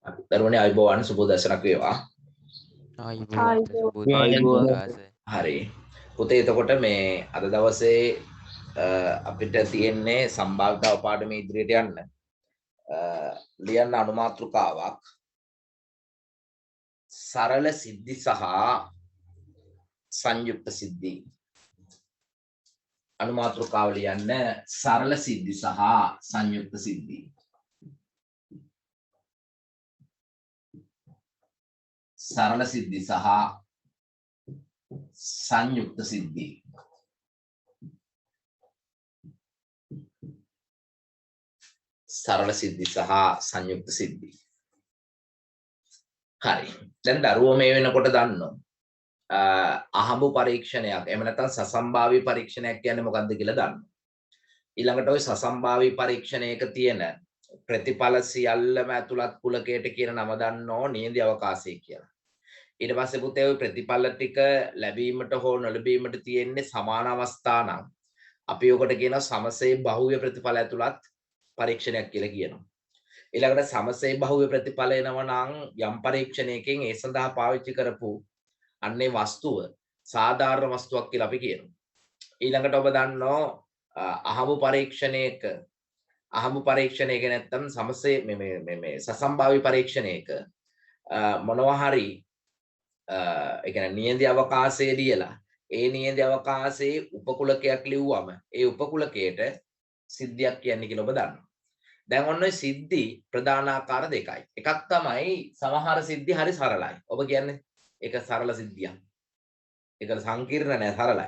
දරුවනේ අයබෝවන් සුබ දර්ශනක් වේවා. ආයිබෝවන් ආයිබෝවන්. හරි. පුතේ එතකොට මේ අද දවසේ අපිට තියෙන්නේ සම්භාවිතාව පාඩමේ ඉදිරියට යන්න. ලියන්න අනුමාතෘකාවක් සරල සිද්ධි සහ සංයුක්ත සිද්ධි. අනුමාතෘකාව ලියන්න සරල සිද්ධි සහ සංයුක්ත සිද්ධි. සරල සිද්ධි සහ සංයුක්ත සිද්ධි. සරල සිද්ධි සහ සංයුක්ත සිද්ධි. හරි. දැන් දරුවෝ මේ වෙනකොට දන්නවා අහඹු පරීක්ෂණයක් එහෙම නැත්නම් සසම්භාවී පරීක්ෂණයක් කියන්නේ මොකක්ද කියලා දන්නවා. ඊළඟට ওই සසම්භාවී පරීක්ෂණයක තියෙන ප්‍රතිඵල සියල්ලම ඇතුළත් කුලකයට කියන නම දන්නෝ නියඳි අවකාශය කියලා. ඊට පස්සේ පුතේ ওই ප්‍රතිඵල ටික ලැබීමට හෝ නොලැබීමට තියෙන්නේ සමාන අවස්ථා නම් අපි ඔකට කියනවා සමසේ බහුව්‍ය ප්‍රතිඵල ඇතුළත් පරීක්ෂණයක් කියලා කියනවා. ඊළඟට සමසේ බහුව්‍ය ප්‍රතිඵල එනවා නම් යම් පරීක්ෂණයකින් ඒ සඳහා පාවිච්චි කරපු අන්නේ වස්තුව සාධාරණ වස්තුවක් කියලා අපි කියනවා. ඊළඟට ඔබ දන්නෝ අහඹු පරීක්ෂණයක නැත්තම් සමසේ මේ සසම්භාවී පරීක්ෂණයක මොනවා හරි ඒ කියන්නේ නියඳි අවකාශයේ ලියලා ඒ නියඳි අවකාශයේ උපකුලකයක් ලිව්වම ඒ උපකුලකයට සිද්ධියක් කියන්නේ කියලා ඔබ දන්නවා. දැන් ඔන්න ඔය සිද්ධි ප්‍රධාන ආකාර දෙකයි. එකක් තමයි සමහර සිද්ධි හරි සරලයි. ඔබ කියන්නේ ඒක සරල සිද්ධියක්. ඒක සංකීර්ණ නෑ සරලයි.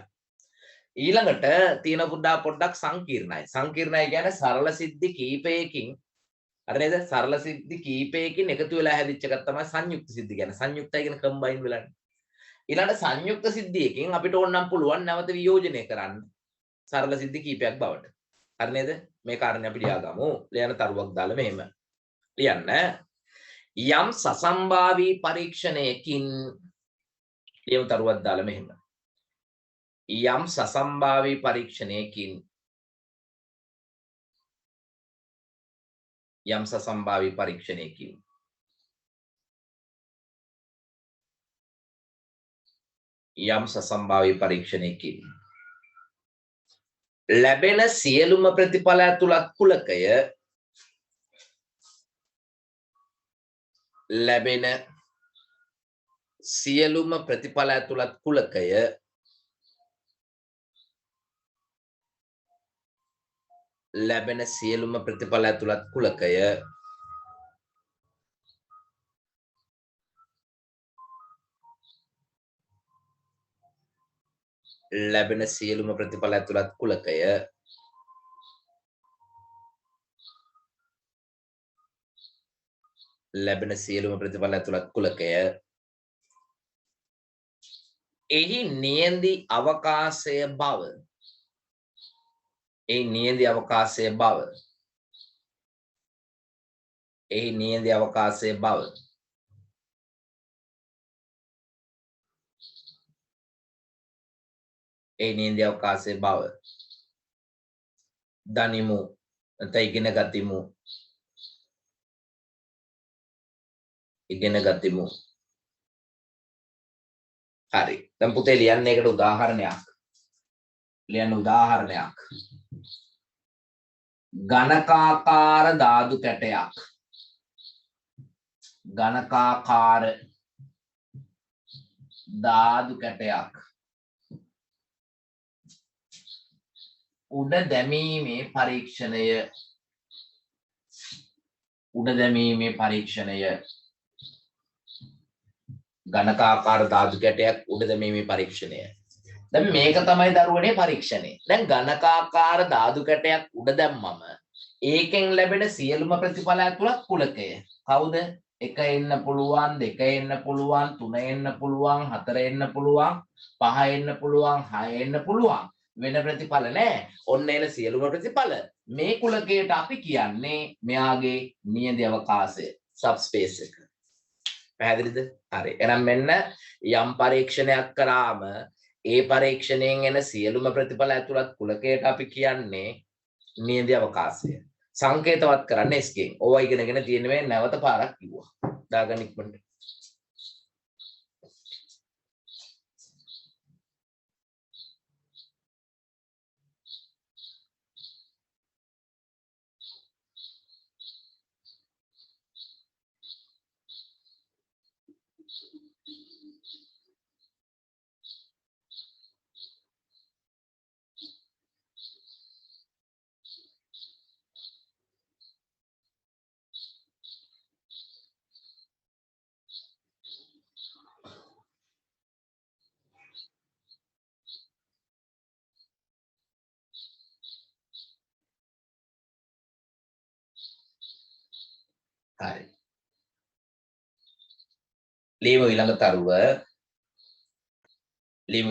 ඊළඟට තියෙන පොඩ්ඩක් සංකීර්ණයි. සංකීර්ණයි කියන්නේ සරල සිද්ධි කීපයකින් හරි නේද? සරල සිද්ධි කීපයකින් එකතු වෙලා හැදිච්ච එකක් තමයි සංයුක්ත සිද්ධි කියන්නේ. සංයුක්තයි කියන කම්බයින් වෙලානේ. ඊළඟට සංයුක්ත සිද්ධියකින් අපිට ඕනනම් පුළුවන් නැවත වියෝජනය කරන්න සරල සිද්ධි කීපයක් බවට. හරි නේද? මේ කාරණේ අපි ලියාගමු. ලියන තරුවක් දාලා මෙහෙම. ලියන්න. යම් සසම්භාවී පරීක්ෂණයකින් ලියන තරුවක් දාලා මෙහෙම. යම් සසම්භාවී පරීක්ෂණයකින් යම් සසම්භාවී පරීක්ෂණයකින් යම් සසම්භාවී පරීක්ෂණයකින් ලැබෙන සියලුම ප්‍රතිඵල ඇතුළත් කුලකය ලැබෙන සියලුම ප්‍රතිඵල ඇතුළත් කුලකය ලැබෙන සියලුම ප්‍රතිඵල ඇතුළත් කුලකය ලැබෙන සියලුම ප්‍රතිඵල ඇතුළත් කුලකය ලැබෙන සියලුම ප්‍රතිඵල ඇතුළත් කුලකය එහි නියඳි අවකාශය බව එහි නියඳි අවකාශය බව එහි නියඳි අවකාශය බව ඒ නියඳි අවකාශයේ බව දනිමු නැත්නම් ඉගෙන ගතිමු. හරි. දැන් පුතේ ලියන්න ඒකට උදාහරණයක්. ලියන්න උදාහරණයක්. ඝනකාකාර ධාතු කැටයක්. ඝනකාකාර ධාතු කැටයක් උඩ දැමීමේ පරීක්ෂණය ඝනකාකාර ධාතු කැටයක් උඩ දැමීමේ පරීක්ෂණය. දැන් මේක තමයි දරුවනේ පරීක්ෂණය. දැන් ඝනකාකාර ධාතු කැටයක් උඩ දැම්මම ඒකෙන් ලැබෙන සියලුම ප්‍රතිඵල ඇතුළත් කුලකය කවුද? 1 එන්න පුළුවන්, 2 එන්න පුළුවන්, 3 එන්න පුළුවන්, 4 එන්න පුළුවන්, 5 එන්න පුළුවන්, 6 එන්න පුළුවන්. වෙන ප්‍රතිඵල නැහැ. ඔන්න එන සියලුම ප්‍රතිඵල මේ කුලකයට අපි කියන්නේ මෙයාගේ නියඳි අවකාශය සබ්ස්පේස් එක. පැහැදිලිද? හරි. එහෙනම් මෙන්න යම් පරීක්ෂණයක් කරාම ඒ පරීක්ෂණයෙන් එන සියලුම ප්‍රතිඵල ඇතුළත් කුලකයට අපි කියන්නේ නියඳි අවකාශය. සංකේතවත් කරන්න S ගෙන්. ඕවා ඉගෙනගෙන තියෙන මේ නැවත පාරක් කිව්වා. දාගන්න ඉක්මනට. හරි. ලියමු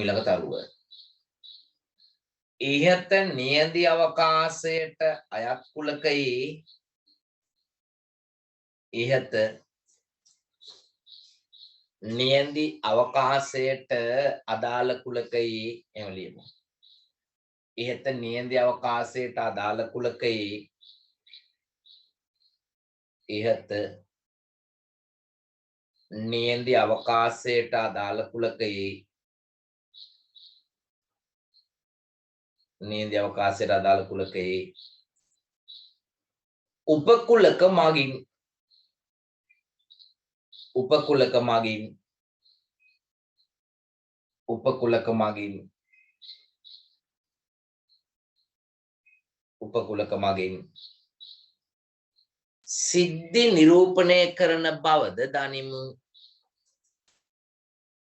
ඊළඟ තරුව. ඉහත නියඳි අවකාශයට අයත් කුලකයේ ඉහත නියඳි අවකාශයට අදාළ කුලකයේ එහෙම ලියමු. ඉහත නියඳි අවකාශයට අදාළ කුලකයේ ඉහත නියඳි අවකාශයට අදාළ කුලකයේ නියඳි අවකාශයට අදාළ කුලකයේ උපකුලක මගින් සිද්ධි නිරූපණය කරන බවද දනිමු.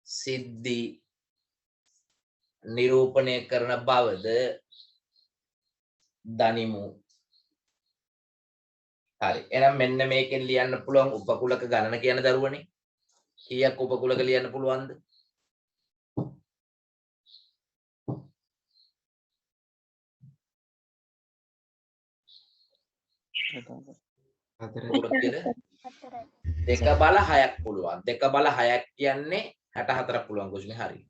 සිද්ධි නිරූපණය කරන බවද දනිමු. හරි. එහෙනම් මෙන්න මේකෙන් ලියන්න පුළුවන් උපකුලක ගණන කියන දරුවනේ. කීයක් උපකුලක ලියන්න පුළුවන්ද? දෙක බල 6ක් පුළුවන්. දෙක බල 6ක් කියන්නේ 64ක් පුළුවන් කුෂ්නේ. හරි.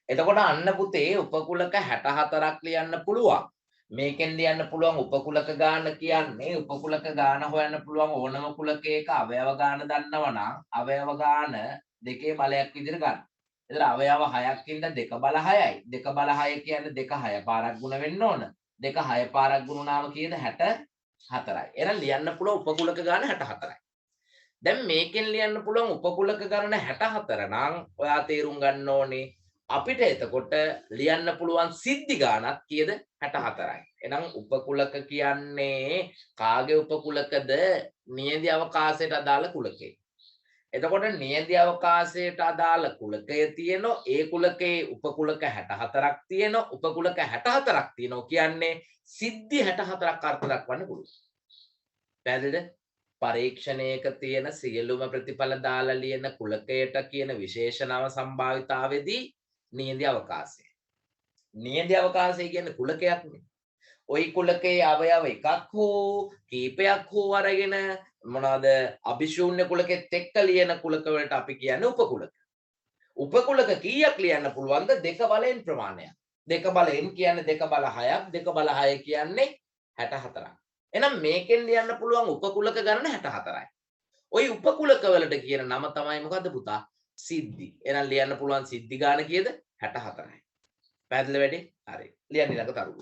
එතකොට අන්න පුතේ උපකුලක 64ක් ලියන්න පුළුවන්. මේකෙන් ලියන්න පුළුවන් උපකුලක ගාන කියන්නේ උපකුලක ගාන හොයන්න පුළුවන් ඕනම කුලකයක අවයව ගාන දන්නවනම් අවයව ගාන දෙකේ බලයක් විදිහට ගන්න. එතන අවයව 6ක් ඉඳන් 2 බල 6යි. 2 බල 6 කියන්නේ 2 6 පාරක් ගුණ වෙන්න ඕන. 2 6 පාරක් ගුණ වුණාම කීයද? 64යි. එහෙනම් ලියන්න පුළුවන් උපකුලක ගාන 64යි. දැන් මේකෙන් ලියන්න පුළුවන් උපකුලක ගණන 64 නම් ඔයා තේරුම් ගන්න ඕනේ අපිට එතකොට ලියන්න පුළුවන් සිද්ධි ගානක් කීයද? 64යි. එහෙනම් උපකුලක කියන්නේ කාගේ උපකුලකද? නියඳි අවකාශයට අදාළ කුලකේ. එතකොට නියඳි අවකාශයට අදාළ කුලකය තියෙනවා. ඒ කුලකේ උපකුලක 64ක් තියෙනවා. උපකුලක 64ක් තියෙනවා කියන්නේ සිද්ධි 64ක් අර්ථ දක්වන්න පුළුවන්. පැහැදිලිද? පරීක්ෂණයක තියෙන සියලුම ප්‍රතිඵල දාලා ලියන කුලකයට කියන විශේෂණව සම්භාවිතාවේදී නියඳි අවකාශය. නියඳි අවකාශය කියන්නේ කුලකයක්නේ. ওই කුලකයේ අවයව එකක් හෝ කීපයක් හෝ අරගෙන මොනවාද අභිශූන්‍ය කුලකෙත් එක්ක ලියන කුලක වලට අපි කියන්නේ උපකුලක. උපකුලක කීයක් ලියන්න පුළුවන්ද? දෙක බලෙන් ප්‍රමාණයක්. දෙක බලෙන් කියන්නේ 2 බල 6ක්. 2 බල 6 කියන්නේ 64ක්. එහෙනම් මේකෙන් ලියන්න පුළුවන් උපකුලක ගණන 64යි. ওই උපකුලක වලට කියන නම තමයි මොකද්ද පුතා? සිද්ධි. එහෙනම් ලියන්න පුළුවන් සිද්ධි ගාන කීයද? 64යි. පැහැදිලි වැඩි? හරි. ලියන්න ඊළඟ තරුව.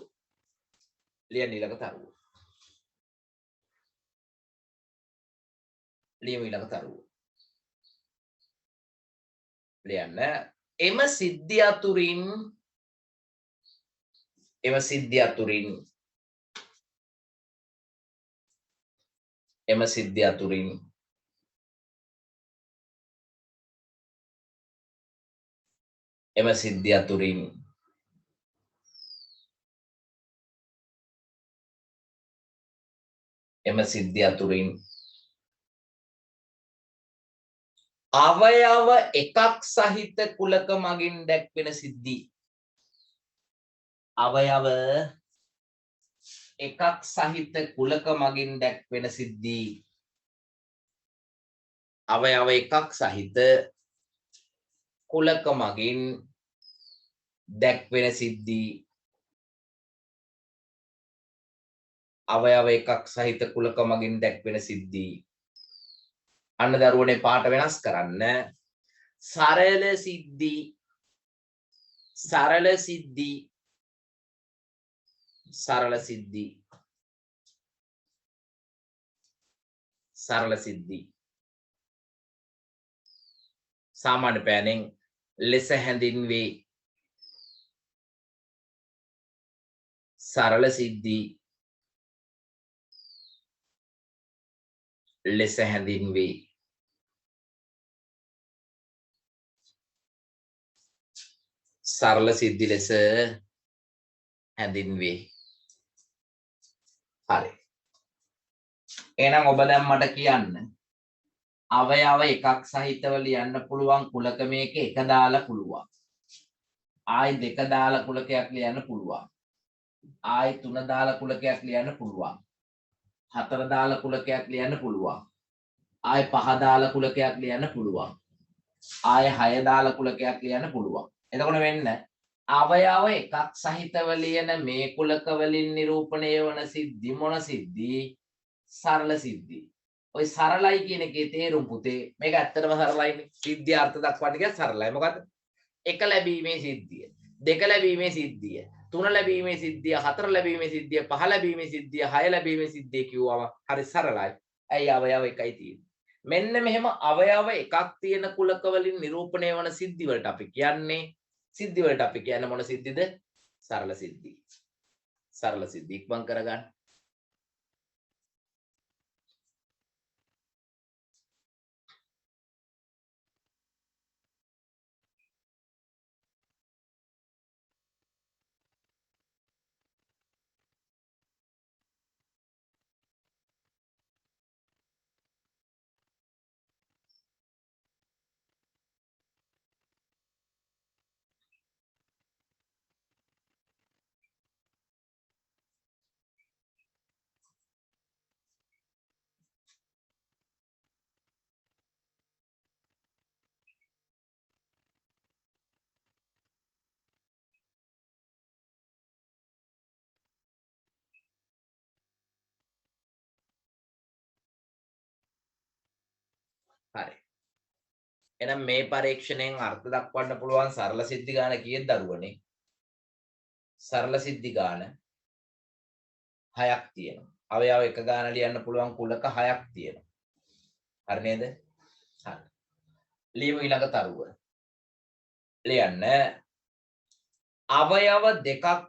ලියමු ඊළඟ තරුව. ලියන්න එම සිද්ධිය අතුරින් අවයව එකක් සහිත කුලක මගින් දැක්වෙන සිද්ධි. අවයව එකක් සහිත කුලක මගින් දැක්වෙන සිද්ධි. අවයව එකක් සහිත කුලක මගින් දැක්වෙන සිද්ධි. අවයව එකක් සහිත කුලක මගින් දැක්වෙන සිද්ධි. අන්න දරුවනේ පාට වෙනස් කරන්න. සරල සිද්ධි, සරල සිද්ධි, සරල සිද්ධි, සරල සිද්ධි. සාමාන්‍ය පෑනෙන් ලෙස හැඳින්වේ. සරල සිද්ධි ලෙස හැඳින්වේ. සරල සිද්ධි ලෙස හැඳින්වේ. හරි. එහෙනම් ඔබ දැන් මට කියන්න අවයව එකක් සහිතව ලියන්න පුළුවන් කුලක මේක එක දාලා පුළුවන්. ආයි දෙක දාලා කුලකයක් ලියන්න පුළුවන්. ආයි තුන දාලා කුලකයක් ලියන්න පුළුවන්. හතර දාලා කුලකයක් ලියන්න පුළුවන්. ආයි පහ දාලා කුලකයක් ලියන්න පුළුවන්. ආයි හය දාලා කුලකයක් ලියන්න පුළුවන්. එතකොට වෙන්න අවයව එකක් සහිතව ලියන මේ කුලක වලින් නිරූපණය වන සිද්ධි මොන සිද්ධි? සරල සිද්ධි. ඔය සරලයි කියන එකේ තේරුම් පුතේ මේක ඇත්තටම සරලයිනේ. සිද්ධිය අර්ථ දක්වන්න කියත් සරලයි. මොකද්ද? එක ලැබීමේ සිද්ධිය, දෙක ලැබීමේ සිද්ධිය, තුන ලැබීමේ සිද්ධිය, හතර ලැබීමේ සිද්ධිය, පහ ලැබීමේ සිද්ධිය, හය ලැබීමේ සිද්ධිය කිව්වම හරි සරලයි. ඇයි අවයව එකයි තියෙන්නේ. මෙන්න මෙහෙම අවයව එකක් තියෙන කුලක වලින් නිරූපණය වන සිද්ධි වලට අපි කියන්නේ මොන සිද්ධිද? සරල සිද්ධි. සරල සිද්ධි ඉක්මන් කරගන්න. හරි. එහෙනම් මේ පරීක්ෂණයෙන් අර්ථ දක්වන්න පුළුවන් සරල සිද්ධි ගාන කීයද දරුවනේ? සරල සිද්ධි ගාන 6ක් තියෙනවා. අවයව එක ගාන ලියන්න පුළුවන් කුලක 6ක් තියෙනවා. හරි නේද? හරි. ලියමු ඊළඟ තරුව. ලියන්න අවයව දෙකක්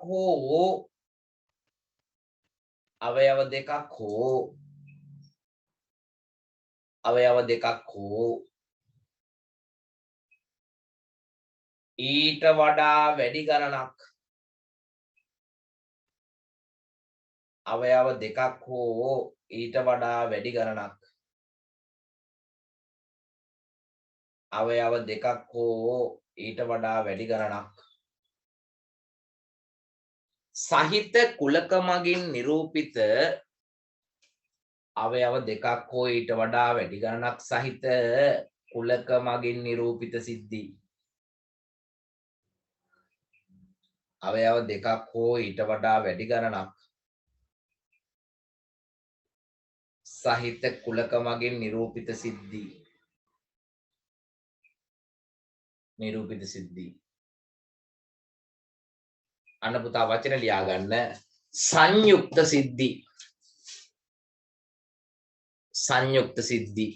ඊට වඩා වැඩි ගණනක් අවයව දෙකක් හෝ ඊට වඩා වැඩි ගණනක් සහිත කුලක මගින් නිරූපිත අවයව දෙකක් හෝ ඊට වඩා වැඩි ගණනක් සහිත කුලක මගින් නිරූපිත සිද්ධි. අවයව දෙකක් හෝ ඊට වඩා වැඩි ගණනක් සහිත කුලක මගින් නිරූපිත සිද්ධි. අන්න පුතා වචන ලියා ගන්න. සංයුක්ත සිද්ධි. සංයුක්ත සිද්ධි.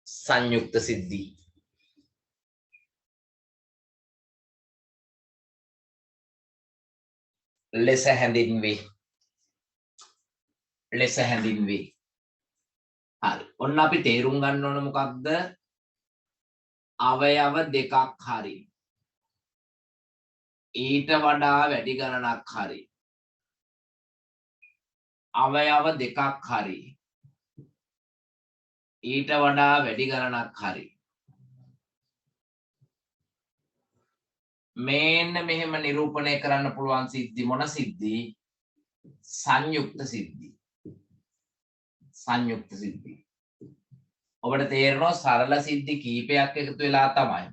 සංයුක්ත සිද්ධි. ලෙස හැඳින්වේ. හරි. ඔන්න අපි තේරුම් ගන්න ඕන මොකක්ද? අවයව දෙකක් හරි ඊට වඩා වැඩි ගණනක් හරි අවයව දෙකක් හරි ඊට වඩා වැඩි ගණනක් හරි මේන්න මෙහෙම නිරූපණය කරන්න පුළුවන් සිද්ධි මොන සිද්ධි? සංයුක්ත සිද්ධි. සංයුක්ත සිද්ධි. ඔබට තේරෙනවා සරල සිද්ධි කීපයක් එකතු වෙලා තමයි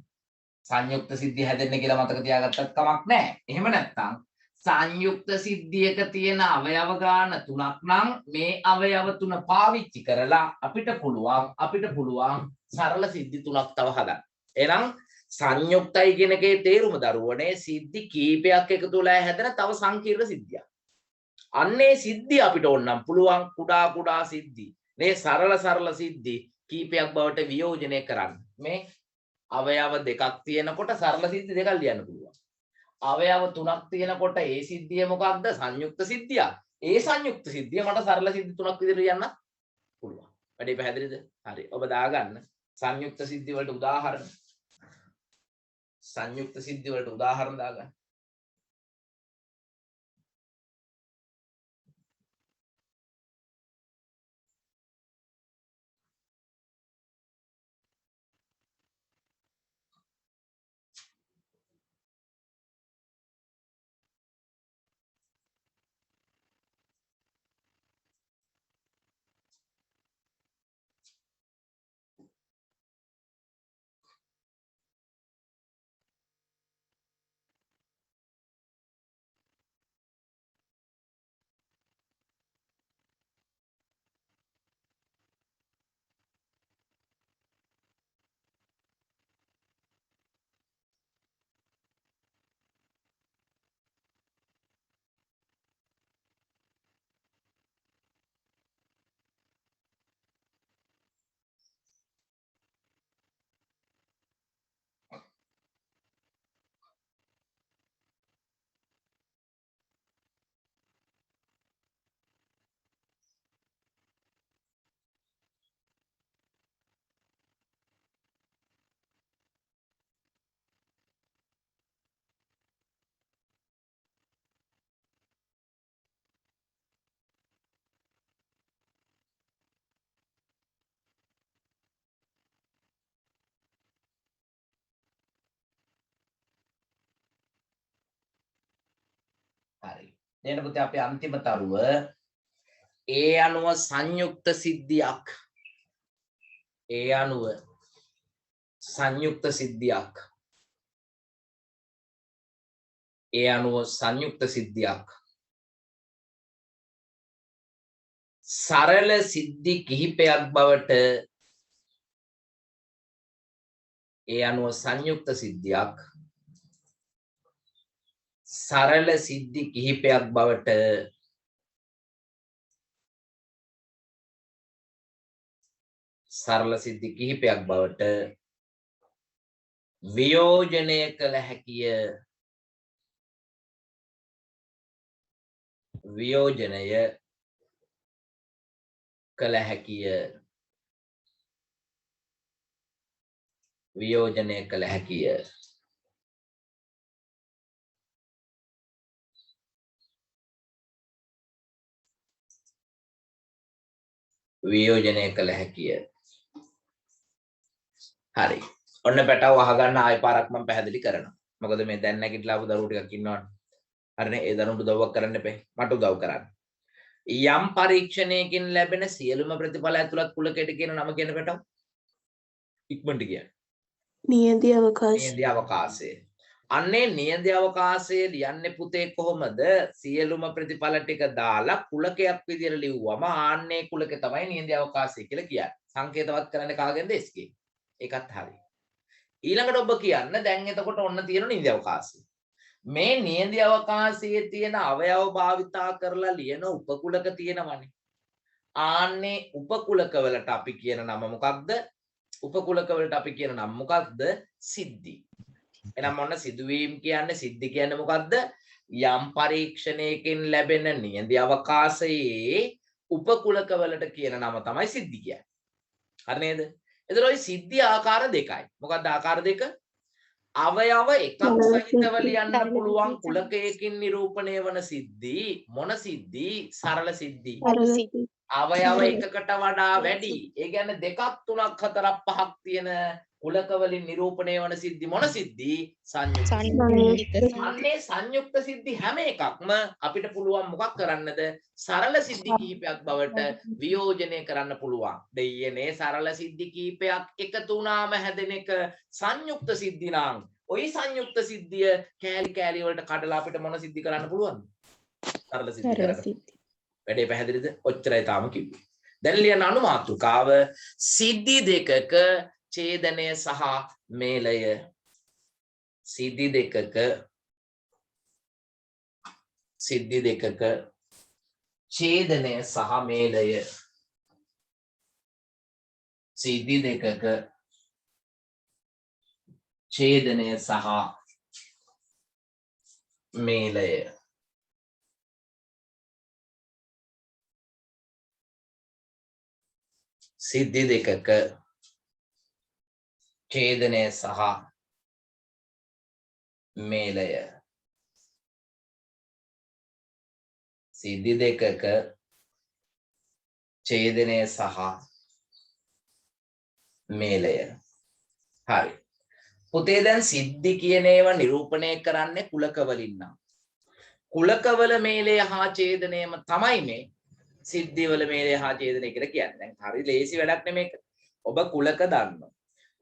සංයුක්ත සිද්ධිය හැදෙන්නේ කියලා මතක තියාගත්තත් කමක් නැහැ. එහෙම නැත්නම් සංයුක්ත සිද්ධියක තියෙන අවයව ගාන 3ක් නම් මේ අවයව 3 පාවිච්චි කරලා අපිට පුළුවන් සරල සිද්ධි 3ක් තව හදන්න. එහෙනම් සංයුක්තයි කියන එකේ තේරුම දරුවනේ සිද්ධි කීපයක් එකතු වෙලා හැදෙන තව සංකීර්ණ සිද්ධියක්. අන්නේ සිද්ධි අපිට ඕනනම් පුළුවන් කුඩා සිද්ධි. මේ සරල සිද්ධි කීපයක් බවට වියෝජනය කරන්න. මේ අවයව දෙකක් තියෙනකොට සරල සිද්ධි දෙකක් ලියන්න පුළුවන්. අවයව 3ක් තියෙනකොට ඒ සිද්ධිය මොකක්ද? සංයුක්ත සිද්ධියක්. ඒ සංයුක්ත සිද්ධිය මට සරල සිද්ධි 3ක් විදිහට ලියන්න පුළුවන්. වැඩේ පැහැදිලිද? හරි. ඔබ දාගන්න සංයුක්ත සිද්ධි වලට උදාහරණ. සංයුක්ත සිද්ධි වලට උදාහරණ දාගන්න. හරි. දැන් පුතේ අපේ අන්තිම තරුව ඒ අනුව සංයුක්ත සිද්ධියක්. ඒ අනුව සංයුක්ත සිද්ධියක්. ඒ අනුව සංයුක්ත සිද්ධියක්. සරල සිද්ධි කිහිපයක් බවට ඒ අනුව සංයුක්ත සිද්ධියක් සරල සිද්ධි කිහිපයක් බවට සරල සිද්ධි කිහිපයක් බවට වියෝජනය කළ හැකිය. වියෝජනය කළ හැකිය. වියෝජනය කළ හැකිය. වියෝජනය කළ හැකිය. හරි. ඔන්න පැටව අහගන්න ආයෙ පාරක් මම පැහැදිලි කරනවා. මොකද මේ දැන් නැගිටලා ආපු දරුවෝ ටිකක් ඉන්නවනේ. හරිනේ ඒ දරුවන්ට උදව්වක් කරන්න එපේ. මට උදව් කරන්න. යම් පරීක්ෂණයකින් ලැබෙන සියලුම ප්‍රතිඵල ඇතුළත් කුලකයට කියන නම කියන පැටව. ඉක්මනට කියන්න. නියඳි අවකාශය. නියඳි අවකාශය. අන්නේ නියඳි අවකාශය ලියන්නේ පුතේ කොහොමද? සියලුම ප්‍රතිඵල ටික දාලා කුලකයක් විදියට ලිව්වම ආන්නේ කුලකේ තමයි නියඳි අවකාශය කියලා කියන්නේ. සංකේතවත් කරන්නේ කාගෙන්ද? ස්කේ. ඒකත් හරි. ඊළඟට ඔබ කියන්න දැන් එතකොට ඔන්න තියෙන නියඳි අවකාශය. මේ නියඳි අවකාශයේ තියෙන අවයව භාවිතා කරලා ලියන උපකුලක තියෙනවනේ. ආන්නේ උපකුලක වලට අපි කියන නම මොකක්ද? උපකුලක වලට අපි කියන නම මොකක්ද? සිද්ධි. එහෙනම් ඔන්න සිදුවීම් කියන්නේ සිද්ධි කියන්නේ මොකක්ද? යම් පරීක්ෂණයකින් ලැබෙන නියඳි අවකාශයේ උපකුලක වලට කියන නම තමයි සිද්ධි කියන්නේ. හරි නේද? එතකොට ওই සිද්ධි ආකාර දෙකයි. මොකක්ද ආකාර දෙක? අවයව එකක් සහිතව ලියන්න පුළුවන් කුලකයකින් නිරූපණය වන සිද්ධි මොන සිද්ධි? සරල සිද්ධි. අවයව එකකට වඩා වැඩි. ඒ කියන්නේ දෙකක් තුනක් හතරක් පහක් තියෙන කුලක වලින් නිරූපණය වන සිද්ධි මොන සිද්ධි? සංයුක්ත. අන්නේ සංයුක්ත සිද්ධි හැම එකක්ම අපිට පුළුවන් මොකක් කරන්නද? සරල සිද්ධි කිහිපයක් බවට වියෝජනය කරන්න පුළුවන්. දෙයනේ සරල සිද්ධි කිහිපයක් එකතු වුණාම හැදෙන එක සංයුක්ත සිද්ධි නම් ওই සංයුක්ත සිද්ධිය කෑලි කෑලි වලට කඩලා අපිට මොන සිද්ධි කරන්න පුළුවන්ද? සරල සිද්ධි කරන්න. වැඩේ පැහැදිලිද? ඔච්චරයි තාම කිව්වේ. දැන් ලියන අනුමාතෘකාව සිද්ධි දෙකක ඡේදනය සහ මේලය. සිද්ධි දෙකක ඡේදනය සහ මේලය. සිද්ධි දෙකක ඡේදනය සහ මේලය. සිද්ධි දෙකක ඡේදනය සහ මේලය. සිද්ධි දෙකක ඡේදනය සහ මේලය. හරි. පුතේ දැන් සිද්ධි කියන ඒවා නිරූපණය කරන්නේ කුලකවලින් නම්. කුලකවල මේලය හා ඡේදනයම තමයි මේ සිද්ධිවල මේලය හා ඡේදනය කියලා කියන්නේ. දැන් හරි ලේසි වැඩක් නෙමේක. ඔබ කුලක දන්නවා.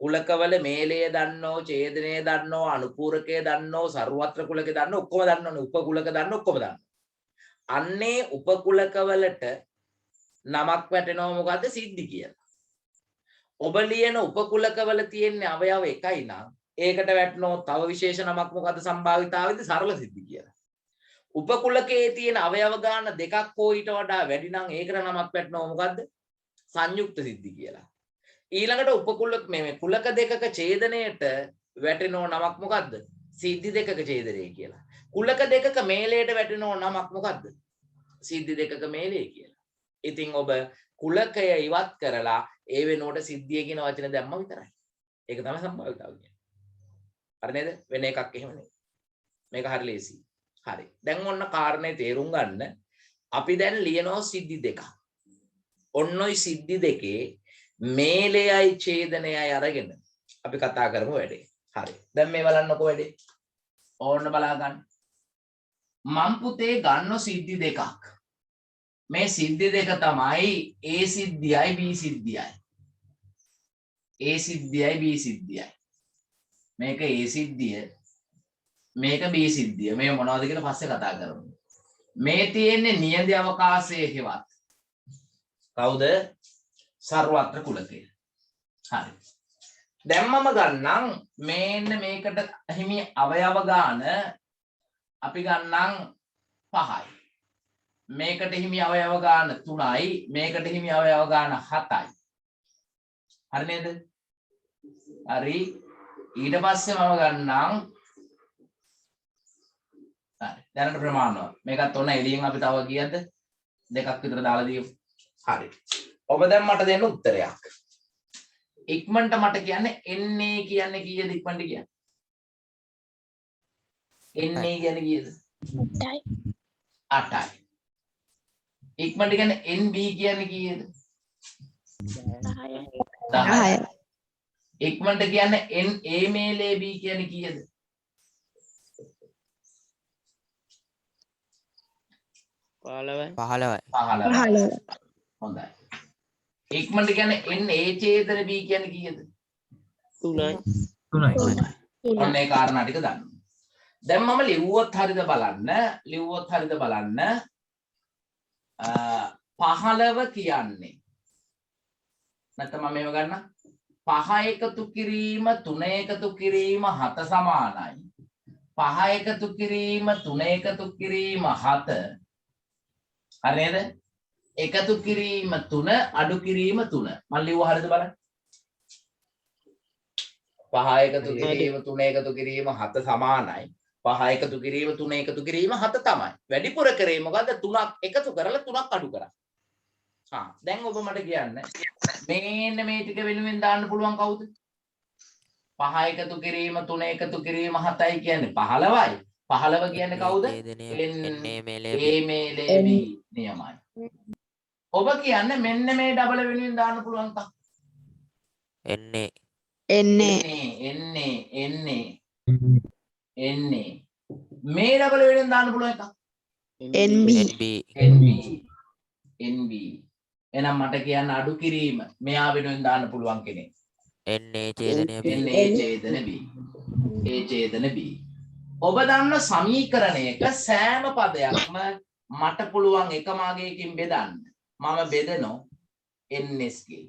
කුලකවල මේලය දන්නෝ, ඡේදනය දන්නෝ, අනුපූරකය දන්නෝ, සර්වත්‍ර කුලක දන්නෝ, ඔක්කොම දන්නෝනේ. උපකුලක දන්නෝ ඔක්කොම දන්නෝ. අන්නේ උපකුලකවලට නමක් වැටෙනවා මොකද්ද? සිද්ධි කියලා. ඔබ ලියන උපකුලකවල තියෙන අවයව එකයි නම් ඒකට වැටෙනවා තව විශේෂ නමක් මොකද්ද? සම්භාවිතාවේදී සරල සිද්ධි කියලා. උපකුලකයේ තියෙන අවයව ගාන දෙකක් හෝ ඊට වඩා වැඩි නම් ඒකට නමක් වැටෙනවා මොකද්ද? සංයුක්ත සිද්ධි කියලා. ඊළඟට උපකුලක මේ කුලක දෙකක ඡේදනයේට වැටෙනවා නමක් මොකද්ද? සිද්ධි දෙකක ඡේදනය කියලා. කුලක දෙකක මේලයට වැටෙනවා නමක් මොකද්ද? සිද්ධි දෙකක මේලය කියලා. ඉතින් ඔබ කුලකය ඉවත් කරලා ඒ වෙනුවට සිද්ධිය කියන වචනේ දැම්ම විතරයි. ඒක තමයි සම්භාවිතාව කියන්නේ. හරි නේද? වෙන එකක් එහෙම නෙවෙයි. මේක හරි ලේසි. හරි. දැන් ඔන්න කාරණේ තේරුම් ගන්න. අපි දැන් ලියනවා සිද්ධි දෙකක්. ඔන්න ඔයි සිද්ධි දෙකේ මේලයයි ඡේදනයයි අරගෙන අපි කතා කරමු වැඩේ. හරි. දැන් මේ බලන්නකෝ වැඩේ. ඕන්න බලා ගන්න. මම් පුතේ ගන්න සිද්ධි දෙකක්. මේ සිද්ධි දෙක තමයි A සිද්ධියයි B සිද්ධියයි. A සිද්ධියයි B සිද්ධියයි. මේක A සිද්ධිය. මේක B සිද්ධිය. මේ මොනවද කියලා පස්සේ කතා කරමු. මේ තියෙන්නේ නියඳ අවකාශයේ හේවත්. කවුද? සර්වත්‍ර කුලකය. හරි. දැන් මම ගන්නම් මේන්න මේකට හිමි අවයව ගාන අපි ගන්නම් 5යි. මේකට හිමි අවයව ගාන 3යි. මේකට හිමි අවයව ගාන 7යි. හරි නේද? හරි. ඊට පස්සේ මම ගන්නම් හරි. දැනට ප්‍රමාණවත්. මේකත් ඔන්න එළියෙන් අපි තව කීයද? දෙකක් විතර දාලා දීමු. හරි. ඔබ දැන් මට දෙන්න උත්තරයක්. ඉක්මනට මට කියන්නේ එන්නේ කියන්නේ කීයද ඉක්මනට කියන්නේ? එන්නේ කියන්නේ කීයද? 8යි. ඉක්මනට කියන්නේ NB කියන්නේ කීයද? 10යි. ඉක්මනට කියන්නේ NA මේලේ B කියන්නේ කීයද? 15යි. හොඳයි. ඉක්මනට කියන්නේ NA ඡේදන B කියන්නේ කීයද? 3යි. ඔන්න ඒ කාරණා ටික දන්න. දැන් මම ලිව්වොත් හරිද බලන්න. 15 කියන්නේ නැත්නම් මම මේව ගන්න 5 එකතු කිරීම 3 එකතු කිරීම 7 සමානයි 5 එකතු කිරීම 3 එකතු කිරීම 7 හරි නේද? එකතු කිරීම 3 අඩු කිරීම 3 මම ලිව්වා හරිද බලන්න. 5 එකතු කිරීම 3 එකතු කිරීම 7 සමානයි 5 එකතු කිරීම 3 එකතු කිරීම 7 තමයි. වැඩිපුර කරේ මොකද්ද? 3ක් එකතු කරලා 3ක් අඩු කරා. දැන් ඔබ මට කියන්න මේන්න මේ ටික වෙනුවෙන් දාන්න පුළුවන් කවුද? 5 එකතු කිරීම 3 එකතු කිරීම 7යි කියන්නේ 15යි. 15 කියන්නේ කවුද? A මේලේ B නියමයි. ඔබ කියන්නේ මෙන්න මේ ඩබල් වෙනුවෙන් දාන්න පුළුවන් තා. එන්නේ මේ ඩබල් වෙනුවෙන් දාන්න පුළුවන් එක. NB එහෙනම් මට කියන්න අඩු කිරීම මෙයා වෙනුවෙන් දාන්න පුළුවන් කෙනෙක්. NA ඡේදන B. A ඡේදන B. ඔබ දන්න සමීකරණයක සෑම පදයක්ම මට පුළුවන් එක මාගයකින් බෙදන්න. මම බෙදනවා ns ගෙන්.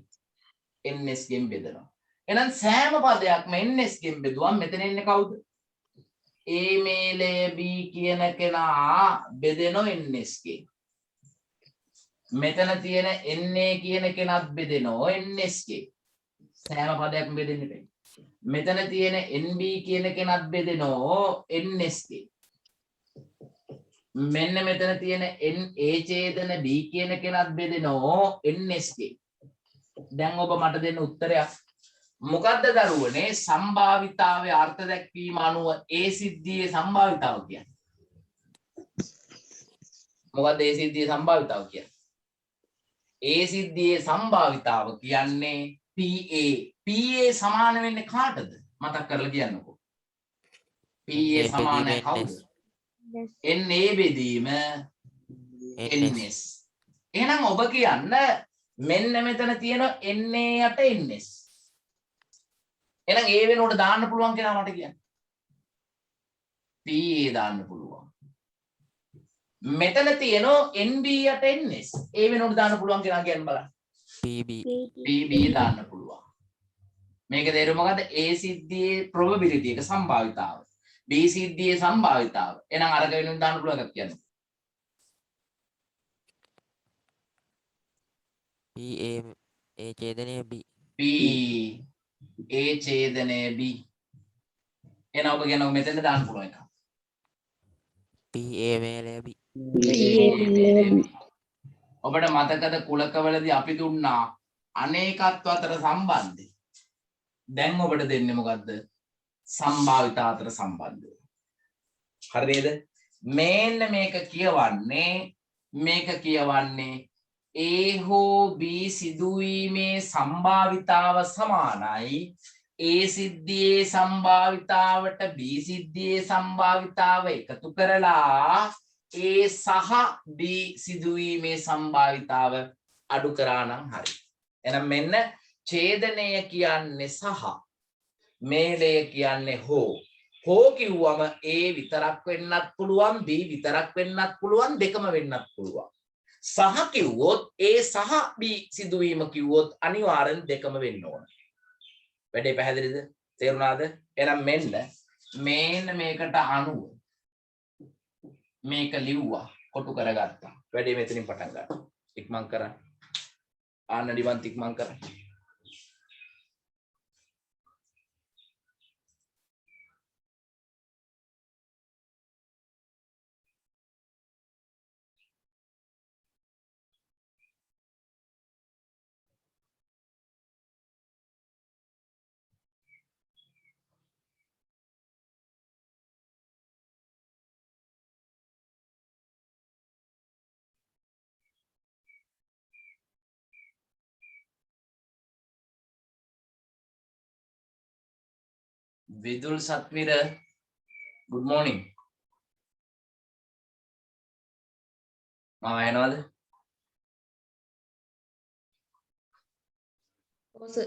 ns ගෙන් බෙදනවා. එහෙනම් සෑම පදයක්ම ns ගෙන් බෙදුවම මෙතන එන්නේ කවුද? A මේලය B කියන කෙනා බෙදෙනවා ns ගෙන්. මෙතන තියෙන na කියන කෙනත් බෙදෙනවා ns ගෙන්. සෑම පදයක්ම බෙදෙන්නේ නැහැ. මෙතන තියෙන NB කියන කෙනත් බෙදෙනවා NS ගෙන්. මෙන්න මෙතන තියෙන NA ඡේදන B කියන කෙනත් බෙදෙනවා NS ගෙන්. දැන් ඔබ මට දෙන්න උත්තරයක්. මොකද්ද දරුවනේ සම්භාවිතාවේ අර්ථ දැක්වීම අනුව A සිද්ධියේ සම්භාවිතාව කියන්නේ? මොකද්ද A සිද්ධියේ සම්භාවිතාව කියන්නේ? A සිද්ධියේ සම්භාවිතාව කියන්නේ PA. PA සමාන වෙන්නේ කාටද? මතක් කරලා කියන්නකෝ. PA සමාන කවුද? NA බෙදීම NS. එහෙනම් ඔබ කියන්න මෙන්න මෙතන තියෙන NA යට NS. එහෙනම් A වෙනුවට දාන්න පුළුවන් කියලා මට කියන්න. PA දාන්න පුළුවන්. මෙතන තියෙන NB යට NS. A වෙනුවට දාන්න පුළුවන් කියලා කියන්න බලන්න. PB දාන්න පුළුවන්. මේක තේරුම මොකද්ද? A සිද්ධියේ probability එක සම්භාවිතාව. B සිද්ධියේ සම්භාවිතාව. එහෙනම් අරක වෙනුවෙන් දාන්න පුළුවන් එකක් කියන්නේ. A ඡේදනය B. P A ඡේදනය B. එහෙනම් ඔබ කියනවා මෙතෙන්ද දාන්න පුළුවන් එකක්. PA මේලය B. ඔබට මතකද කුලකවලදී අපි දුන්නා අනේකත්ව අතර සම්බන්ධය. දැන් ඔබට දෙන්නේ මොකද්ද? සම්භාවිතා අතර සම්බන්ධය. හරි නේද? මේන්න මේක කියවන්නේ A හෝ B සිදුවීමේ සම්භාවිතාව සමානයි A සිද්ධියේ සම්භාවිතාවට B සිද්ධියේ සම්භාවිතාව එකතු කරලා A සහ B සිදුවීමේ සම්භාවිතාව අඩු කරා නම් හරි. එහෙනම් මෙන්න ඡේදනය කියන්නේ සහ මේලය කියන්නේ හෝ. හෝ කිව්වම A විතරක් වෙන්නත් පුළුවන් B විතරක් වෙන්නත් පුළුවන් දෙකම වෙන්නත් පුළුවන්. සහ කිව්වොත් A සහ B සිදුවීම කිව්වොත් අනිවාර්යෙන් දෙකම වෙන්න ඕන. වැඩේ පැහැදිලිද? තේරුණාද? එහෙනම් මෙන්න මේකට අනුව මේක ලිව්වා කොටු කරගත්තා. වැඩේ මෙතනින් පටන් ගන්න. ඉක්මන් කරන්න. ආන්න නිවන් ඉක්මන් කරන්න. Vidul Satmira, good morning. එනවද? ඔව් සර්.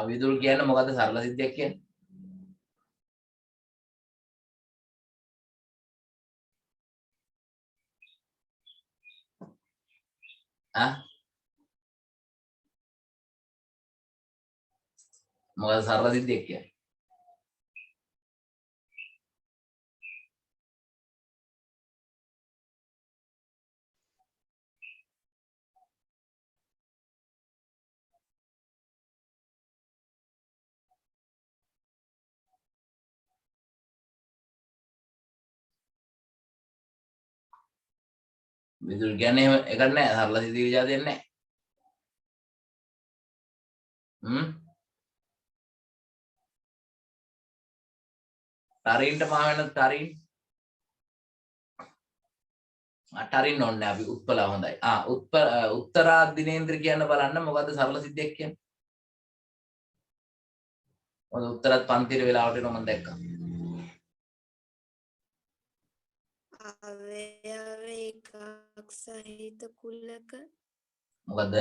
විදුල් කියන්නේ මොකද්ද සරල සිද්ධියක් කියන්නේ? මොකද්ද සරල සිද්ධියක් කියන්නේ? විදුල් කියන්නේ එකක් නැහැ සරල සිද්ධිය විජාතියක් නැහැ. තරින්ට මා වෙන තරින් තරින් ඕනේ අපි උත්පල හොඳයි. උත්තරා දිනේන්ද්‍ර කියන්න බලන්න මොකද්ද සරල සිද්ධියක් කියන්නේ? මොකද උත්තරත් පන්තිර වෙලාවට එනවා මම දැක්කා. අවයව එකක් සහිත කුලක මොකද්ද?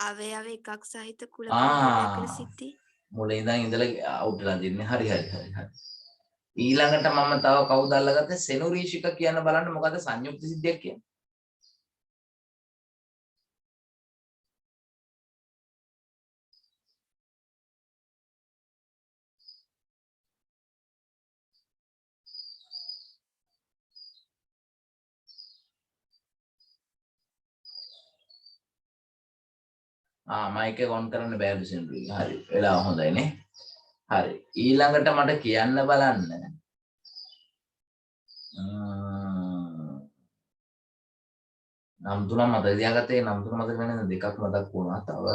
අවයව එකක් සහිත කුලක වේලයකට ආ සිටි. මුලින් ඉඳන් ඉඳලා අවුට් වෙලා දින්නේ. හරි. ඊළඟට මම තව කවුද අල්ලගත්තේ? සෙනුරීෂික කියන බලන්න මොකද සංයුක්ත සිද්ධියක් කියන්නේ? මයික් එක ඔන් කරන්න බෑලු සෙනුරීෂික. හරි. වෙලාව හොඳයි නේ. හරි. ඊළඟට මට කියන්න බලන්න. නම් තුනක් මතක තියාගත්තේ. නම් තුන මතක වෙන දෙකක් මතක් වුණා. තව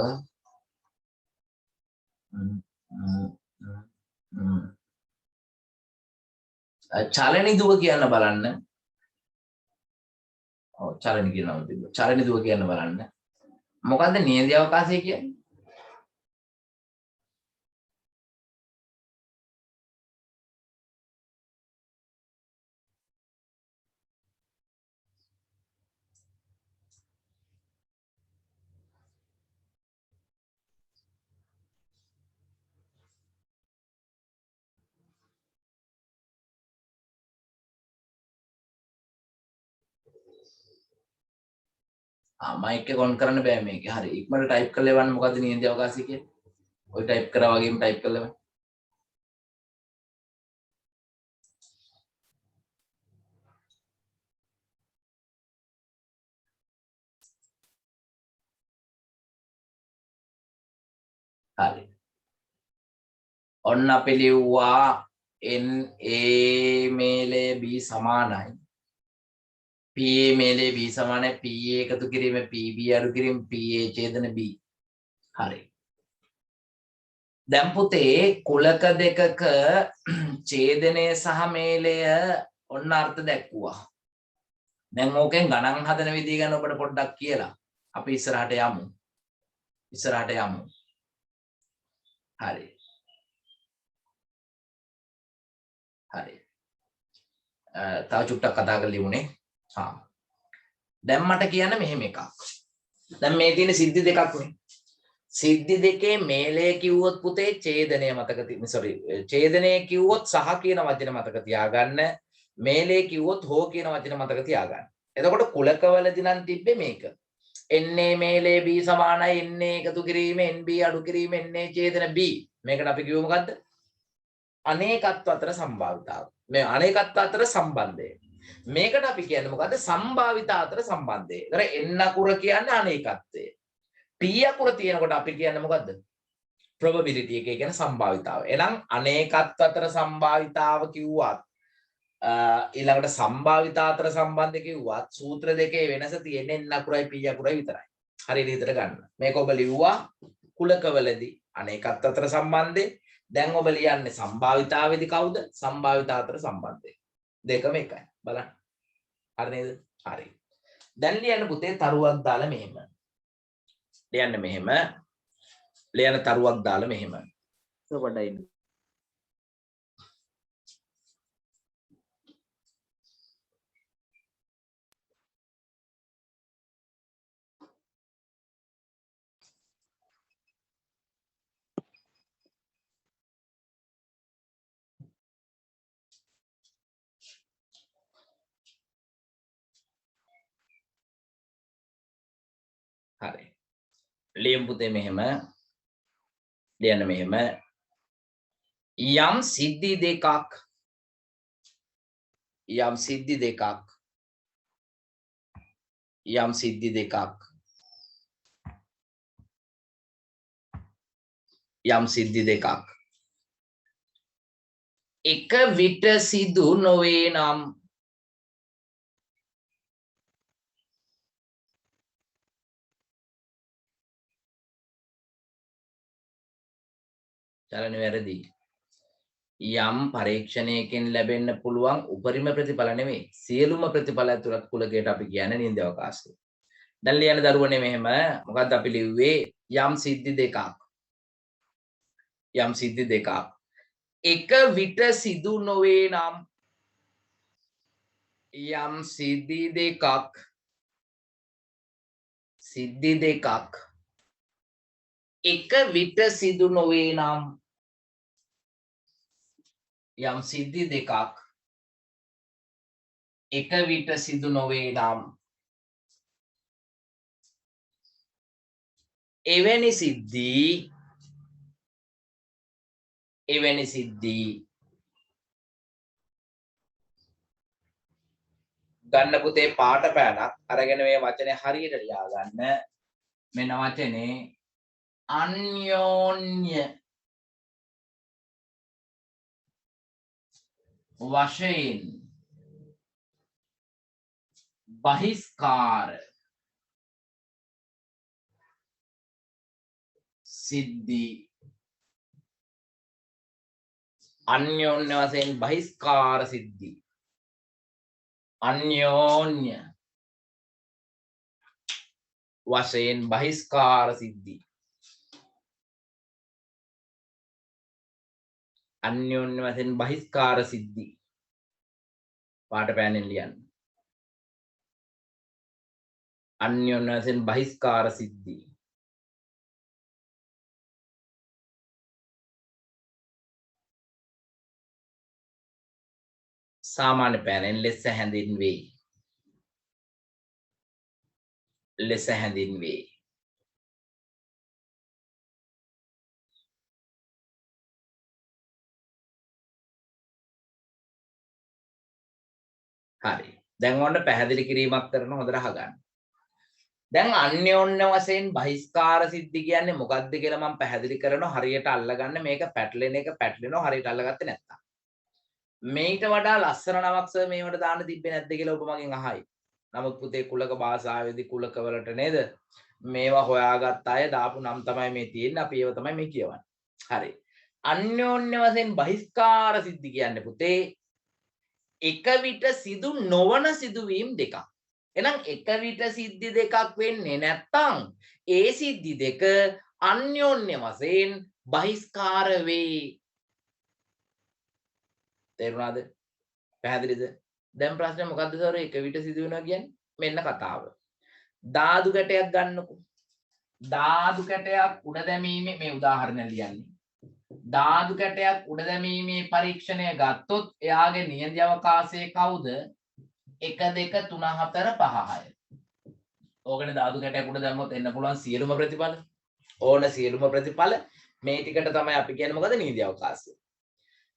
චලනි දුව කියන්න බලන්න. ඔව් චලනි කියන නම තිබ්බා. චලනි දුව කියන්න බලන්න. මොකද්ද නියඳි අවකාශය කියන්නේ? මයික් එක ඔන් කරන්න බෑ මේකේ. හරි. ඉක්මනට ටයිප් කරලා එවන්න මොකද්ද නියඳි අවකාශය කියන්නේ? ඔය ටයිප් කරා වගේම ටයිප් කරලා එවන්න. හරි. ඔන්න අපි ලිව්වා NA මේලය B සමානයි. PA මේලේ B සමානයි PA එකතු කිරීම PB අඩු කිරීම PA ඡේදන B. හරි. දැන් පුතේ කුලක දෙකක ඡේදනය සහ මේලය ඔන්න අර්ථ දැක්වුවා. දැන් ඕකෙන් ගණන් හදන විදිය ගැන ඔබට පොඩ්ඩක් කියලා අපි ඉස්සරහට යමු. හරි. තව චුට්ටක් කතා කරලා ඉමුනේ. දැන් මට කියන්න මෙහෙම එකක්. දැන් මේ තියෙන සිද්ධි දෙකක් නේ. සිද්ධි දෙකේ මේලය කිව්වොත් පුතේ ඡේදනය මතක ඡේදනය කිව්වොත් සහ කියන වචන මතක තියාගන්න. මේලය කිව්වොත් හෝ කියන වචන මතක තියාගන්න. එතකොට කුලකවලදී නම් තිබ්බේ මේක. NA මේලේ B සමානයි NA එකතු කිරීම NB අඩු කිරීම NA ඡේදන B. මේකට අපි කිව්ව මොකද්ද? අනේකත්ව අතර සම්භාවිතාව. මේ අනේකත්ව අතර සම්බන්ධය. මේකට අපි කියන්නේ මොකද්ද? සම්භාවිතා අතර සම්බන්ධය. ඒතර n අකුර කියන්නේ අනේකත්වය. p අකුර තියෙනකොට අපි කියන්නේ මොකද්ද? probability එක කියන්නේ සම්භාවිතාව. එහෙනම් අනේකත්ව අතර සම්භාවිතාව කිව්වත් ඊළඟට සම්භාවිතා අතර සම්බන්ධය කිව්වත් සූත්‍ර දෙකේ වෙනස තියෙන්නේ n අකුරයි p අකුරයි විතරයි. හරියට හිතට ගන්න. මේක ඔබ ලිව්වා කුලකවලදී අනේකත්ව අතර සම්බන්ධය. දැන් ඔබ ලියන්නේ සම්භාවිතාවේදී කවුද? සම්භාවිතා අතර සම්බන්ධය. දෙකම එකයි. බලන්න. හරි නේද? හරි. දැන් ලියන්න පුතේ තරුවක් දාලා මෙහෙම. ලියන්න මෙහෙම. ලියන්න තරුවක් දාලා මෙහෙම. පොඩ්ඩයි ඉන්න. හරි. ලියමු පුතේ මෙහෙම. ලියන්න මෙහෙම. යම් සිද්ධි දෙකක් එක විට සිදු නොවේ නම් චලන වැරදි. යම් පරීක්ෂණයකින් ලැබෙන්න පුළුවන් උපරිම ප්‍රතිඵල නෙමෙයි සියලුම ප්‍රතිඵල ඇතුළත් කුලකයට අපි කියන්නේ නින්ද අවකාශය. දැන් ලියන්න දරුවනේ මෙහෙම. මොකද්ද අපි ලිව්වේ? යම් සිද්ධි දෙකක් එක විට සිදු නොවේ නම් යම් සිද්ධි දෙකක් එක විට සිදු නොවේ නම් යම් සිද්ධි දෙකක් එක විට සිදු නොවේ නම් එවැනි සිද්ධි ගන්න පුතේ පාට පෑනක් අරගෙන මේ වචනේ හරියට ලියා ගන්න. මෙන්න වචනේ අන්‍යෝන්‍ය වශයෙන් බහිස්කාර සිද්ධි අන්‍යෝන්‍ය වශයෙන් බහිස්කාර සිද්ධි අන්‍යෝන්‍ය වශයෙන් බහිස්කාර සිද්ධි අන්‍යෝන්‍ය වශයෙන් බහිස්කාර සිද්ධි පාට පෑනෙන් ලියන්න. අන්‍යෝන්‍ය වශයෙන් බහිස්කාර සිද්ධි සාමාන්‍ය පෑනෙන් ලෙස හැඳින්වේ. හරි. දැන් ඔන්න පැහැදිලි කිරීමක් කරන හොඳට අහගන්න. දැන් අන්‍යෝන්‍ය වශයෙන් බහිස්කාර සිද්ධි කියන්නේ මොකක්ද කියලා මම පැහැදිලි කරනවා. හරියට අල්ලගන්න. මේක පැටලෙනවා හරියට අල්ලගත්තේ නැත්තම්. මේට වඩා ලස්සන නමක් සර් මේවට දාන්න තිබ්බේ නැද්ද කියලා ඔබ මගෙන් අහයි. නමුත් පුතේ කුලක භාෂාවේදී කුලක වලට නේද මේවා හොයාගත්ත අය දාපු නම් තමයි මේ තියෙන්නේ. අපි ඒව තමයි මේ කියවන්නේ. හරි. අන්‍යෝන්‍ය වශයෙන් බහිස්කාර සිද්ධි කියන්නේ පුතේ එක විට සිදු නොවන සිදුවීම් දෙකක්. එහෙනම් එක විට සිද්ධි දෙකක් වෙන්නේ නැත්තම් ඒ සිද්ධි දෙක අන්‍යෝන්‍ය වශයෙන් බහිස්කාර වේ. තේරුණාද? පැහැදිලිද? දැන් ප්‍රශ්නේ මොකද්ද සර්? එක විට සිදු වෙනවා කියන්නේ මෙන්න කතාව. ධාතු කැටයක් ගන්නකො. ධාතු කැටයක් උඩ දැමීමේ මේ උදාහරණය ලියන්නේ. ධාතු කැටයක් උඩ දැමීමේ පරීක්ෂණය ගත්තොත් එයාගේ නියඳ අවකාශයේ කවුද? 1 2 3 4 5 6. ඕකනේ ධාතු කැටයක් උඩ දැම්මොත් එන්න පුළුවන් සියලුම ප්‍රතිඵල. ඕන සියලුම ප්‍රතිඵල මේ ටිකට තමයි අපි කියන්නේ මොකද? නියඳ අවකාශය.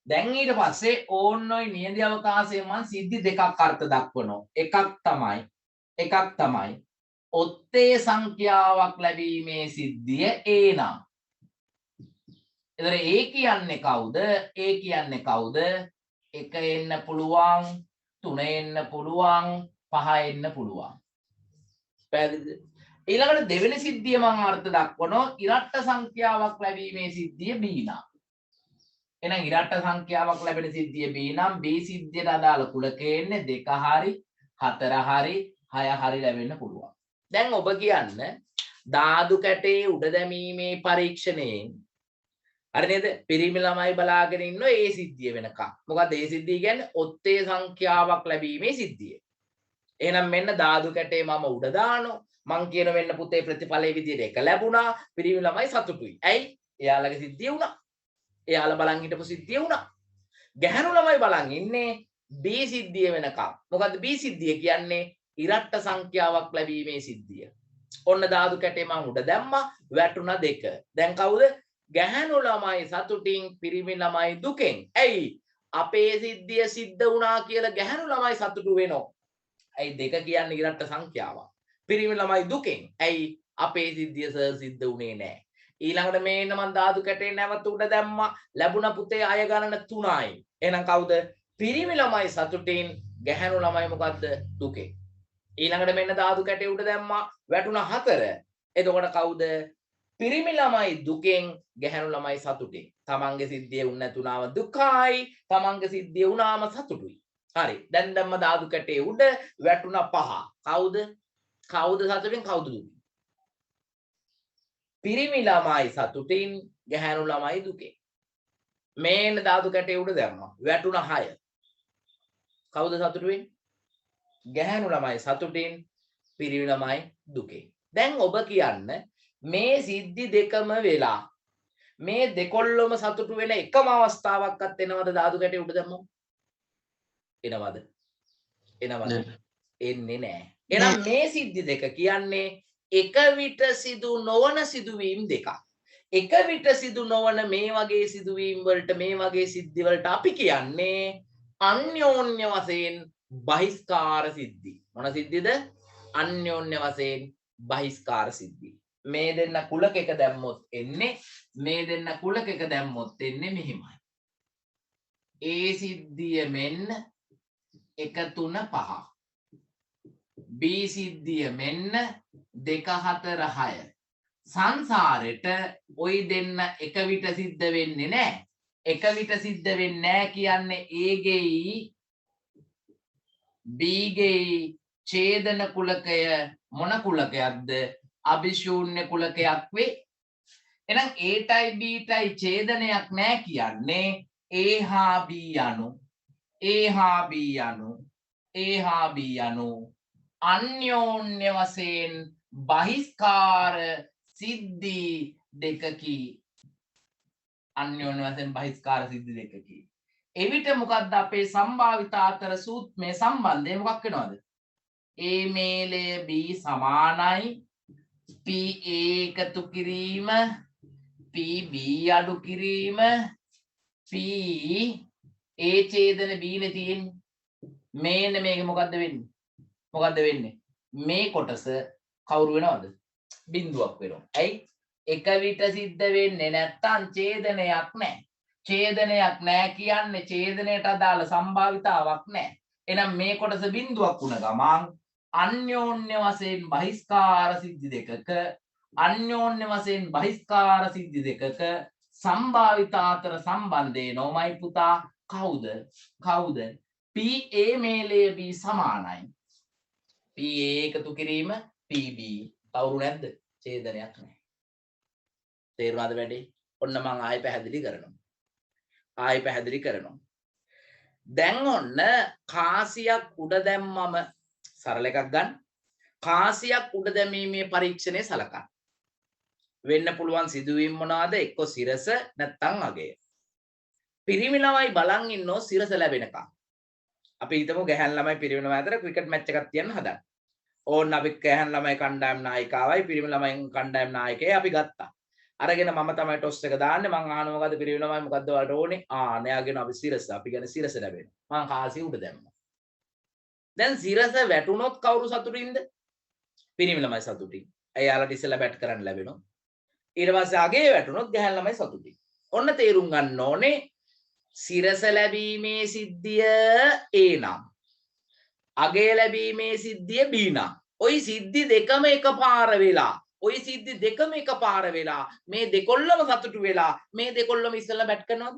දැන් ඊට පස්සේ ඕන්නොයි නියඳ අවකාශයේ මම සිද්ධි දෙකක් අර්ථ දක්වනවා. එකක් තමයි ඔත්තේ සංඛ්‍යාවක් ලැබීමේ සිද්ධිය ඒනම්. එතන ඒ කියන්නේ කවුද? ඒ කියන්නේ කවුද? 1 එන්න පුළුවන්, 3 එන්න පුළුවන්, 5 එන්න පුළුවන්. පැහැදිලිද? ඊළඟට දෙවෙනි සිද්ධිය මම අර්ථ දක්වනවා ඉරට්ට සංඛ්‍යාවක් ලැබීමේ සිද්ධිය B නම්. එහෙනම් ඉරට්ට සංඛ්‍යාවක් ලැබෙන සිද්ධිය B නම් B සිද්ධියට අදාළ කුලකේ එන්නේ 2 හරි 4 හරි 6 හරි ලැබෙන්න පුළුවන්. දැන් ඔබ කියන්න ධාතු කැටේ උඩ දැමීමේ පරීක්ෂණයෙන් හරි නේද? පිරිමි ළමයි බලාගෙන ඉන්න ඒ සිද්ධිය වෙනකම්. මොකද ඒ සිද්ධිය කියන්නේ ඔත්තේ සංඛ්‍යාවක් ලැබීමේ සිද්ධිය. එහෙනම් මෙන්න ධාතු කැටේ මම උඩ දානවා. මං කියන වෙන්න පුතේ ප්‍රතිඵලයේ විදියට 1 ලැබුණා. පිරිමි ළමයි සතුටුයි. ඇයි? එයාලගේ සිද්ධිය වුණා. එයාලා බලන් හිටපු සිද්ධිය වුණා. ගැහණු ළමයි බලන් ඉන්නේ B සිද්ධිය වෙනකම්. මොකද්ද B සිද්ධිය කියන්නේ? ඉරට්ට සංඛ්‍යාවක් ලැබීමේ සිද්ධිය. ඔන්න ධාතු කැටේ මම උඩ දැම්මා. වැටුණා 2. දැන් කවුද? ගැහණු ළමයි සතුටින්, පිරිමි ළමයි දුකෙන්. ඇයි? අපේ සිද්ධිය සිද්ධ වුණා කියලා ගැහණු ළමයි සතුටු වෙනවා. ඇයි? 2 කියන්නේ ඉරට්ට සංඛ්‍යාවක්. පිරිමි ළමයි දුකෙන්. ඇයි? අපේ සිද්ධිය සර් සිද්ධ වුණේ නැහැ. ඊළඟට මේන්න මම ධාතු කැටේ නැවත උඩ දැම්මා. ලැබුණ පුතේ අය ගණන 3යි. එහෙනම් කවුද? පිරිමි ළමයි සතුටින්, ගැහණු ළමයි මොකද්ද? දුකෙන්. ඊළඟට මෙන්න ධාතු කැටේ උඩ දැම්මා. වැටුණ 4. එතකොට කවුද? පිරිමි ළමයි දුකෙන්, ගැහණු ළමයි සතුටින්. තමන්ගේ සිද්ධිය වුණ නැතුණාම දුකයි, තමන්ගේ සිද්ධිය වුණාම සතුටුයි. හරි. දැන් දැම්ම ධාතු කැටේ උඩ වැටුණ 5. කවුද? කවුද සතුටින්, කවුද දුකින්? පිරිමි ළමයි සතුටින්, ගැහණු ළමයි දුකෙන්. මේන ධාතු කැටේ උඩ දැම්මා. වැටුණ 6. කවුද සතුටු වෙන්නේ? ගැහණු ළමයි සතුටින්, පිරිමි ළමයි දුකෙන්. දැන් ඔබ කියන්න මේ සිද්ධි දෙකම වෙලා මේ දෙකොල්ලොම සතුටු වෙන එකම අවස්ථාවක්වත් එනවද ධාතු කැටේ උඩ දැම්මම? එනවද? එනවද? එන්නේ නැහැ. එහෙනම් මේ සිද්ධි දෙක කියන්නේ එක විට සිදු නොවන සිදුවීම් දෙකක්. එක විට සිදු නොවන මේ වගේ සිදුවීම් වලට මේ වගේ සිද්ධි වලට අපි කියන්නේ අන්‍යෝන්‍ය වශයෙන් බහිස්කාර සිද්ධි. මොන සිද්ධිද? අන්‍යෝන්‍ය වශයෙන් බහිස්කාර සිද්ධි. මේ දෙන්න කුලක එක දැම්මොත් එන්නේ මේ දෙන්න කුලක එක දැම්මොත් එන්නේ මෙහිමයි. ඒ සිද්ධිය මෙන්න 1 3 5. B සිද්ධිය මෙන්න 2 4 6. සංසාරෙට ওই දෙන්න එක විට සිද්ධ වෙන්නේ නැහැ. එක විට සිද්ධ වෙන්නේ නැහැ කියන්නේ A ගෙයි B ගෙයි ඡේදන කුලකය මොන කුලකයක්ද? අභිශූන්‍ය කුලකයක් වේ. එහෙනම් A ටයි B ටයි ඡේදනයක් නැහැ කියන්නේ A හා B යනු A හා B යනු A හා B යනු අන්‍යෝන්‍ය වශයෙන් බහිස්කාර සිද්ධි දෙකකි. අන්‍යෝන්‍ය වශයෙන් බහිස්කාර සිද්ධි දෙකකි. එවිට මොකද්ද අපේ සම්භාවිතා අතර මේ සම්බන්ධය මොකක් වෙනවද? A මේලය B සමානයි P A එකතු කිරීම P B අඩු කිරීම P A ඡේදන B නේ තියෙන්නේ. මේක මොකද්ද වෙන්නේ? මොකද්ද වෙන්නේ? මේ කොටස කවුරු වෙනවද? බිඳුවක් වෙනවා. ඇයි? එක විට සිද්ධ වෙන්නේ නැත්තම් ඡේදනයක් නැහැ. ඡේදනයක් නැහැ කියන්නේ ඡේදනයට අදාළ සම්භාවිතාවක් නැහැ. එහෙනම් මේ කොටස බිඳුවක් වුණ ගමන් අන්‍යෝන්‍ය වශයෙන් බහිස්කාර සිද්ධි දෙකක අන්‍යෝන්‍ය වශයෙන් බහිස්කාර සිද්ධි දෙකක සම්භාවිතා අතර සම්බන්ධය නොමයි පුතා. කවුද? PA මේලය B සමානයි. PA එකතු කිරීම PB. කවුරු නැද්ද? ඡේදනයක් නැහැ. තේරුණාද වැඩේ? ඔන්න මම ආයෙ පැහැදිලි කරනවා. දැන් ඔන්න කාසියක් උඩ දැම්මම සරල එකක් ගන්න. කාසියක් උඩ දැමීමේ පරීක්ෂණය සලකන්න. වෙන්න පුළුවන් සිදුවීම් මොනවාද? එක්ක සිරස නැත්නම් අගය. පිරිමි ළමයි බලන් ඉන්නෝ සිරස ලැබෙනකම්. අපි හිතමු ගැහැණු ළමයි පිරිමි ළමයි අතර ක්‍රිකට් මැච් එකක් තියන්න හදන්න. ඕන්න අපි ගැහැණු ළමයි කණ්ඩායම් නායිකාවයි පිරිමි ළමයි කණ්ඩායම් නායකයයි අපි ගත්තා. අරගෙන මම තමයි ටොස් එක දාන්නේ. මං අහනවා මොකද්ද පිරිමි ළමයි මොකද්ද ඔයාලට ඕනේ? නෑගෙන අපි සිරස. අපි කියන්නේ සිරස ලැබෙනවා. මං කාසිය උඩ දැම්මා. දැන් සිරස වැටුනොත් කවුරු සතුටින්ද? පිරිමි ළමයි සතුටින්. එයාලට ඉස්සෙල්ලා බැට් කරන්න ලැබෙනවා. ඊට පස්සේ අගේ වැටුනොත් ගැහැණු ළමයි සතුටින්. ඔන්න තේරුම් ගන්න ඕනේ සිරස ලැබීමේ සිද්ධිය A නම් අගේ ලැබීමේ සිද්ධිය B නම්. ওই සිද්ධි දෙකම එකපාර වෙලා මේ දෙකොල්ලම සතුටු වෙලා මේ දෙකොල්ලම ඉස්සෙල්ලා බැට් කරනවද?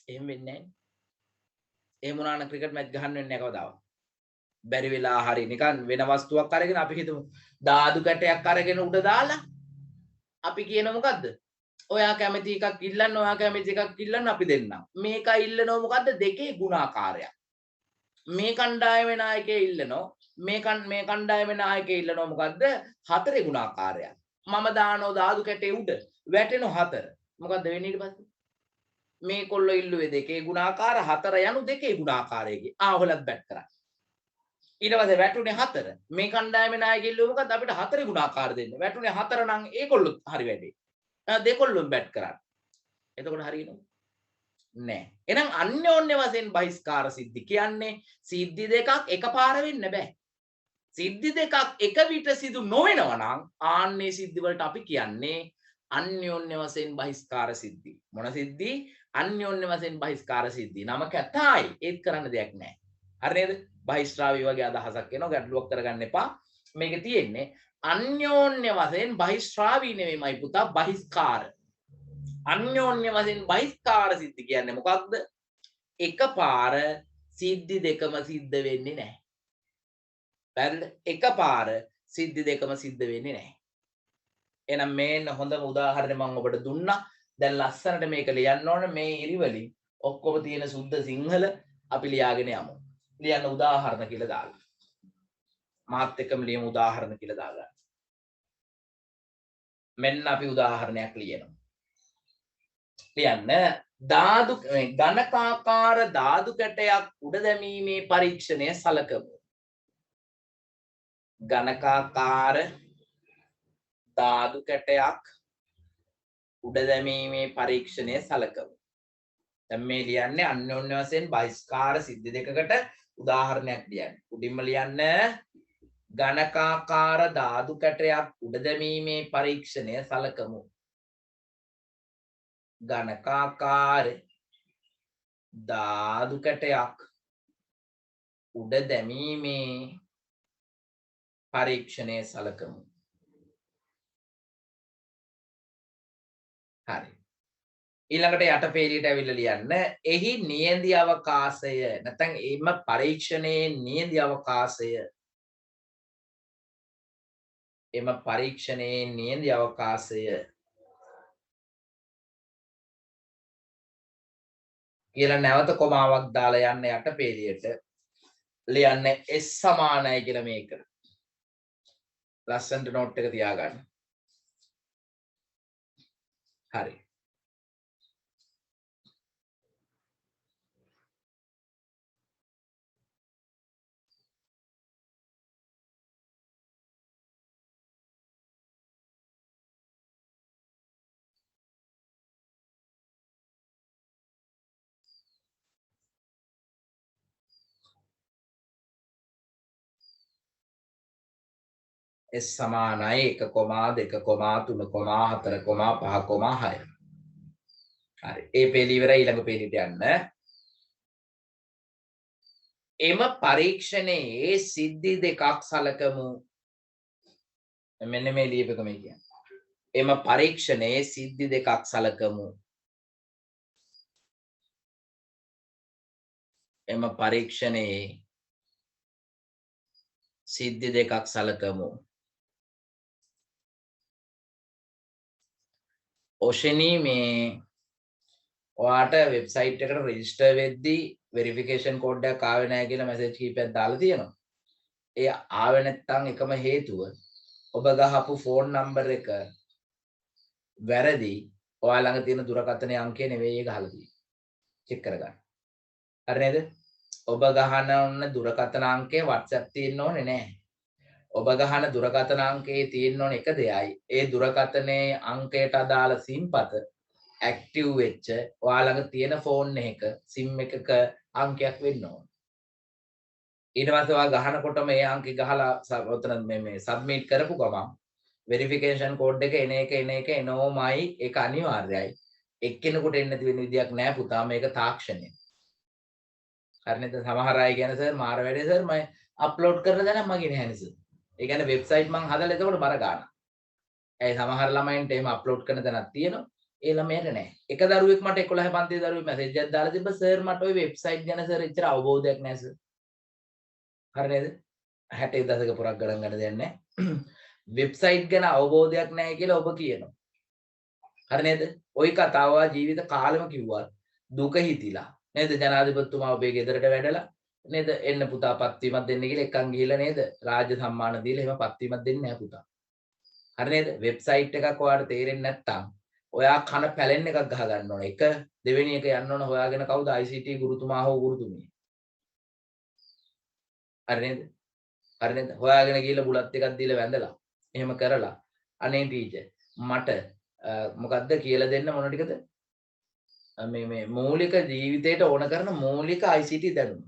එහෙම වෙන්නේ නැහැ. එහෙම වුණා නම් ක්‍රිකට් මැච් ගහන්න වෙන්නේ නැහැ කවදාවත්. බැරි වෙලා හරි නිකන් වෙන වස්තුවක් අරගෙන අපි හිතමු දාදු කැටයක් අරගෙන උඩ දාලා අපි කියන මොකද්ද? ඔයා කැමති එකක් ඉල්ලන්න ඔයා කැමති එකක් ඉල්ලන්න අපි දෙන්නම්. මේක ඉල්ලනව මොකද්ද? දෙකේ ගුණාකාරයක්. මේ කණ්ඩායමේ නායකයා ඉල්ලනෝ මේ කණ්ඩායමේ නායකයා ඉල්ලනෝ මොකද්ද? 4 ගුණාකාරයක්. මම දානෝ දාදු කැටේ උඩ වැටෙනෝ 4. මොකද්ද වෙන්නේ ඊට පස්සේ? මේ කොල්ලෝ ඉල්ලුවේ දෙකේ ගුණාකාර 4 යනු දෙකේ ගුණාකාරයේගේ. ඔහලත් බැට් කරා. ඊට පස්සේ වැටුනේ 4. මේ කණ්ඩායමේ නායකයා ඉල්ලුවේ මොකද්ද? අපිට 4 ගුණාකාර දෙන්න. වැටුනේ 4 නම් ඒකොල්ලොත් හරි වැඩේ. දෙකොල්ලොම බැට් කරා. එතකොට හරියනවද? නෑ. එහෙනම් අන්‍යෝන්‍ය වශයෙන් බහිස්කාර සිද්ධි කියන්නේ සිද්ධි දෙකක් එකපාර වෙන්න බෑ. සිද්ධි දෙකක් එක විට සිදු නොවෙනවා නම් ආන්නේ සිද්ධි වලට අපි කියන්නේ අන්‍යෝන්‍ය වශයෙන් බහිස්කාර සිද්ධි. මොන සිද්ධි? අන්‍යෝන්‍ය වශයෙන් බහිස්කාර සිද්ධි. නම කැතයි. ඒත් කරන්න දෙයක් නෑ. හරි නේද? බහිස්ත්‍රාවී වගේ අදහසක් එනවා. ගැටලුවක් කරගන්න එපා. මේක තියෙන්නේ අන්‍යෝන්‍ය වශයෙන් බහිස්ත්‍රාවී නෙමෙයිමයි පුතා බහිස්කාර. අන්‍යෝන්‍ය වශයෙන් බහිස්කාර සිද්ධි කියන්නේ මොකක්ද? එකපාර සිද්ධි දෙකම සිද්ධ වෙන්නේ නැහැ. පැහැදිලිද? එකපාර සිද්ධි දෙකම සිද්ධ වෙන්නේ නැහැ. එහෙනම් මේන්න හොඳම උදාහරණය මම ඔබට දුන්නා. දැන් ලස්සනට මේක ලියන්න ඕනේ. මේ ඉරිවලින් ඔක්කොම තියෙන සුද්ධ සිංහල අපි ලියාගෙන යමු. ලියන්න උදාහරණ කියලා දාලා. මාත් එක්කම ලියමු උදාහරණ කියලා දාගන්න. මෙන්න අපි උදාහරණයක් ලියනවා. ලියන්න ධාතු ඝනකාකාර ධාතු කැටයක් උඩ දැමීමේ පරීක්ෂණය සලකමු. ඝනකාකාර ධාතු කැටයක් උඩ දැමීමේ පරීක්ෂණය සලකමු. දැන් මේ ලියන්නේ අන්‍යෝන්‍ය වශයෙන් බහිස්කාර සිද්ධි දෙකකට උදාහරණයක් ලියන්න. උඩින්ම ලියන්න ඝනකාකාර ධාතු කැටයක් උඩ දැමීමේ පරීක්ෂණය සලකමු. ඝනකාකාර ධාතු කැටයක් උඩ දැමීමේ පරීක්ෂණය සලකමු. හරි. ඊළඟට යටපේලියට ඇවිල්ලා ලියන්න එහි නියැදි අවකාශය නැත්නම් එම පරීක්ෂණයේ නියැදි අවකාශය එම පරීක්ෂණයේ නියැදි අවකාශය කියලා නැවත කොමාවක් දාලා යන්න යටපේලියට ලියන්න s සමානයි කියලා මේක. ලස්සනට නෝට් එක තියාගන්න. හරි. S සමානයි 1,2,3,4,5,6. හරි. ඒ පේලි ඉවරයි ඊළඟ පේලියට යන්න. එම පරීක්ෂණයේ සිද්ධි දෙකක් සලකමු. මෙන්න මේ ලියපෙක මේ කියන්නේ. එම පරීක්ෂණයේ සිද්ධි දෙකක් සලකමු. එම පරීක්ෂණයේ සිද්ධි දෙකක් සලකමු. ඔෂෙනී මේ ඔයාට වෙබ්සයිට් එකට රෙජිස්ටර් වෙද්දී වෙරිෆිකේෂන් කෝඩ් එකක් ආවේ නැහැ කියලා මැසේජ් කීපයක් දාලා තියෙනවා. ඒ ආවේ නැත්නම් එකම හේතුව ඔබ ගහපු ෆෝන් නම්බර් එක වැරදි. ඔයා ළඟ තියෙන දුරකථන අංකය නෙවෙයි ඒක ගහලා තියෙන්නේ. චෙක් කරගන්න. හරි නේද? ඔබ ගහන ඔන්න දුරකථන අංකය WhatsApp තියෙන්න ඕනේ නැහැ. ඔබ ගහන දුරකථන අංකයේ තියෙන්න ඕනේ එක දෙයයි. ඒ දුරකථනයේ අංකයට අදාළ සිම්පත ඇක්ටිව් වෙච්ච ඔයා ළඟ තියෙන ෆෝන් එකක සිම් එකක අංකයක් වෙන්න ඕන. ඊට පස්සේ ඔයා ගහනකොට මේ අංකේ ගහලා ඔතන මේ සබ්මිට් කරපු ගමන් වෙරිෆිකේෂන් කෝඩ් එක එනෝමයි ඒක අනිවාර්යයි. එක්කෙනෙකුට එන්න තියෙන විදියක් නෑ පුතා මේක තාක්ෂණය. හරි නේද? සමහර අය කියන සර් මාර වැඩේ සර් මම අප්ලෝඩ් කරලා දැන් මගේ නැහැ සර්. ඒ කියන්නේ වෙබ්සයිට් මං හදලා එතකොට බර ගන්න. ඒ සමහර ළමයින්ට එහෙම අප්ලෝඩ් කරන තැනක් තියෙනවා. ඒ ළමයට නැහැ. එක දරුවෙක් මට 11 පන්තියේ දරුවෙක් මැසේජ් එකක් දාලා තිබ්බ සර් මට ওই වෙබ්සයිට් ගැන සර් එච්චර අවබෝධයක් නැහැ සර්. හරි නේද? 60 දශක පුරක් ගණන් ගන්න දෙයක් නැහැ. වෙබ්සයිට් ගැන අවබෝධයක් නැහැ කියලා ඔබ කියනවා. හරි නේද? ওই කතාව ජීවිත කාලෙම කිව්වා. දුක හිතිලා. නේද? ජනාධිපතිතුමා ඔබේ ගෙදරට වැඩලා නේද? එන්න පුතා පත්වීමක් දෙන්න කියලා එක්කන් ගිහිල්ලා නේද? රාජ්‍ය සම්මාන දීලා එහෙම පත්වීමක් දෙන්නේ නැහැ පුතා. හරි නේද? වෙබ්සයිට් එකක් ඔයාලට තේරෙන්නේ නැත්නම් ඔයා කන පැලෙන්න එකක් ගහ ගන්න ඕන. එක දෙවෙනි එක යන්න ඕන හොයාගෙන කවුද ICT ගුරුතුමා හෝ ගුරුතුමිය. හරි නේද? හරි නේද? හොයාගෙන ගිහිල්ලා බුලත් එකක් දීලා වැඳලා එහෙම කරලා අනේ ටීචර් මට මොකද්ද කියලා දෙන්න මොන ටිකද? මේ මූලික ජීවිතයට ඕන කරන මූලික ICT දැනුම.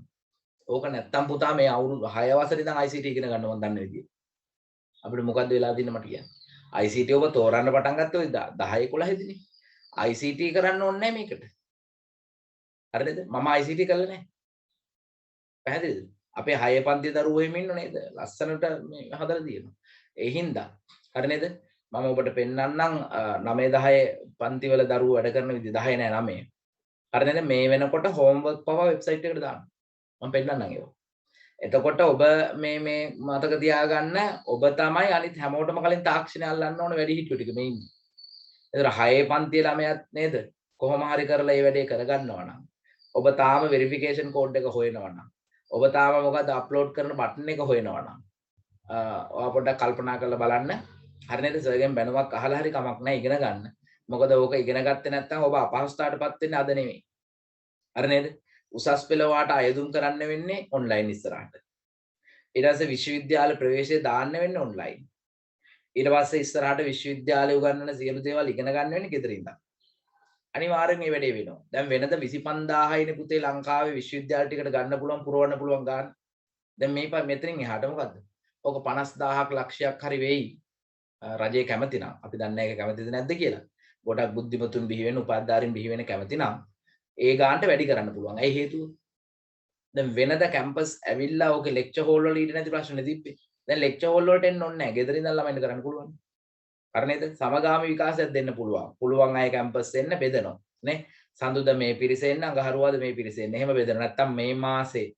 ඕක නැත්තම් පුතා මේ අවුරුදු 6 වසරේ ඉඳන් ICT ඉගෙන ගන්න මම දන්න විදිය. අපිට මොකද්ද වෙලා දින්න මට කියන්න. ICT ඔබ තෝරන්න පටන් ගත්තේ ඔය 10 11 දිනේ. ICT කරන්න ඕනේ නැහැ මේකට. හරිද? මම ICT කළේ නැහැ. පැහැදිලිද? අපේ 6 පන්ති දරුවෝ එහෙම ඉන්නව නේද? ලස්සනට මේ හදලා තියෙනවා. ඒ හින්දා හරි නේද? මම ඔබට පෙන්නන්නම් 9 10 පන්ති වල දරුවෝ වැඩ කරන විදිහ 10 නෑ 9. හරි නේද? මේ වෙනකොට හෝම්වර්ක් පවා වෙබ්සයිට් එකට දාන්න. මම පෙන්නන්නම් ඒක. එතකොට ඔබ මේ මතක තියාගන්න ඔබ තමයි අනිත් හැමෝටම කලින් තාක්ෂණය අල්ලන්න ඕන වැඩි හිටියෝ ටික මේ ඉන්නේ. ඒතර 6 පන්තියේ ළමයාත් නේද? කොහොම හරි කරලා මේ වැඩේ කරගන්නවා නම් ඔබ තාම වෙරිෆිකේෂන් කෝඩ් එක හොයනවා නම් ඔබ තාම මොකද අප්ලෝඩ් කරන බටන් එක හොයනවා නම් ඔයා පොඩ්ඩක් කල්පනා කරලා බලන්න හරි නේද? සර්ගෙන් බැනුමක් අහලා හරි කමක් නැහැ ඉගෙන ගන්න. මොකද ඕක ඉගෙන ගත්තේ නැත්නම් ඔබ අපහසුතාවටපත් වෙන්නේ අද නෙමෙයි. හරි නේද? උසස් පෙළ වාට අයදුම් කරන්න වෙන්නේ ඔන්ලයින් ඉස්සරහට. ඊට පස්සේ විශ්වවිද්‍යාල ප්‍රවේශය දාන්න වෙන්නේ ඔන්ලයින්. ඊට පස්සේ ඉස්සරහට විශ්වවිද්‍යාලය උගන්වන සියලු දේවල් ඉගෙන ගන්න වෙන්නේ ගෙදර ඉඳන්. අනිවාර්යෙන් මේ වැඩේ වෙනවා. දැන් වෙනද 25000යිනේ පුතේ ලංකාවේ විශ්වවිද්‍යාල ටිකට ගන්න පුළුවන් පුරවන්න පුළුවන් ගන්න. දැන් මේ මෙතනින් එහාට මොකද්ද? ඕක 50000ක් ලක්ෂයක් හරි වෙයි. රජය කැමති නම් අපි දන්නේ නැහැ ඒක කැමතිද නැද්ද කියලා. ගොඩක් බුද්ධිමතුන් බිහි වෙන උපාධාරීන් බිහි වෙන කැමති නම් ඒ ගානට වැඩි කරන්න පුළුවන්. ඇයි හේතුව? දැන් වෙනද කැම්පස් ඇවිල්ලා ඕකේ ලෙක්චර් හෝල් වල ඊට නැති ප්‍රශ්න තිබ්බේ. දැන් ලෙක්චර් හෝල් වලට එන්න ඕනේ නැහැ. ගෙදර ඉඳන් ළමයින්ට කරන්න පුළුවන්. හරි නේද? සමගාමී විකාශයක් දෙන්න පුළුවන්. පුළුවන් අය කැම්පස් එන්න බෙදනවා. නේ? සඳුදා මේ පිරිස එන්න, අඟහරුවාද මේ පිරිස එන්න. එහෙම බෙදනවා. නැත්තම් මේ මාසේ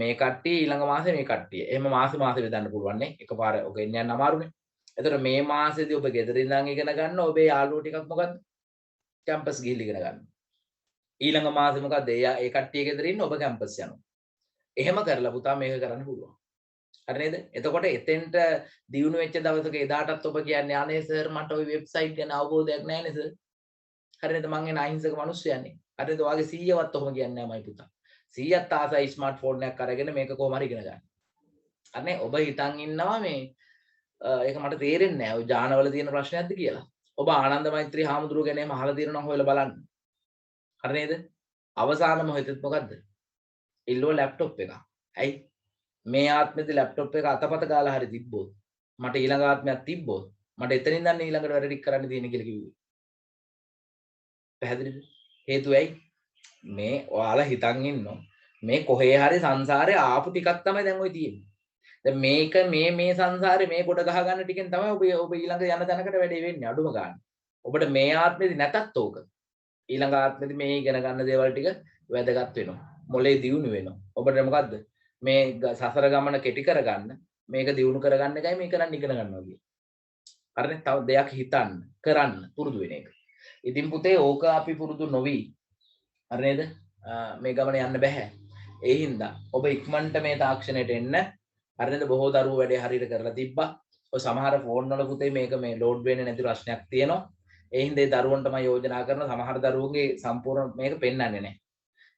මේ කට්ටිය ඊළඟ මාසේ මේ කට්ටිය. එහෙම මාසේ බෙදන්න පුළුවන් නේ. එකපාර ඔක එන්න යන්න අමාරුනේ. එතකොට මේ මාසෙදී ඔබ ගෙදර ඉඳන් ඉගෙන ගන්න ඔබේ යාළුවෝ ටිකක් මොකද්ද? කැම්පස් ගිහිල්ලා ඉගෙන ගන්න. ඊළඟ මාසෙ මොකද්ද? ඒ කට්ටිය ගෙදර ඉන්න ඔබ කැම්පස් යනවා. එහෙම කරලා පුතා මේක කරන්න පුළුවන්. හරි නේද? එතකොට එතෙන්ට දියුණු වෙච්ච දවසක එදාටත් ඔබ කියන්නේ අනේ සර් මට ওই වෙබ්සයිට් ගැන අවබෝධයක් නැහැ නේ සර්. හරි නේද? මං එන අහිංසක මිනිස්සයන්නේ. හරි නේද? ඔයාගේ 100වත් ඔහොම කියන්නේ නැහැ මයි පුතා. 100ත් ආසයි ස්මාර්ට්ෆෝන් එකක් අරගෙන මේක කොහොම හරි ඉගෙන ගන්න. හරි නේ? ඔබ හිතන් ඉන්නවා මේ ඒක මට තේරෙන්නේ නැහැ. ඔය ජානවල තියෙන ප්‍රශ්නයක්ද කියලා. ඔබ ආනන්ද මෛත්‍රී හාමුදුරුවෝ ගැන එහෙම අහලා තියෙනවා නම් හොයලා බලන්න. හරි නේද? අවසානම හිතෙත් මොකද්ද? ඉල්ලුව ලැප්ටොප් එක. ඇයි? මේ ආත්මෙදි ලැප්ටොප් එක අතපත ගාලා හරි තිබ්බොත් මට ඊළඟ ආත්මයක් තිබ්බොත් මට එතනින් ඉඳන් ඊළඟට වැඩ ටික කරන්න තියෙන කියලා කිව්වේ. පැහැදිලිද? හේතුව ඇයි? මේ ඔයාලා හිතන් ඉන්නෝ මේ කොහේ හරි සංසාරේ ආපු ටිකක් තමයි දැන් ඔය තියෙන්නේ. දැන් මේක මේ සංසාරේ මේ කොට ගහ ගන්න ටිකෙන් තමයි ඔබ ඊළඟ යන තැනකට වැඩේ වෙන්නේ අඩුම ගන්න. ඔබට මේ ආත්මෙදි නැතත් ඕක. ඊළඟ ආත්මෙදි මේ ඉගෙන ගන්න දේවල් ටික වැදගත් වෙනවා. මොලේ දියුණු වෙනවා. ඔබට මොකද්ද? මේ සසර ගමන කෙටි කරගන්න මේක දියුණු කරගන්න එකයි මේ කරන්න ඉගෙන ගන්නවා කියන්නේ. හරිනේ? තව දෙයක් හිතන්න, කරන්න පුරුදු වෙන එක. ඉතින් පුතේ ඕක අපි පුරුදු නොවි. හරි නේද? මේ ගමන යන්න බෑ. ඒ හින්දා ඔබ ඉක්මනට මේ තාක්ෂණයට එන්න. හරි නේද? බොහෝ දරුවෝ වැඩේ හරියට කරලා තිබ්බා. ඔය සමහර ෆෝන් වල පුතේ මේක මේ ලෝඩ් වෙන්නේ නැති ප්‍රශ්නයක් තියෙනවා. ඒ හින්දා ඒ දරුවන්ට මම යෝජනා කරනවා සමහර දරුවෝගේ සම්පූර්ණ මේක පෙන්වන්නේ නැහැ.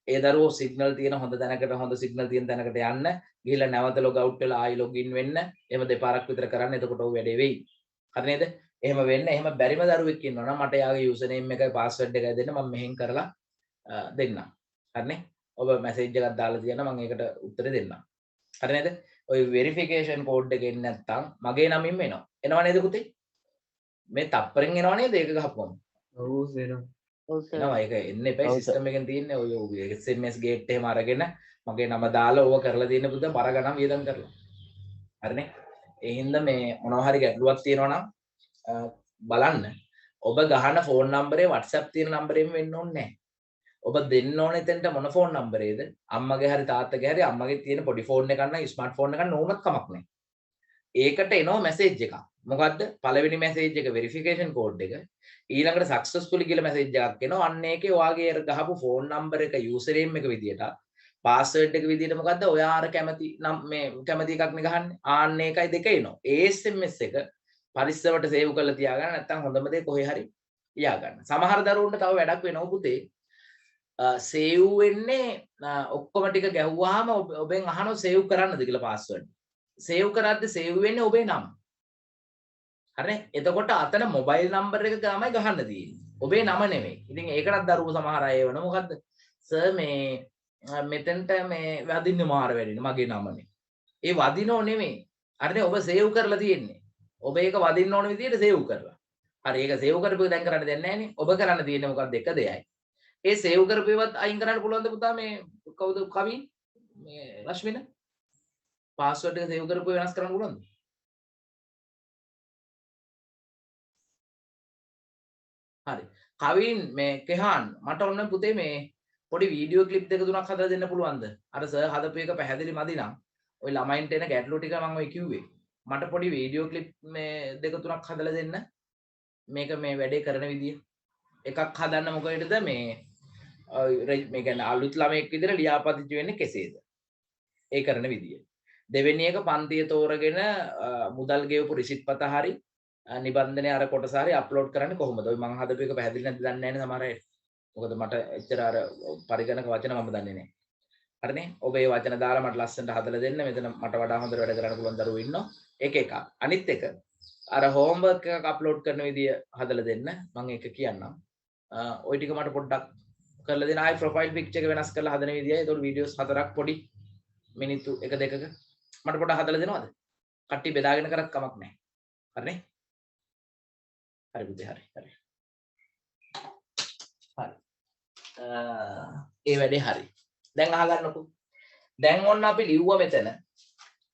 ඒ දරුවෝ සිග්නල් තියෙන හොඳ තැනකට හොඳ සිග්නල් තියෙන තැනකට යන්න ගිහිල්ලා නැවත ලොග් අවුට් වෙලා ආයි ලොග් ඉන් වෙන්න. එහෙම දෙපාරක් විතර කරන්න. එතකොට ඔය වැඩේ වෙයි. හරි නේද? එහෙම වෙන්න. එහෙම බැරිම දරුවෙක් ඉන්නවා නම් මට යාගේ යූසර් නේම් එකයි පාස්වර්ඩ් එකයි දෙන්න මම මෙහෙන් කරලා දෙන්නම්. හරිනේ? ඔබ මැසේජ් එකක් දාලා තියන්න මම ඒකට උත්තර දෙන්නම්. හරි නේද? ඔය වෙරිෆිකේෂන් කෝඩ් එක එන්නේ නැත්නම් මගේ නමින් එනවා. එනව නේද පුතේ? මේ තප්පරෙන් එනව නේද? ඒක ගහපුවම. ඔව් එනවා. එනවා ඒක එන්නේ එපා සිස්ටම් එකෙන් තියෙන්නේ ඔය SMS ගේට් එහෙම අරගෙන මගේ නම දාලා ඕව කරලා තියෙන පුතා බර ගණන් වියදම් කරලා. හරිනේ? ඒ හින්දා මේ මොනවා හරි ගැටලුවක් තියෙනවා නම් බලන්න. ඔබ ගහන ෆෝන් නම්බරේ WhatsApp තියෙන නම්බරෙම වෙන්න ඕනේ නැහැ. ඔබ දෙන්න ඕනේ එතෙන්ට මොන ෆෝන් නම්බරේද? අම්මගේ හරි තාත්තගේ හරි අම්මගේ තියෙන පොඩි ෆෝන් එකක් නම් ස්මාර්ට් ෆෝන් එකක් නෝනත් කමක් නැහැ. ඒකට එනවා මැසේජ් එකක්. මොකද්ද? පළවෙනි මැසේජ් එක වෙරිෆිකේෂන් කෝඩ් එක. ඊළඟට සක්සස්ෆුලි කියලා මැසේජ් එකක් එනවා. අන්න ඒකේ ඔයාගේ අර ගහපු ෆෝන් නම්බර එක යූසර් නේම් එක විදියට පාස්වර්ඩ් එක විදියට මොකද්ද? ඔයා අර කැමති නම් මේ කැමති එකක් නේ ගහන්නේ. ආන්න ඒකයි දෙක එනවා. ඒ SMS එක පරිස්සමට සේව් කරලා තියාගන්න. නැත්නම් හොඳම දේ කොහේ හරි තියාගන්න. සමහර දරුවන්ට තව වැඩක් වෙනවා පුතේ. සේව් වෙන්නේ ඔක්කොම ටික ගැහුවාම ඔබෙන් අහනවා සේව් කරන්නද කියලා පාස්වර්ඩ්. සේව් කරද්දී සේව් වෙන්නේ ඔබේ නම. හරිනේ? එතකොට අතන මොබයිල් නම්බර් එක තමයි ගහන්න තියෙන්නේ. ඔබේ නම නෙමෙයි. ඉතින් ඒකටත් දරුවෝ සමහර අය වෙන මොකද්ද? සර් මේ මෙතෙන්ට මේ වදින්න මාර වැඩිනේ මගේ නමනේ. ඒ වදිනෝ නෙමෙයි. හරිනේ? ඔබ සේව් කරලා තියෙන්නේ. ඔබ ඒක වදින්න ඕන විදිහට සේව් කරලා. හරි ඒක සේව් කරපු එක දැන් කරන්න දෙන්නේ නැහනේ. ඔබ කරන්න තියෙන්නේ මොකක්ද? එක දෙයයි. ඒ සේව් කරපු ඒවත් අයින් කරන්න පුළුවන්ද පුතා මේ කවුද කවි මේ රශ්මින පාස්වර්ඩ් එක සේව් කරපු වෙනස් කරන්න පුළුවන්ද? හරි. කවින් මේ කෙහාන් මට ඔන්න පුතේ මේ පොඩි වීඩියෝ ක්ලිප් දෙක තුනක් හදලා දෙන්න පුළුවන්ද? අර සර් හදපු එක පැහැදිලි මදි නම් ওই ළමයින්ට එන ගැටලු ටික මම ඔය කිව්වේ. මට පොඩි වීඩියෝ ක්ලිප් මේ දෙක තුනක් හදලා දෙන්න. මේක මේ වැඩේ කරන විදිය. එකක් හදන්න මොකටද මේ මේ කියන්නේ අලුත් ළමයෙක් විදිහට ලියාපදිංචි වෙන්නේ කෙසේද? ඒ කරන විදිය. දෙවෙනි එක පන්තිය තෝරගෙන මුදල් ගෙවපු රිසිට් පත හරි නිබන්ධනයේ අර කොටස හරි අප්ලෝඩ් කරන්නේ කොහොමද? ඔය මම හදපු එක පැහැදිලි නැද්ද දන්නේ නැහැ නේ සමහර අය. මොකද මට එච්චර අර පරිගණක වචන මම දන්නේ නැහැ. හරිනේ? ඔබ ඒ වචන දාලා මට ලස්සනට හදලා දෙන්න. මෙතන මට වඩා හොඳට වැඩ කරන්න පුළුවන් දරුවෝ ඉන්නවා. ඒක එකක්. අනිත් එක අර හෝම්වර්ක් එකක් අප්ලෝඩ් කරන විදිය හදලා දෙන්න. මම ඒක කියන්නම්. ওই ටික මට පොඩ්ඩක් කරලා දෙන්න. ආයි ප්‍රොෆයිල් පික්චර් එක වෙනස් කරලා හදන විදියයි. ඒතකොට වීඩියෝස් 4ක් පොඩි මිනිත්තු 1-2ක මට පොඩ්ඩක් හදලා දෙනවද? කට්ටිය බෙදාගෙන කරත් කමක් නැහැ. හරිනේ? හරි පුතේ හරි. හරි. ඒ වැඩේ හරි. දැන් අහගන්නකෝ. දැන් ඔන්න අපි ලිව්වා මෙතන.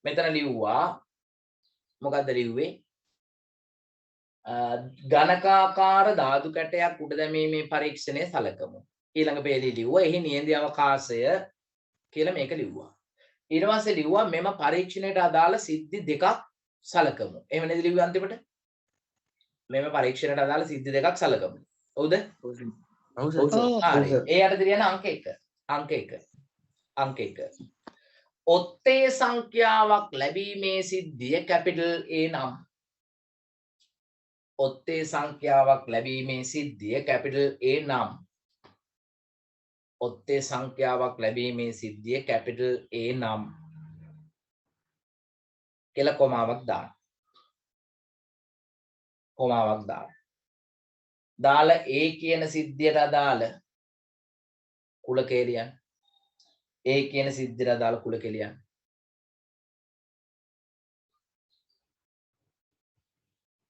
මෙතන ලිව්වා මොකද්ද ලිව්වේ? ඝනකාකාර ධාතු කැටයක් උඩ දැමීමේ පරීක්ෂණය සලකමු. ඊළඟ පේජේ ලිව්වා එහි නියඳ අවකාශය කියලා මේක ලිව්වා. ඊට පස්සේ ලිව්වා මෙම පරීක්ෂණයට අදාළ සිද්ධි දෙකක් සලකමු. එහෙම නේද ලිව්වේ අන්තිමට? මෙම පරීක්ෂණයට අදාළ සිද්ධි දෙකක් සලකමු. හවුද? ඔව් සර්. හරි. ඒ යටතේ තියෙන අංක 1. අංක 1. අංක 1. ඔත්තේ සංඛ්‍යාවක් ලැබීමේ සිද්ධිය කැපිටල් A නම්. ඔත්තේ සංඛ්‍යාවක් ලැබීමේ සිද්ධිය කැපිටල් A නම්. ඔත්තේ සංඛ්‍යාවක් ලැබීමේ සිද්ධිය කැපිටල් A නම්. කියලා කොමාවක් දාන්න. කොමාවක් දාන්න. දාලා A කියන සිද්ධියට අදාළ කුලකය ලියන්න. A කියන සිද්ධියට අදාළ කුලකය ලියන්න.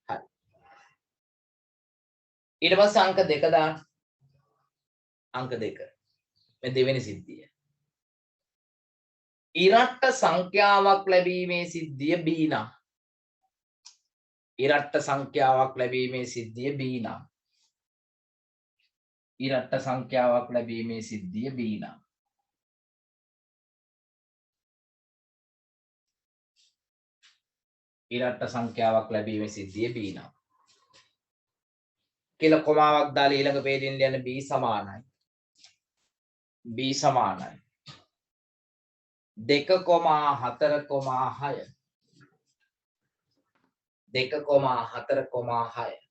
හරි. ඊට පස්සේ අංක 2 දාන්න. අංක 2. මේ දෙවෙනි සිද්ධිය. ඉරට්ට සංඛ්‍යාවක් ලැබීමේ සිද්ධිය B නම්. ඉරට්ට සංඛ්‍යාවක් ලැබීමේ සිද්ධිය B නම්. ඉරට්ට සංඛ්‍යාවක් ලැබීමේ සිද්ධිය B නම්. ඉරට්ට සංඛ්‍යාවක් ලැබීමේ සිද්ධිය B නම්. කියලා කොමාවක් දාලා ඊළඟ පේජෙන් ලියන්න B සමානයි. B සමානයි 2,4,6 2,4,6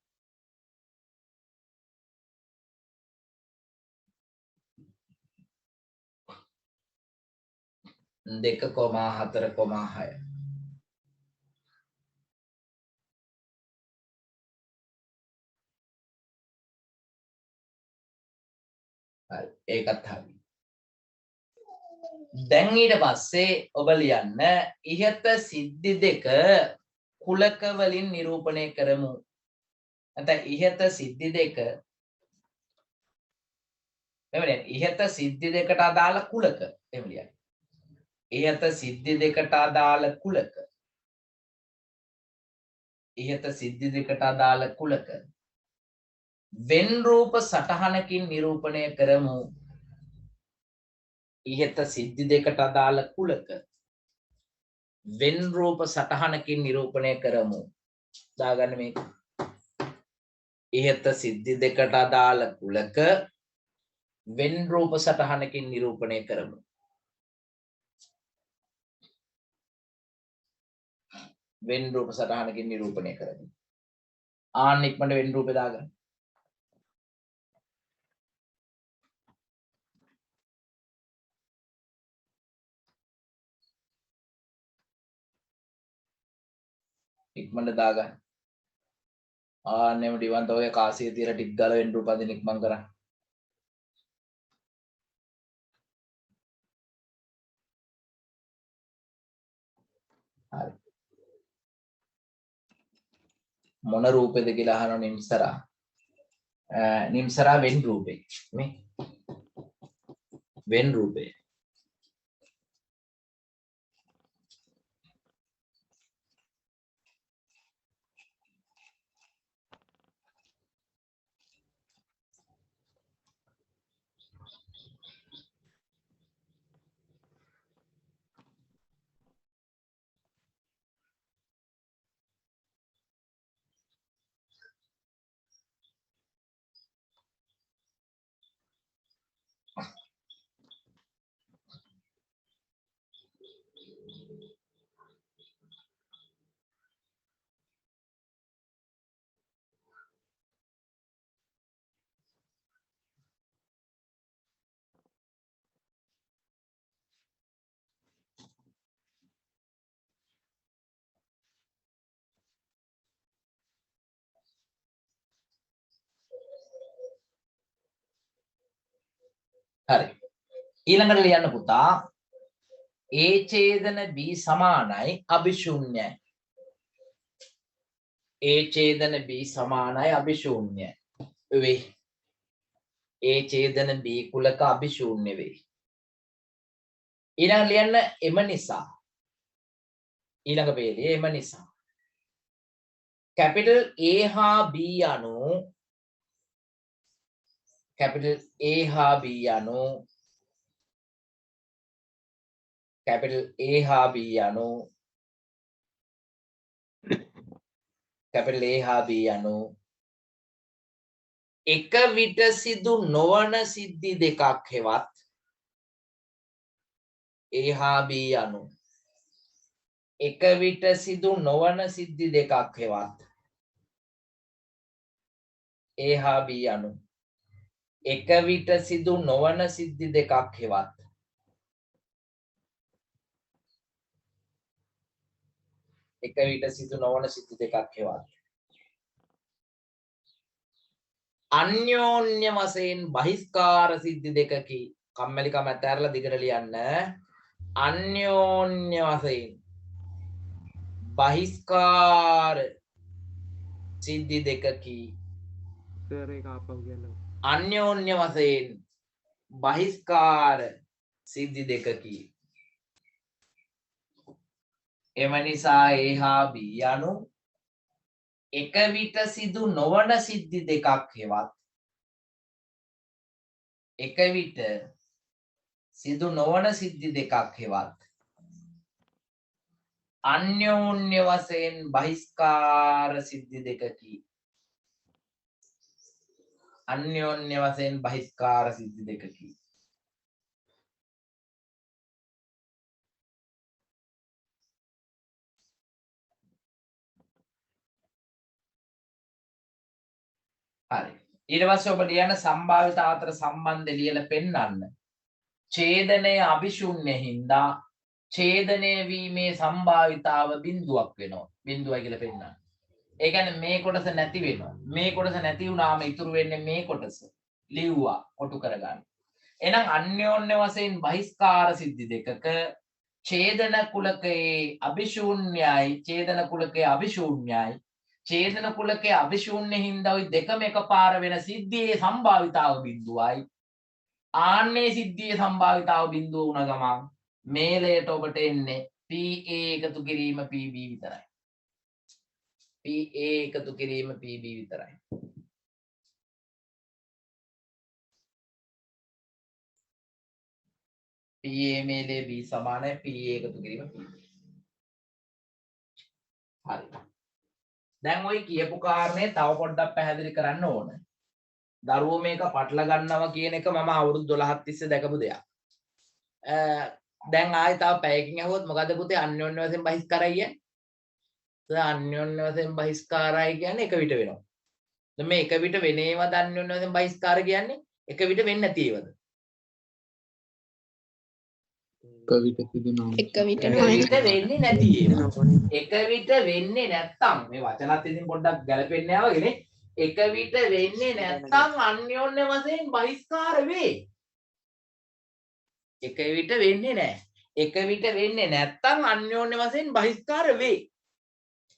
2,4,6 හරි ඒකත් හරි. දැන් ඊට පස්සේ ඔබ ලියන්න ඉහත සිද්ධි දෙක කුලක වලින් නිරූපණය කරමු. නැත්නම් ඉහත සිද්ධි දෙක එමෙන්න ඉහත සිද්ධි දෙකට අදාළ කුලක එහෙම ලියන්න. ඉහත සිද්ධි දෙකට අදාළ කුලක. ඉහත සිද්ධි දෙකට අදාළ කුලක වෙන් රූප සටහනකින් නිරූපණය කරමු. ඉහත සිද්ධි දෙකට අදාළ කුලක වෙන් රූප සටහනකින් නිරූපණය කරමු. දාගන්න මේක. ඉහත සිද්ධි දෙකට අදාළ කුලක වෙන් රූප සටහනකින් නිරූපණය කරමු. වෙන් රූප සටහනකින් නිරූපණය කරමු. ආන්න ඉක්මනට වෙන් රූපේ දාගන්න. ඉක්මනට දාගන්න. ආන්නෙම ඩිවන්ත ඔය කාසිය තියලා ටික් ගාලා වෙන් රූප අදින ඉක්මන් කරා. හරි. මොන රූපෙද කියලා අහනවා නිම්සරා. නිම්සරා වෙන් රූපේ. මේ වෙන් රූපේ. හරි. ඊළඟට ලියන්න පුතා A ඡේදන B සමානයි අභිශූන්‍යයි. A ඡේදන B සමානයි අභිශූන්‍යයි. වෙයි. A ඡේදන B කුලක අභිශූන්‍ය වෙයි. ඊළඟ ලියන්න එම නිසා. ඊළඟ පේළිය එම නිසා. capital A හා B අනු capital A හා B අනු capital A හා B අනු capital A හා B අනු එක විට සිදු නොවන සිද්ධි දෙකක් හෙවත් A හා B අනු එක විට සිදු නොවන සිද්ධි දෙකක් හෙවත් A හා B අනු එක විට සිදු නොවන සිද්ධි දෙකක් හෙවත් එක විට සිදු නොවන සිද්ධි දෙකක් හෙවත් අන්‍යෝන්‍ය වශයෙන් බහිස්කාර සිද්ධි දෙකකි. කම්මැලිකම ඇතැරලා දිගට ලියන්න. අන්‍යෝන්‍ය වශයෙන් බහිස්කාර සිද්ධි දෙකකි. සර් ඒක ආපහු කියන්න. අන්‍යෝන්‍ය වශයෙන් බහිස්කාර සිද්ධි දෙකකි. එම නිසා A හා B යනු එක විට සිදු නොවන සිද්ධි දෙකක් හෙවත් එක විට සිදු නොවන සිද්ධි දෙකක් හෙවත් අන්‍යෝන්‍ය වශයෙන් බහිස්කාර සිද්ධි දෙකකි. අන්‍යෝන්‍ය වශයෙන් බහිස්කාර සිද්ධි දෙකකි. හරි. ඊට පස්සේ ඔබ ලියන සම්භාවිතා අතර සම්බන්ධය ලියලා පෙන්වන්න. ඡේදනය අභිශූන්‍ය හින්දා ඡේදනය වීමේ සම්භාවිතාව බිඳුවක් වෙනවා. බිඳුවයි කියලා පෙන්වන්න. ඒ කියන්නේ මේ කොටස නැති වෙනවා. මේ කොටස නැති වුණාම ඉතුරු වෙන්නේ මේ කොටස. ලිව්වා කොටු කරගන්න. එහෙනම් අන්‍යෝන්‍ය වශයෙන් බහිස්කාර සිද්ධි දෙකක ඡේදන කුලකයේ අභිශූන්‍යයි ඡේදන කුලකයේ අභිශූන්‍යයි ඡේදන කුලකයේ අභිශූන්‍ය හින්දා ওই දෙකම එකපාර වෙන සිද්ධියේ සම්භාවිතාව බිඳුවයි. ආන්නේ සිද්ධියේ සම්භාවිතාව බිඳුව වුණ ගමන් මේලයට ඔබට එන්නේ PA එකතු කිරීම PB විතරයි. PA එකතු කිරීම PB විතරයි. PA මේලේ B සමානයි PA එකතු කිරීම PB. හරි. දැන් ওই කියපු කාරණේ තව පොඩ්ඩක් පැහැදිලි කරන්න ඕන. දරුවෝ මේක පටල ගන්නවා කියන එක මම අවුරුදු 12ක් තිස්සේ දැකපු දෙයක්. දැන් ආයෙ තව පැයකින් අහුවොත් මොකද පුතේ අන්‍යෝන්‍ය වශයෙන් බහිස්කාරයි කියන්නේ? අන්‍යෝන්‍ය වශයෙන් බහිස්කාරයි කියන්නේ එක විට වෙනවා. දැන් මේ එක විට වෙන ඒවා අන්‍යෝන්‍ය වශයෙන් බහිස්කාර කියන්නේ එක විට වෙන්නේ නැති ඒවාද? එක විට සිදුනවා. එක විට වෙන්නේ නැති ඒවා. එක විට වෙන්නේ නැත්තම් මේ වචනත් ඉතින් පොඩ්ඩක් ගැලපෙන්නේ නැහැ වගේනේ. එක විට වෙන්නේ නැත්තම් අන්‍යෝන්‍ය වශයෙන් බහිස්කාර වේ. එක විට වෙන්නේ නැහැ. එක විට වෙන්නේ නැත්තම් අන්‍යෝන්‍ය වශයෙන් බහිස්කාර වේ.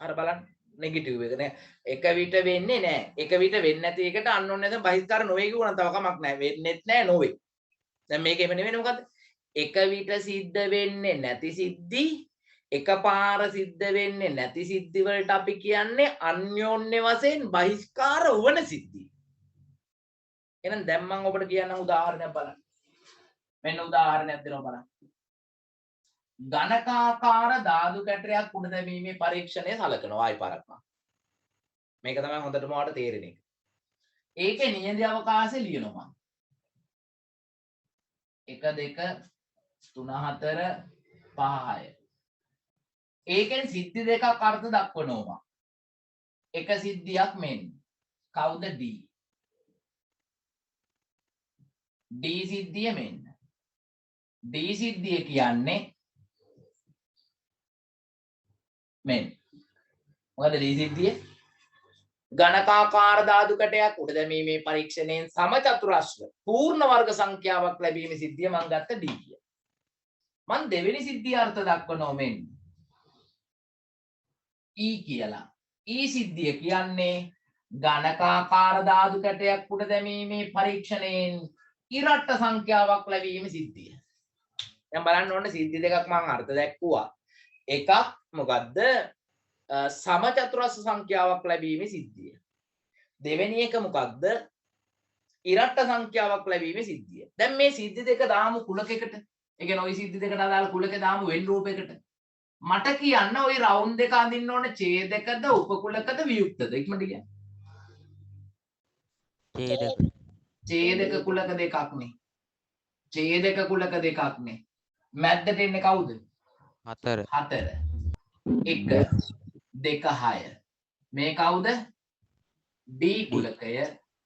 අර බලන්න නෙගටිව් එක නේ. එක විට වෙන්නේ නැහැ. එක විට වෙන්නේ නැති එකට අන්‍යෝන්‍ය වශයෙන් බහිස්කාර නොවේ කියුවා නම් තව කමක් නැහැ. වෙන්නේත් නැහැ නොවේ. දැන් මේක එහෙම නෙවෙයි මොකද්ද? එක විට සිද්ධ වෙන්නේ නැති සිද්ධි එකපාර සිද්ධ වෙන්නේ නැති සිද්ධි වලට අපි කියන්නේ අන්‍යෝන්‍ය වශයෙන් බහිස්කාර වන සිද්ධි. එහෙනම් දැන් මම ඔබට කියන්නම් උදාහරණයක් බලන්න. මෙන්න උදාහරණයක් දෙනවා බලන්න. ඝනකාකාර ධාතු කැටයක් උඩ දැමීමේ පරීක්ෂණය සලකනවා ආයි පාරක්. මේක තමයි හොඳටම ඔයාලට තේරෙන එක. ඒකේ නියඳ අවකාශය ලියනවා. 1 2 3 4 5 6 ඒකෙන් සිද්ධි දෙකක් අර්ථ දක්වනවා. එක සිද්ධියක් මෙන්න. කවුද D? D සිද්ධිය මෙන්න. D සිද්ධිය කියන්නේ මෙන්න. මොකද D සිද්ධිය? ඝනකාකාර ධාතු කැටයක් උඩ දැමීමේ පරීක්ෂණයෙන් සමචතුරස්‍ර පූර්ණ වර්ග සංඛ්‍යාවක් ලැබීමේ සිද්ධිය මම ගත්ත D කියලා. මම දෙවෙනි සිද්ධිය අර්ථ දක්වනවා මෙන්න. E කියලා. E සිද්ධිය කියන්නේ ඝනකාකාර ධාතු කැටයක් උඩ දැමීමේ පරීක්ෂණයෙන් ඉරට්ට සංඛ්‍යාවක් ලැබීමේ සිද්ධිය. දැන් බලන්න ඕනේ සිද්ධි දෙකක් මම අර්ථ දැක්වුවා. එකක් මොකද්ද? සමචතුරස්‍ර සංඛ්‍යාවක් ලැබීමේ සිද්ධිය. දෙවෙනි එක මොකක්ද? ඉරට්ට සංඛ්‍යාවක් ලැබීමේ සිද්ධිය. දැන් මේ සිද්ධි දෙක දාමු කුලකයකට. ඒ කියන්නේ ওই සිද්ධි දෙකට අදාළ කුලකේ දාමු වෙන් රූපයකට. මට කියන්න ওই රවුන්ඩ් එක අඳින්න ඕනේ ඡේදකද උපකුලකද වියුක්තද? ඉක්මනට කියන්න. ඡේදක කුලක දෙකක් නේ. ඡේදක කුලක දෙකක් නේ. මැද්දට එන්නේ කවුද? 4. 1 2 6. මේ කවුද? D කුලකය.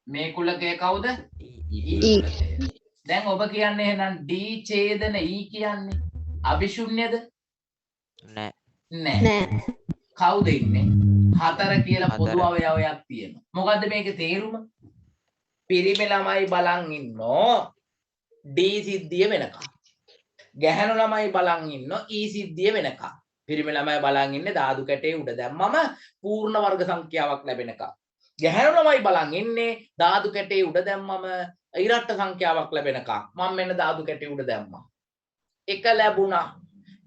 මේ කුලකය කවුද? E කුලකය. දැන් ඔබ කියන්නේ එහෙනම් D ඡේදන E කියන්නේ අවිශුන්‍යද? නෑ. කවුද ඉන්නේ? 4 කියලා පොදු අවයවයක් තියෙනවා. මොකද්ද මේකේ තේරුම? පිරිමි ළමයි බලන් ඉන්නෝ D සිද්ධිය වෙනකම්. ගැහැණු ළමයි බලන් ඉන්නෝ E සිද්ධිය වෙනකම්. පිරිමි ළමයි බලන් ඉන්නේ ධාතු කැටේ උඩ දැම්මම පූර්ණ වර්ග සංඛ්‍යාවක් ලැබෙනකම්. ගැහැණු ළමයි බලන් ඉන්නේ ධාතු කැටේ උඩ දැම්මම ඉරට්ට සංඛ්‍යාවක් ලැබෙනකම්. මම මෙන්න ධාතු කැටේ උඩ දැම්මා. 1 ලැබුණා.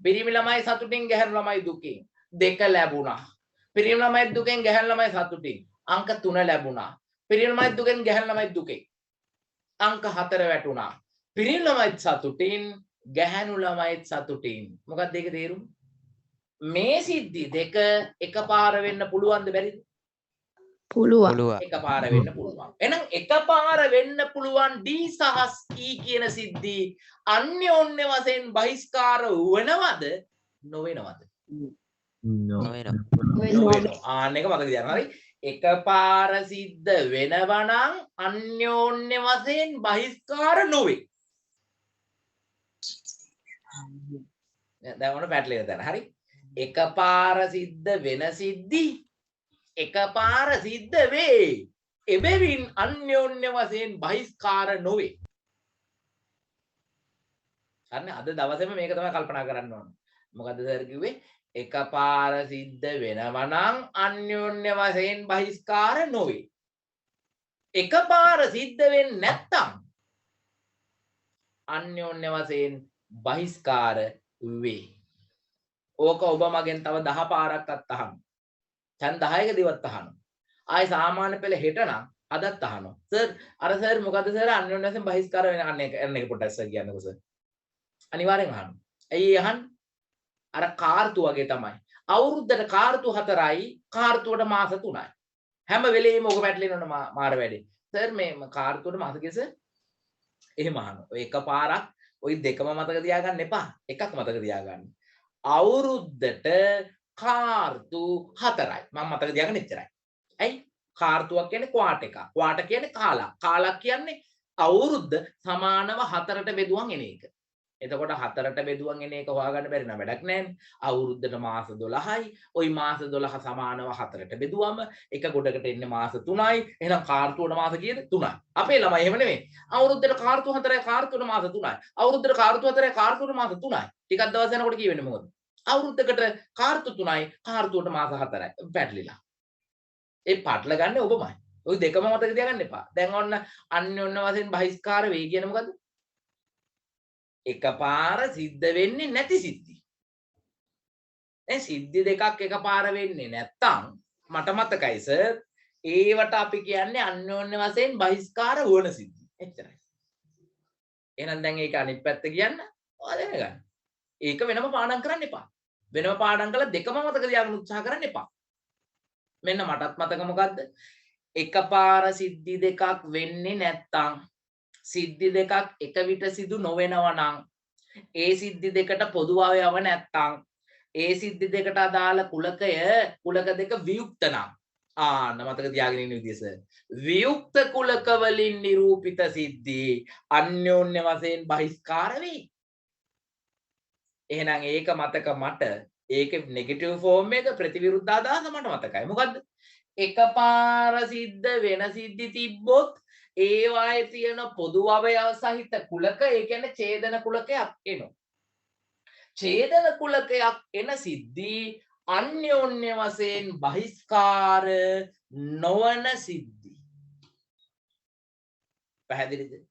පිරිමි ළමයි සතුටින් ගැහැණු ළමයි දුකින්. 2 ලැබුණා. පිරිමි ළමයි දුකෙන් ගැහැණු ළමයි සතුටින්. අංක 3 ලැබුණා. පිරිමි ළමයි දුකෙන් ගැහැණු ළමයි දුකෙන්. අංක 4 වැටුණා. පිරිමි ළමයි සතුටින් ගැහැණු ළමයි සතුටින්. මොකක්ද ඒකේ තේරුම? මේ සිද්ධි දෙක එකපාර වෙන්න පුළුවන්ද බැරිද? පුළුවන්. එකපාර වෙන්න පුළුවන්. එහෙනම් එකපාර වෙන්න පුළුවන් D සහ E කියන සිද්ධි අන්‍යෝන්‍ය වශයෙන් බහිස්කාර වෙනවද නොවෙනවද? නොවෙනවා. ආන්න එක මතක තියාගන්න. හරි. එකපාර සිද්ධ වෙනවා නම් අන්‍යෝන්‍ය වශයෙන් බහිස්කාර නොවේ. දැන් ඔන්න පැටලෙන තැන. හරි. එකපාර සිද්ධ වෙන සිද්ධි එකපාර සිද්ධ වේ. එබැවින් අන්‍යෝන්‍ය වශයෙන් බහිස්කාර නොවේ. අන්න අද දවසේම මේක තමයි කල්පනා කරන්න ඕන. මොකද්ද සර් කිව්වේ? එකපාර සිද්ධ වෙනවා නම් අන්‍යෝන්‍ය වශයෙන් බහිස්කාර නොවේ. එකපාර සිද්ධ වෙන්නේ නැත්තම් අන්‍යෝන්‍ය වශයෙන් බහිස්කාර වේ. ඕක ඔබ මගෙන් තව 10 පාරක් අහන්න. දැන් 10ක දිවත් අහනවා. ආයි සාමාන්‍ය පෙළ හෙට නම් අදත් අහනවා. සර් අර සර් මොකද සර් අන්‍යෝන්‍ය වශයෙන් බහිස්කාර වෙන අන්න එක පොඩ්ඩක් සර් කියන්නකෝ සර්. අනිවාර්යෙන් අහන්න. ඇයි අහන්නේ? අර කාර්තු වගේ තමයි. අවුරුද්දට කාර්තු 4යි කාර්තුවට මාස 3යි. හැම වෙලෙම ඔක පැටලෙනවනේ මාර වැඩේ. සර් මේ කාර්තුවට මාස කිස එහෙම අහනවා. ඔය එකපාරක් ඔය දෙකම මතක තියාගන්න එපා. එකක් මතක තියාගන්න. අවුරුද්දට කාර්තු 4යි. මම මතක තියාගන්න එච්චරයි. ඇයි? කාර්තුවක් කියන්නේ ක්වාට එක. ක්වාට කියන්නේ කාලක්. කාලක් කියන්නේ අවුරුද්ද සමානව 4ට බෙදුවන් එන එක. එතකොට 4ට බෙදුවන් එන එක හොයාගන්න බැරි නම් වැඩක් නැහැ. අවුරුද්දට මාස 12යි. ওই මාස 12 සමානව 4ට බෙදුවම එක ගොඩකට එන්නේ මාස 3යි. එහෙනම් කාර්තුවට මාස කීයද? 3යි. අපේ ළමයි එහෙම නෙමෙයි. අවුරුද්දට කාර්තු 4යි කාර්තුවට මාස 3යි. අවුරුද්දට කාර්තු 4යි කාර්තුවට මාස 3යි. ටිකක් දවස් යනකොට කී වෙන්නේ මොකද? අවුරුද්දකට කාර්තු 3යි කාර්තුවට මාස 4යි. පැටලිලා. ඒ පාටල ගන්න ඔබමයි. ওই දෙකම මතක තියාගන්න එපා. දැන් ඔන්න අන්‍යෝන්‍ය වශයෙන් බහිස්කාර වෙයි කියන්නේ මොකද්ද? එකපාර සිද්ධ වෙන්නේ නැති සිද්ධි. දැන් සිද්ධි දෙකක් එකපාර වෙන්නේ නැත්තම් මට මතකයි සර් ඒවට අපි කියන්නේ අන්‍යෝන්‍ය වශයෙන් බහිස්කාර වුණ සිද්ධි. එච්චරයි. එහෙනම් දැන් ඒක අනිත් පැත්ත කියන්න ඔයා දැනගන්න. ඒක වෙනම පාඩම් කරන්න එපා. වෙනම පාඩම් කළා දෙකම මතක තියාගන්න උත්සාහ කරන්න එපා. මෙන්න මටත් මතක මොකද්ද? එකපාර සිද්ධි දෙකක් වෙන්නේ නැත්තම් සිද්ධි දෙකක් එක විට සිදු නොවෙනවා නම් ඒ සිද්ධි දෙකට පොදු අවයව නැත්තම් ඒ සිද්ධි දෙකට අදාළ කුලක දෙක වියුක්ත නම් ආන්න මතක තියාගෙන ඉන්න විදිහස වියුක්ත කුලක වලින් නිරූපිත සිද්ධි අන්‍යෝන්‍ය වශයෙන් බහිස්කාර වෙයි. එහෙනම් ඒක මතක මට ඒකේ නෙගටිව් ෆෝම් එක ප්‍රතිවිරුද්ධ අදහස මට මතකයි. මොකද්ද? එකපාර සිද්ධ වෙන සිද්ධි තිබ්බොත් ඒවායේ තියෙන පොදු අවයව සහිත කුලක ඒ කියන්නේ ඡේදන කුලකයක් එනවා. ඡේදන කුලකයක් එන සිද්ධි අන්‍යෝන්‍ය වශයෙන් බහිස්කාර නොවන සිද්ධි. පැහැදිලිද?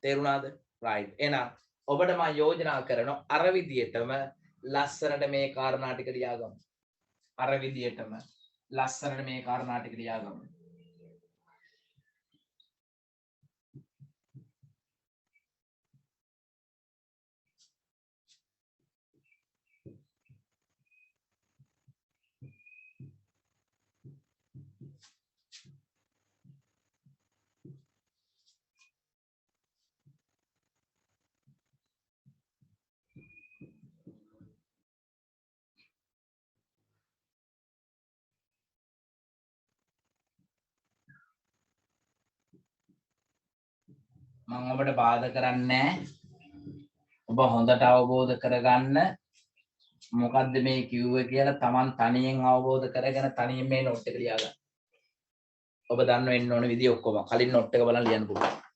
තේරුණාද? right. එහෙනම් ඔබට මම යෝජනා කරනවා අර විදියටම ලස්සනට මේ කාරණා ටික ලියාගමු. අර විදියටම ලස්සනට මේ කාරණා ටික ලියාගමු. මම ඔබට බාධා කරන්නේ ඔබ හොඳට අවබෝධ කරගන්න මොකද්ද මේ කිව්වේ කියලා Taman තනියෙන් අවබෝධ කරගෙන තනියෙන් මේ නෝට් එක ලියා ගන්න. ඔබ දන්න වෙන්න ඕන විදිය ඔක්කොම කලින් නෝට් එක බලන් ලියන්න පුළුවන්.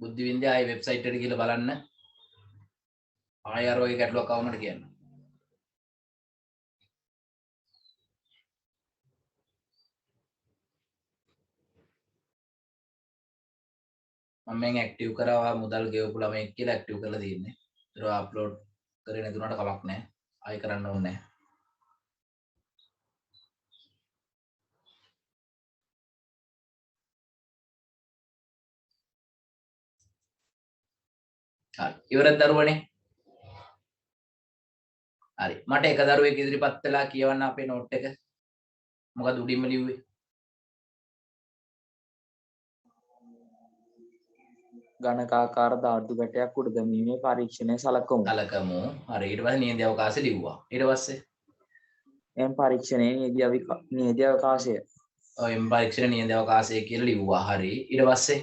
බුද්ධි විද්‍යාවේ වෙබ්සයිට් එකට ගිහලා බලන්න. ආයෙ අර වගේ ගැටලුවක් આવමට කියන්න. මම මෙන් ඇක්ටිව් කරවා මුදල් ගෙවපු ළමෙක් කියලා ඇක්ටිව් කරලා තියෙන්නේ. ඒක අප්ලෝඩ් කරේ නැතුණාට කමක් නැහැ. ආයෙ කරන්න ඕනේ නැහැ. හරි. ඉවරද දරුවනේ? හරි. මට එක දරුවෙක් ඉදිරිපත් වෙලා කියවන්න අපේ නෝට් එක. මොකද උඩින්ම ලිව්වේ? ගණකාකාර ධාතු ගැටයක් උඩ දැමීමේ පරීක්ෂණය සලකමු. සලකමු. හරි. ඊට පස්සේ නියඳ අවකාශය ලිව්වා. ඊට පස්සේ එම් පරීක්ෂණයේ නියඳ අවකාශය. ඔය එම් පරීක්ෂණ නියඳ අවකාශය කියලා ලිව්වා. හරි. ඊට පස්සේ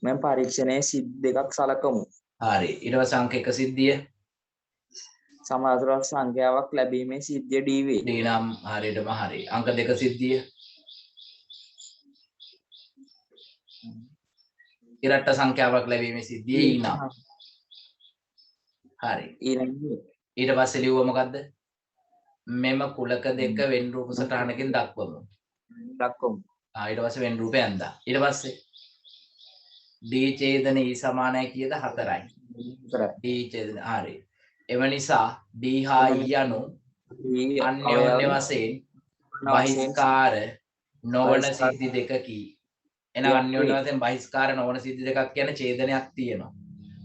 මෙම් පරීක්ෂණයේ සිත් දෙකක් සලකමු. හරි. ඊට පස්සේ අංක 1 සිද්ධිය සමාතුරක් සංඛ්‍යාවක් ලැබීමේ සිද්ධිය D වේ. D නම් හරියටම හරි. අංක 2 සිද්ධිය ඉරට්ට සංඛ්‍යාවක් ලැබීමේ සිද්ධිය E නම් හරි. ඊළඟ ඊට පස්සේ ලිව්ව මොකද්ද? මෙම කුලක දෙක වෙන් රූප සටහනකින් දක්වමු. දක්වමු. ඊට පස්සේ වෙන් රූපය ඇඳා. ඊට පස්සේ D ඡේදන E සමානයි කීයද? 4යි. D ඡේදන හරි. එම නිසා D හා E යනු අන්‍යෝන්‍ය වශයෙන් බහිස්කාර නොවන සිද්ධි දෙකකි. එන අන්‍යෝන්‍ය වශයෙන් බහිස්කාර නොවන සිද්ධි දෙකක් කියන්නේ ඡේදනයක් තියෙනවා.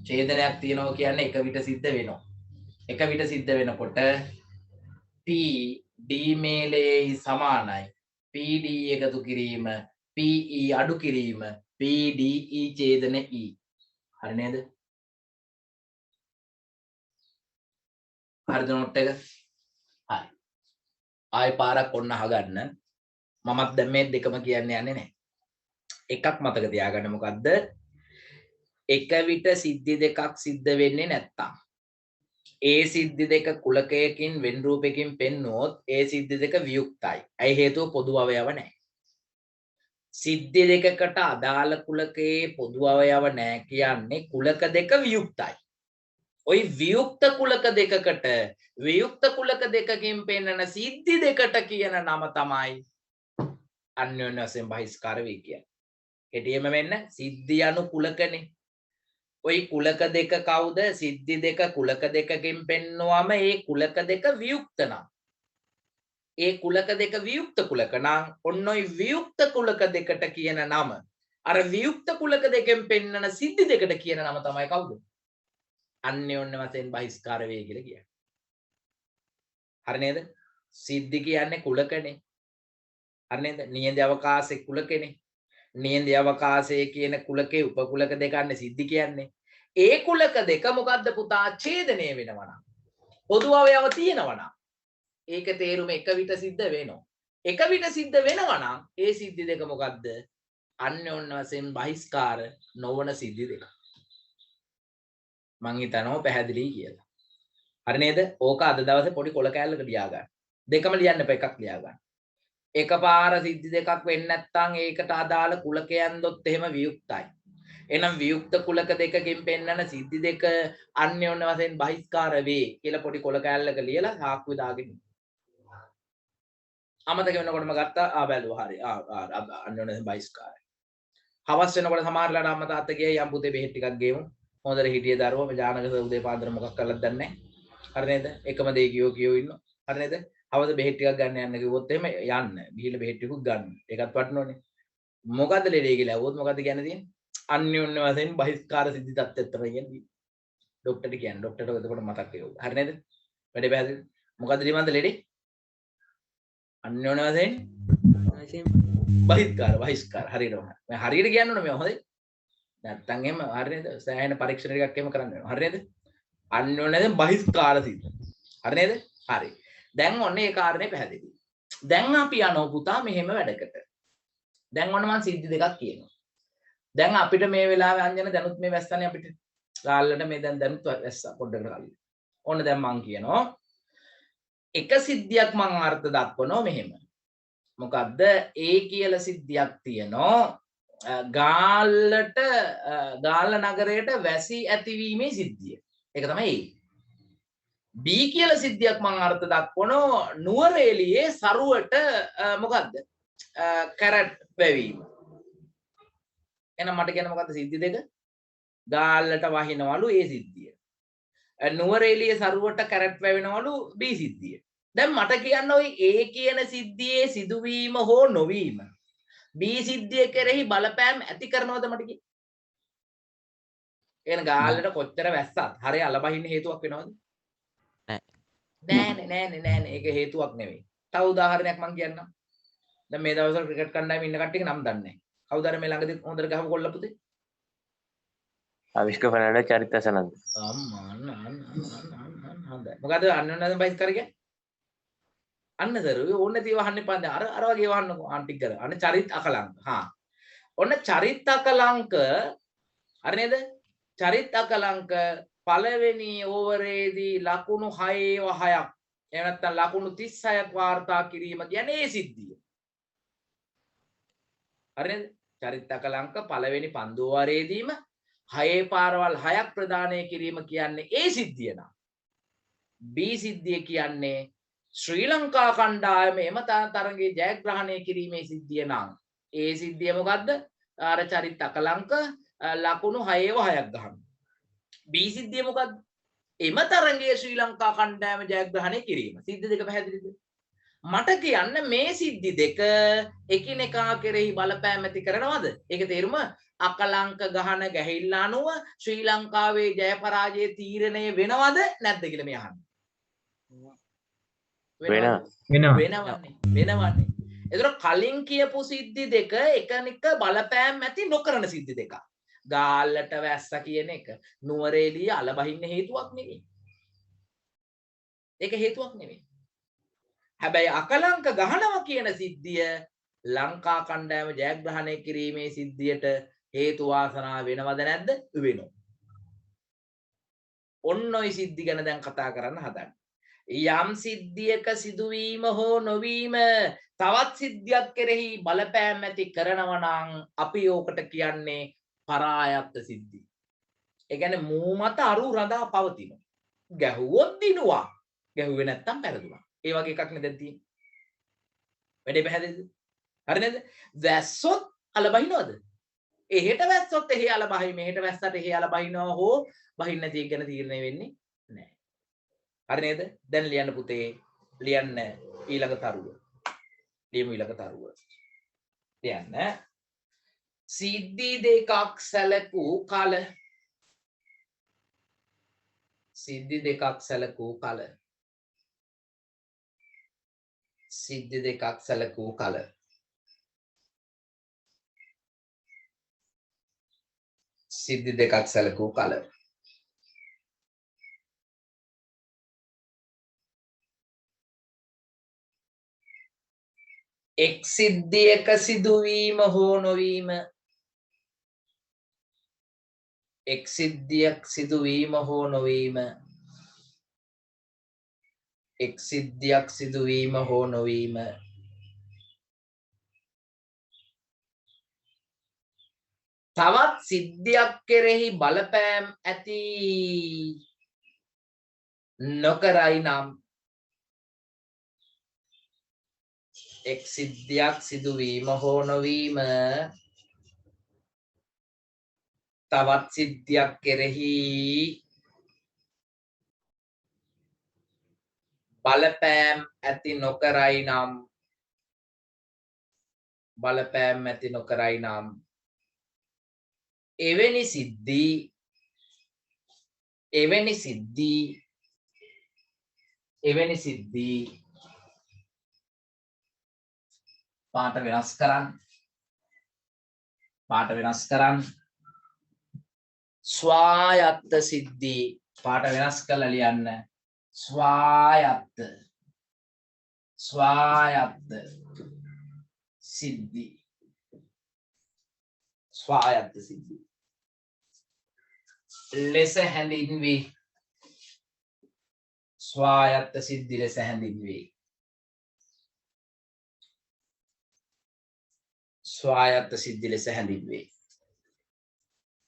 ඡේදනයක් තියෙනවා කියන්නේ එක විට සිද්ධ වෙනවා. එක විට සිද්ධ වෙනකොට P D මේලේ සමානයි. PD එකතු කිරීම PE අඩු කිරීම PDE ඡේදන E. හරි නේද? හරිද නෝට් එක? හරි. ආයෙ පාරක් ඔන්න අහගන්න. මමත් දැන් මේ දෙකම කියන්න යන්නේ නැහැ. එකක් මතක තියාගන්න මොකද්ද? එක විට සිද්ධි දෙකක් සිද්ධ වෙන්නේ නැත්තම් ඒ සිද්ධි දෙක කුලකයකින් වෙන් රූපයකින් පෙන්වුවොත් ඒ සිද්ධි දෙක වියුක්තයි. ඇයි හේතුව පොදු අවයව නැහැ. සිද්ධි දෙකකට අදාළ කුලකයේ පොදු අවයව නැහැ කියන්නේ කුලක දෙක වියුක්තයි. ওই වියුක්ත කුලක දෙකකට වියුක්ත කුලක දෙකකින් පෙන්වන සිද්ධි දෙකට කියන නම තමයි අන්‍යෝන්‍ය වශයෙන් බහිස්කාර වේ කියන්නේ. කෙටියෙන්ම වෙන්න සිද්ධි anu කුලකනේ. ওই කුලක දෙක කවුද? සිද්ධි දෙක කුලක දෙකකින් පෙන්වුවම ඒ කුලක දෙක වියුක්ත නම්. ඒ කුලක දෙක වියුක්ත කුලක නම් ඔන්න ඔය වියුක්ත කුලක දෙකට කියන නම අර වියුක්ත කුලක දෙකෙන් පෙන්වන සිද්ධි දෙකට කියන නම තමයි කවුද? අන්‍යෝන්‍ය වශයෙන් බහිස්කාර වේ කියලා කියන්නේ. හරි නේද? සිද්ධි කියන්නේ කුලකනේ. හරි නේද? නියඳ අවකාශයේ කුලකනේ. නියඳ අවකාශයේ කියන කුලකේ උපකුලක දෙකන්නේ සිද්ධි කියන්නේ. ඒ කුලක දෙක මොකද්ද පුතා? ඡේදනය වෙනවා නම්. පොදු අවයව තියෙනවා නම්. ඒක තේරුම එක විට සිද්ධ වෙනවා. එක විට සිද්ධ වෙනවා නම් ඒ සිද්ධි දෙක මොකද්ද? අන්‍යෝන්‍ය වශයෙන් බහිස්කාර නොවන සිද්ධි දෙක. මං හිතනවා පැහැදිලි කියලා. හරි නේද? ඕක අද දවසේ පොඩි කොල කෑල්ලක ලියා ගන්න. දෙකම ලියන්න එපා, එකක් ලියා ගන්න. එකපාර සිද්ධි දෙකක් වෙන්නේ නැත්නම් ඒකට අදාළ කුලකයන් දොත් එහෙම වියුක්තයි. එහෙනම් වියුක්ත කුලක දෙකකින් පෙන්වන සිද්ධි දෙක අන්‍යෝන්‍ය වශයෙන් බහිස්කාර වේ කියලා පොඩි කොල කෑල්ලක ලියලා සාක්කුවේ දාගෙන. අමතක වෙනකොටම ගත්තා බැලුවා හරි. අන්‍යෝන්‍ය වශයෙන් බහිස්කාරයි. හවස් වෙනකොට සමහරලාට අම්මා තාත්තා ගියා යම් පුතේ බෙහෙත් ටිකක් ගෙමු. හොඳට හිටිය දරුවා මේ ජානක උදේ පාන්දර මොකක් කරලද දන්නේ නැහැ. හරි නේද? එකම දේ කියෝ ඉන්නවා. හරි නේද? හවස බෙහෙත් ටිකක් ගන්න යන්න කිව්වොත් එහෙම යන්න. ගිහිල්ලා බෙහෙත් ටිකක් ගන්න. ඒකත් වටනෝනේ. මොකද්ද ලෙඩේ කියලා ඇහුවොත් මොකද්ද කියන්න තියෙන්නේ? අන්‍යෝන්‍ය වශයෙන් බහිස්කාර සිද්ධි තත්ත්වයක් තමයි කියන්නේ. ડોක්ටර්ට කියන්නේ. ડોක්ටර්ට එතකොට මතක් වෙනවා. හරි නේද? වැඩේ පැහැදිලි. මොකද්ද ලියමන්ද ලෙඩේ? අන්‍යෝන්‍ය වශයෙන් බහිස්කාර හරියටම. මම හරියට කියන්න ඕනේ මේ හොඳයි. නැත්තම් එහෙම හරි නේද? සෑහෙන පරීක්ෂණ ටිකක් එහෙම කරන්න වෙනවා. හරි නේද? අන්‍යෝන්‍යයෙන් බහිස්කාර සිද්ධ. හරි නේද? හරි. දැන් ඔන්න ඒ කාරණේ පැහැදිලි. දැන් අපි යනවා පුතා මෙහෙම වැඩකට. දැන් ඔන්න මම සිද්ධි දෙකක් කියනවා. දැන් අපිට මේ වෙලාවේ අංජන දැනුත් මේ වැස්සනේ අපිට. ගාල්ලට මේ දැනුත් වැස්සා පොඩ්ඩකට කලින්. ඔන්න දැන් මම කියනවා එක සිද්ධියක් මම අර්ථ දක්වනවා මෙහෙම. මොකද්ද? ඒ කියලා සිද්ධියක් තියෙනවා. ගාල්ල නගරයට වැසි ඇතිවීමේ සිද්ධිය. ඒක තමයි ඒ. B කියලා සිද්ධියක් මම අර්ථ දක්වනවා නුවරඑළියේ සරුවට මොකද්ද? කැරට් වැවීම. එහෙනම් මට කියන්න මොකද්ද සිද්ධි දෙක? ගාල්ලට වහිනවලු ඒ සිද්ධිය. නුවරඑළිය සරුවට කැරට් වැවෙනවලු B සිද්ධිය. දැන් මට කියන්න ওই A කියන සිද්ධියේ සිදුවීම හෝ නොවීම B සිද්ධිය කෙරෙහි බලපෑම් ඇති කරනවද මට කියන්න? එහෙනම් ගාල්ලට කොච්චර වැස්සත් හරිය අලබහින්න හේතුවක් වෙනවද? නෑ. ඒක හේතුවක් නෙවෙයි. තව උදාහරණයක් මම කියන්නම්. දැන් මේ දවස්වල ක්‍රිකට් කණ්ඩායමේ ඉන්න කට්ටියක නම් දන්නේ නැහැ. කවුද අර මේ ළඟදී හොඳට ගහපු කොල්ල පුතේ? අවිෂ්ක ෆර්නැන්ඩෝ චරිත සනන්ද. හොඳයි. මොකද අන්නනද බයිස් කරගේ? අන්න සර් ඔය ඕනේ තියව අහන්න එපා. අර වගේ වහන්නකෝ ආන්ටි කර. අන්න චරිත අකලංක. ඔන්න චරිත අකලංක හරි නේද? චරිත අකලංක පළවෙනි ඕවරේදී ලකුණු 6ව 6ක් එහෙම නැත්නම් ලකුණු 36ක් වාර්තා කිරීම කියන්නේ ඒ සිද්ධිය. හරිද? චරිත අකලංක පළවෙනි පන්දු වාරයේදීම 6 පාරවල් 6ක් ප්‍රදානය කිරීම කියන්නේ ඒ සිද්ධිය නා. B සිද්ධිය කියන්නේ ශ්‍රී ලංකා කණ්ඩායම එම තරගයේ ජයග්‍රහණය කිරීමේ සිද්ධිය නම් ඒ සිද්ධිය මොකද්ද? අර චරිත අකලංක ලකුණු 6ව 6ක් ගන්න. B සිද්ධිය මොකද්ද? එම තරගයේ ශ්‍රී ලංකා කණ්ඩායම ජයග්‍රහණය කිරීම. සිද්ධි දෙක පැහැදිලිද? මට කියන්න මේ සිද්ධි දෙක එකිනෙකා කෙරෙහි බලපෑම් ඇති කරනවද? ඒක තේරුම අකලංක ගහන ගැහිල්ල අනුව ශ්‍රී ලංකාවේ ජය පරාජය තීරණය වෙනවද නැද්ද කියලා මේ අහන්නේ. වෙනවන්නේ. ඒතර කලින් කියපු සිද්ධි දෙක එකිනෙක බලපෑම් ඇති නොකරන සිද්ධි දෙක. ගාල්ලට වැස්ස කියන එක නුවරඑළිය අලබහින්න හේතුවක් නෙවෙයි. ඒක හේතුවක් නෙවෙයි. හැබැයි අකලංක ගහනවා කියන සිද්ධිය ලංකා කණ්ඩායම ජයග්‍රහණය කිරීමේ සිද්ධියට හේතු වාසනා වෙනවද නැද්ද? වෙනවා. ඔන්න ඔය සිද්ධි ගැන දැන් කතා කරන්න හදන්නේ. යම් සිද්ධියක සිදුවීම හෝ නොවීම තවත් සිද්ධියක් කෙරෙහි බලපෑම් ඇති කරනවා නම් අපි ඕකට කියන්නේ පරායත්ත සිද්ධි. ඒ කියන්නේ මූ මත අරු රඳා පවතිනවා. ගැහුවොත් දිනුවා. ගැහුවේ නැත්තම් පෙරදුනා. ඒ වගේ එකක් නේ දැන් තියෙන්නේ. වැඩේ පැහැදිලිද? හරි නේද? වැස්සොත් අලබහිනවද? එහෙට වැස්සොත් එහෙ අලබහයි මෙහෙට වැස්සට එහෙ අලබහිනවා හෝ බහින්න නැති එක ගැන තීරණය වෙන්නේ නැහැ. හරි නේද? දැන් ලියන්න පුතේ. ලියන්න ඊළඟ තරුව. ලියමු ඊළඟ තරුව. ලියන්න. සිද්ධි දෙකක් සැලකූ කල. සිද්ධි දෙකක් සැලකූ කල. සිද්ධි දෙකක් සැලකූ කල. සිද්ධි දෙකක් සැලකූ කල. එක් සිද්ධියක සිදුවීම හෝ නොවීම එක් සිද්ධියක් සිදුවීම හෝ නොවීම එක් සිද්ධියක් සිදුවීම හෝ නොවීම තවත් සිද්ධියක් කෙරෙහි බලපෑම් ඇති නොකරයි නම් එක් සිද්ධියක් සිදුවීම හෝ නොවීම තවත් සිද්ධියක් කෙරෙහි බලපෑම් ඇති නොකරයි නම් බලපෑම් ඇති නොකරයි නම් එවැනි සිද්ධි පාට වෙනස් කරන්න ස්වායත්ත සිද්ධි පාට වෙනස් කරලා ලියන්න ස්වායත්ත සිද්ධි ස්වායත්ත සිද්ධි ලෙස හැඳින්වේ ස්වායත්ත සිද්ධි ලෙස හැඳින්වේ ස්වායත්ත සිද්ධි ලෙස හැඳින්වේ.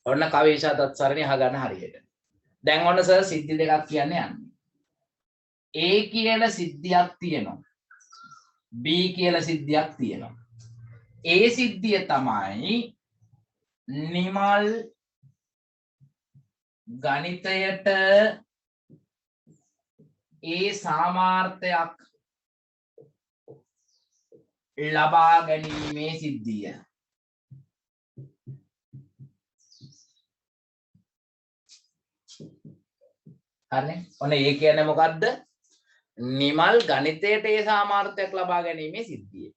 ඔන්න කවේෂාතත් සරණි අහගන්න හරියට. දැන් ඔන්න සර් සිද්ධි දෙකක් කියන්නේ යන්නේ. A කියන සිද්ධියක් තියෙනවා. B කියලා සිද්ධියක් තියෙනවා. A සිද්ධිය තමයි නිමල් ගණිතයට ඒ සාමාර්ථයක් ලබා ගැනීමේ සිද්ධිය. හරිනේ. ඔන්න ඒ කියන්නේ මොකද්ද? නිමල් ගණිතයට ඒ සාමාර්ථයක් ලබා ගැනීමේ සිද්ධිය.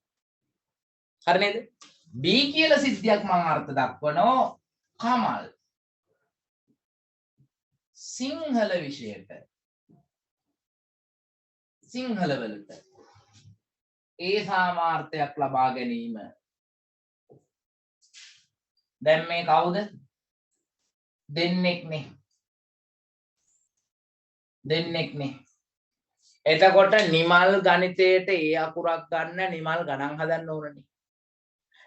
හරි නේද? B කියලා සිද්ධියක් මම අර්ථ දක්වනවා කමල් සිංහල විෂයට සිංහල වලට ඒ සාමාර්ථයක් ලබා ගැනීම. දැන් මේ කවුද? දෙන්නෙක්නේ. එතකොට නිමල් ගණිතයට ඒ අකුරක් ගන්න නිමල් ගණන් හදන්න ඕනනේ.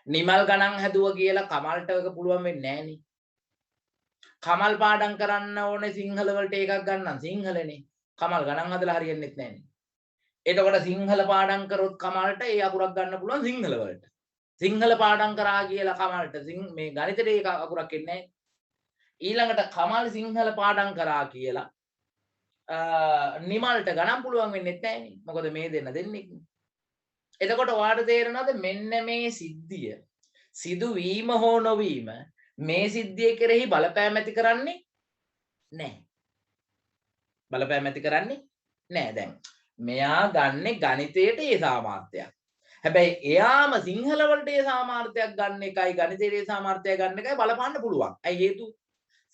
නිමල් ගණන් හැදුවා කියලා කමල්ට එක පුළුවන් වෙන්නේ නැහනේ. කමල් පාඩම් කරන්න ඕනේ සිංහල වලට එකක් ගන්න සිංහලනේ. කමල් ගණන් හදලා හරියන්නේ නැහනේ. එතකොට සිංහල පාඩම් කරොත් කමල්ට ඒ අකුරක් ගන්න පුළුවන් සිංහල වලට. සිංහල පාඩම් කරා කියලා කමල්ට මේ ගණිතේ ඒක අකුරක් එන්නේ නැහැ. ඊළඟට කමල් සිංහල පාඩම් කරා කියලා නිමල්ට ගණන් පුළුවන් වෙන්නේ නැහැනේ. මොකද මේ දෙන්නෙක්. එතකොට ඔයාලට තේරෙනවද මෙන්න මේ සිද්ධිය සිදුවීම හෝ නොවීම මේ සිද්ධිය කෙරෙහි බලපෑම් ඇති කරන්නේ නැහැ. බලපෑම් ඇති කරන්නේ නැහැ. දැන් මෙයා ගන්නෙ ගණිතයට ඒ සාමාර්ථයක්. හැබැයි එයාම සිංහල වලට ඒ සාමාර්ථයක් ගන්න එකයි ගණිතයට ඒ සාමාර්ථය ගන්න එකයි බලපාන්න පුළුවන්. ඇයි හේතුව?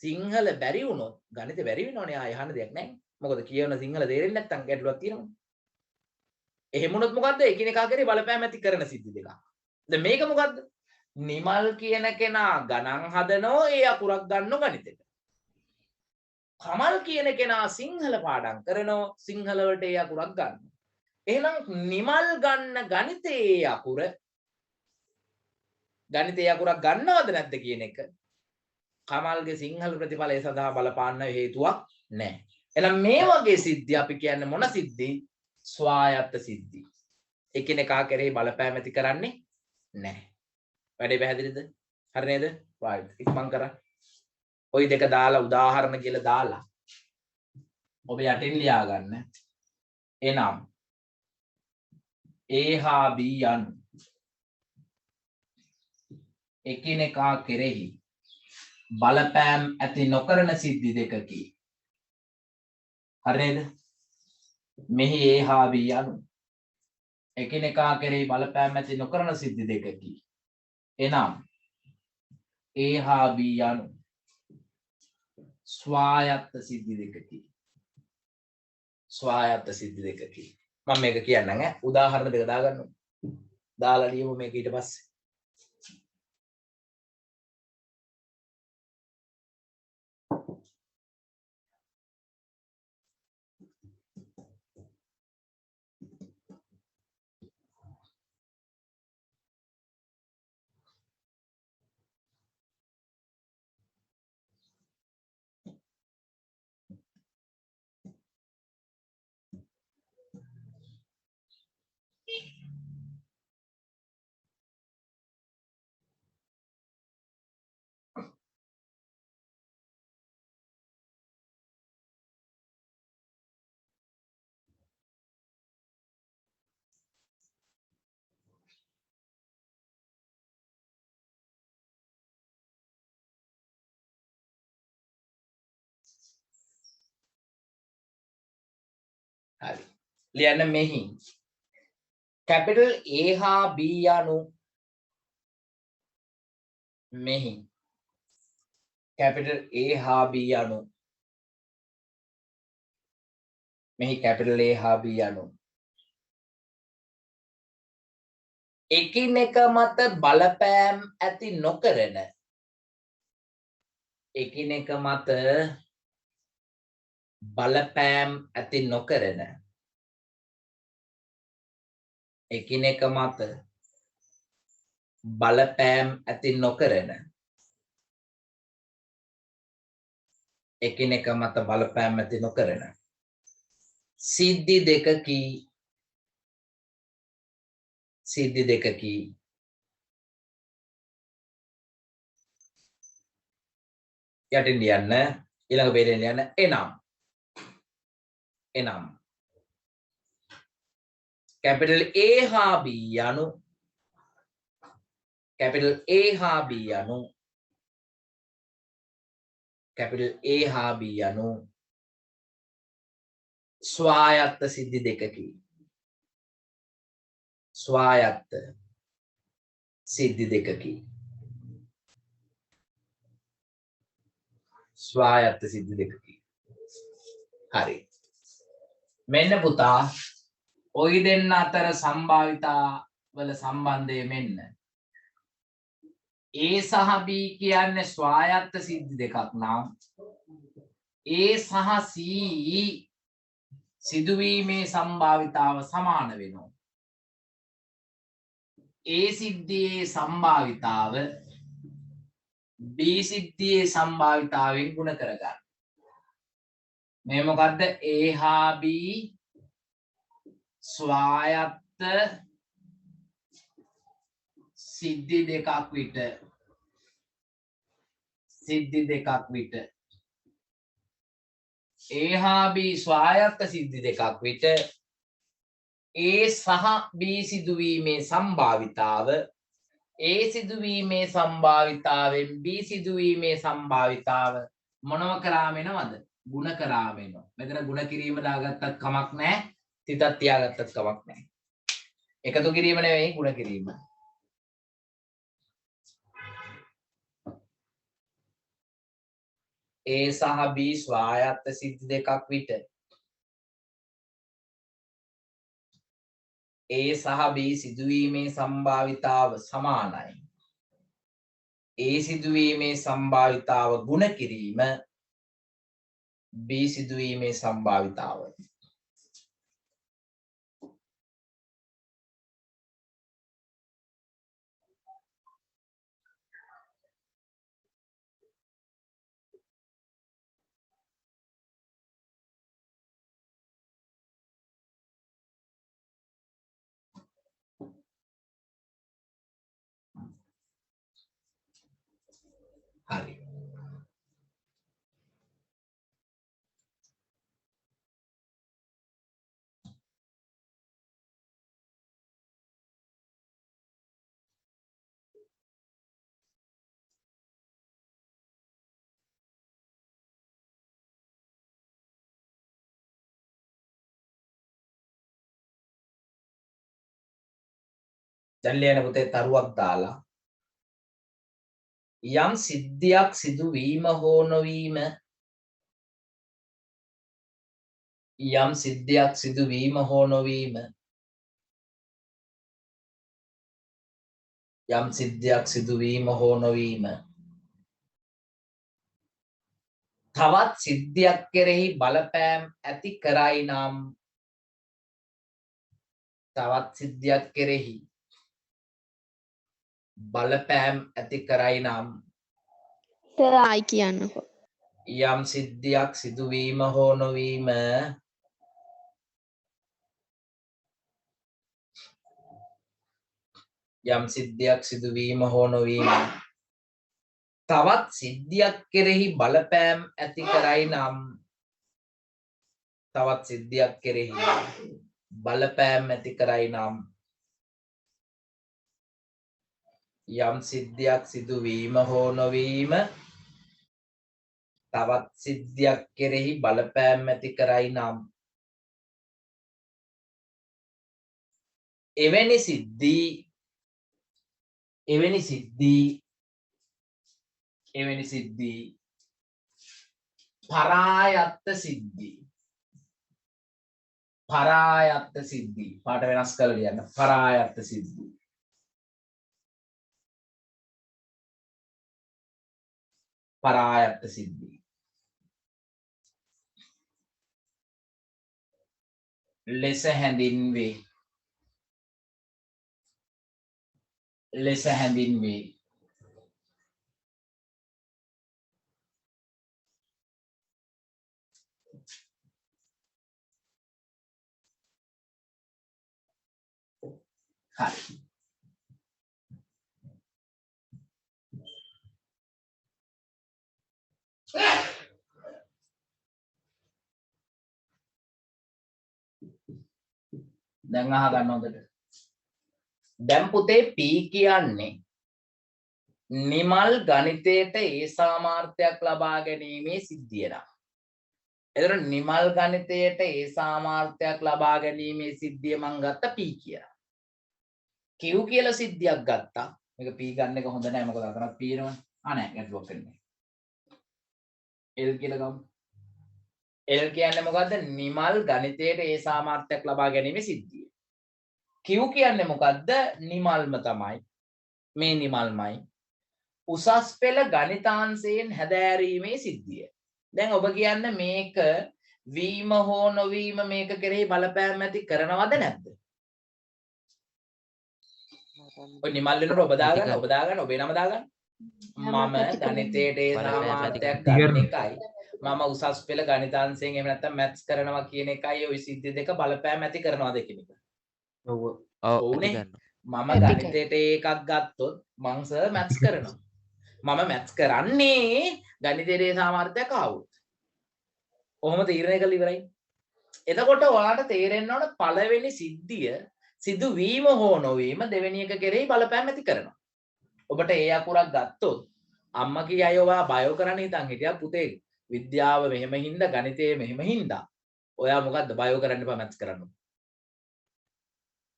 සිංහල බැරි වුණොත් ගණිත බැරි වෙනවනේ. ආය අහන්න දෙයක් නැහැ. මොකද කියවන සිංහල තේරෙන්නේ නැත්නම් ගැටලුවක් තියෙනවනේ. එහෙම වුණොත් මොකද්ද? එකිනෙකා කෙරේ බලපෑම් ඇති කරන සිද්ධි දෙකක්. දැන් මේක මොකද්ද? නිමල් කියන කෙනා ගණන් හදනෝ ඒ අකුරක් ගන්නෝ ගණිතෙට. කමල් කියන කෙනා සිංහල පාඩම් කරනෝ සිංහල වලට ඒ අකුරක් ගන්නවා. එහෙනම් නිමල් ගන්න ගණිතේ අකුර ගණිතේ අකුරක් ගන්නවද නැද්ද කියන එක කමල්ගේ සිංහල ප්‍රතිඵලය සඳහා බලපාන්න හේතුවක් නැහැ. එහෙනම් මේ වගේ සිද්ධි අපි කියන්නේ මොන සිද්ධි? ස්වායත්ත සිද්ධි. එකිනෙකා කෙරෙහි බලපෑම් ඇති කරන්නේ නැහැ. වැඩේ පැහැදිලිද? හරි නේද? right. ඉක්මන් කරා. ওই දෙක දාලා උදාහරණ කියලා දාලා ඔබ යටින් ලියා ගන්න. එනම් A හා B යනු එකිනෙකා කෙරෙහි බලපෑම් ඇති නොකරන සිද්ධි දෙකකි. හරි නේද? මෙහි A හා B යනු එකිනෙකා කෙරෙහි බලපෑම් ඇති නොකරන සිද්ධි දෙකකි. එනම් A හා B යනු ස්වායත්ත සිද්ධි දෙකකි. ස්වායත්ත සිද්ධි දෙකකි. මම මේක කියන්නම් ඈ උදාහරණ දෙක දාගන්න. දාලා ලියමු මේක ඊට පස්සේ. හරි. ලියන්න මෙහි capital A හා B යනු මෙහි capital A හා B යනු මෙහි capital A හා B යනු එකිනෙක මත බලපෑම් ඇති නොකරන එකිනෙක මත බලපෑම් ඇති නොකරන එකිනෙක මත බලපෑම් ඇති නොකරන එකිනෙක මත බලපෑම් ඇති නොකරන සිද්ධි දෙකකි යටින් ලියන්න ඊළඟ පේරෙන් ලියන්න එනම් capital A හා B යනු capital A හා B යනු capital A හා B යනු ස්වායත්ත සිද්ධි දෙකකි. ස්වායත්ත සිද්ධි දෙකකි. ස්වායත්ත සිද්ධි දෙකකි. හරි. මෙන්න පුතා ඔයි දෙන්න අතර සම්භාවිතා වල සම්බන්ධය මෙන්න. A සහ B කියන්නේ ස්වායත්ත සිද්ධි දෙකක් නම් A සහ C සිදුවීමේ සම්භාවිතාව සමාන වෙනවා. A සිද්ධියේ සම්භාවිතාව B සිද්ධියේ සම්භාවිතාවෙන් ගුණ කරගන්න. මේ මොකද්ද? A හා B ස්වායත්ත සිද්ධි දෙකක් විට A හා B ස්වායත්ත සිද්ධි දෙකක් විට A සහ B සිදුවීමේ සම්භාවිතාව A සිදුවීමේ සම්භාවිතාවෙන් B සිදුවීමේ සම්භාවිතාව මොනව කරාම එනවද? ගුණ කරාම එනවා. මෙතන ගුණ කිරීම දාගත්තත් කමක් නැහැ. තිතක් තියාගත්තත් කමක් නැහැ. එකතු කිරීම නෙවෙයි ගුණ කිරීම. A සහ B ස්වායත්ත සිද්ධි දෙකක් විට A සහ B සිදුවීමේ සම්භාවිතාව සමානයි. A සිදුවීමේ සම්භාවිතාව ගුණ කිරීම B සිදුවීමේ සම්භාවිතාව. හරි. දැන් ලියන පුතේ තරුවක් දාලා යම් සිද්ධියක් සිදුවීම හෝ නොවීම යම් සිද්ධියක් සිදුවීම හෝ නොවීම යම් සිද්ධියක් සිදුවීම හෝ නොවීම තවත් සිද්ධියක් කෙරෙහි බලපෑම් ඇති කරයි නම් තවත් සිද්ධියක් කෙරෙහි බලපෑම් ඇති කරයි නම් ආයි කියන්නකෝ. යම් සිද්ධියක් සිදුවීම හෝ නොවීම යම් සිද්ධියක් සිදුවීම හෝ නොවීම තවත් සිද්ධියක් කෙරෙහි බලපෑම් ඇති කරයි නම් තවත් සිද්ධියක් කෙරෙහි බලපෑම් ඇති කරයි නම් යම් සිද්ධියක් සිදුවීම හෝ නොවීම තවත් සිද්ධියක් කෙරෙහි බලපෑම් ඇති කරයි නම් එවැනි සිද්ධි පරායත්ත සිද්ධි පාට වෙනස් කරලා ලියන්න. පරායත්ත සිද්ධි ලෙස හැඳින්වේ. හරි. දැන් අහගන්න හොඳට. දැන් පුතේ p කියන්නේ නිමල් ගණිතයට ඒ සාමාර්ථයක් ලබා ගැනීමේ සිද්ධිය නම්. එතකොට නිමල් ගණිතයට ඒ සාමාර්ථයක් ලබා ගැනීමේ සිද්ධිය මම ගත්ත p කියලා. q කියලා සිද්ධියක් ගත්තා. මේක p ගන්න එක හොඳ නැහැ මොකද අතනක් p එනවනේ. නෑ ගැටලුවක් වෙන්නේ. l කියලා ගමු. l කියන්නේ මොකද්ද? නිමල් ගණිතයට ඒ සාමාර්ථයක් ලබා ගැනීමේ සිද්ධිය. q කියන්නේ මොකද්ද? නිමල්ම තමයි. මේ නිමල්මයි. උසස් පෙළ ගණිතාංශයෙන් හැදෑරීමේ සිද්ධිය. දැන් ඔබ කියන්නේ මේක වීම හෝ නොවීම මේක කෙරෙහි බලපෑම් ඇති කරනවද නැද්ද? ඔය නිමල් වෙනකොට ඔබ දාගන්න ඔබේ නම දාගන්න. මම ගණිතයට ඒ සාමාර්ථයක් ගන්න එකයි මම උසස් පෙළ ගණිතාංශයෙන් එහෙම නැත්නම් මැත්ස් කරනවා කියන එකයි ওই සිද්ධි දෙක බලපෑම් ඇති කරනවද කියන එක. ඔව්නේ. මම ගණිතයට එකක් ගත්තොත් මං සර් මැත්ස් කරනවා. මම මැත්ස් කරන්නේ ගණිතයේ සාමාර්ථයක් ආවොත්. ඔහොම තීරණය කළ ඉවරයි. එතකොට ඔයාලට තේරෙන්න ඕන පළවෙනි සිද්ධිය සිදු වීම හෝ නොවීම දෙවෙනි එක කෙරෙහි බලපෑම් ඇති කරනවා. ඔබට ඒ අකුරක් ගත්තොත් අම්මා කී අය ඔයා බයෝ කරන්න හිතන් හිටියා පුතේ විද්‍යාව මෙහෙම හින්දා ගණිතය මෙහෙම හින්දා. ඔයා මොකද්ද බයෝ කරන්න එපා මැත්ස් කරන්න.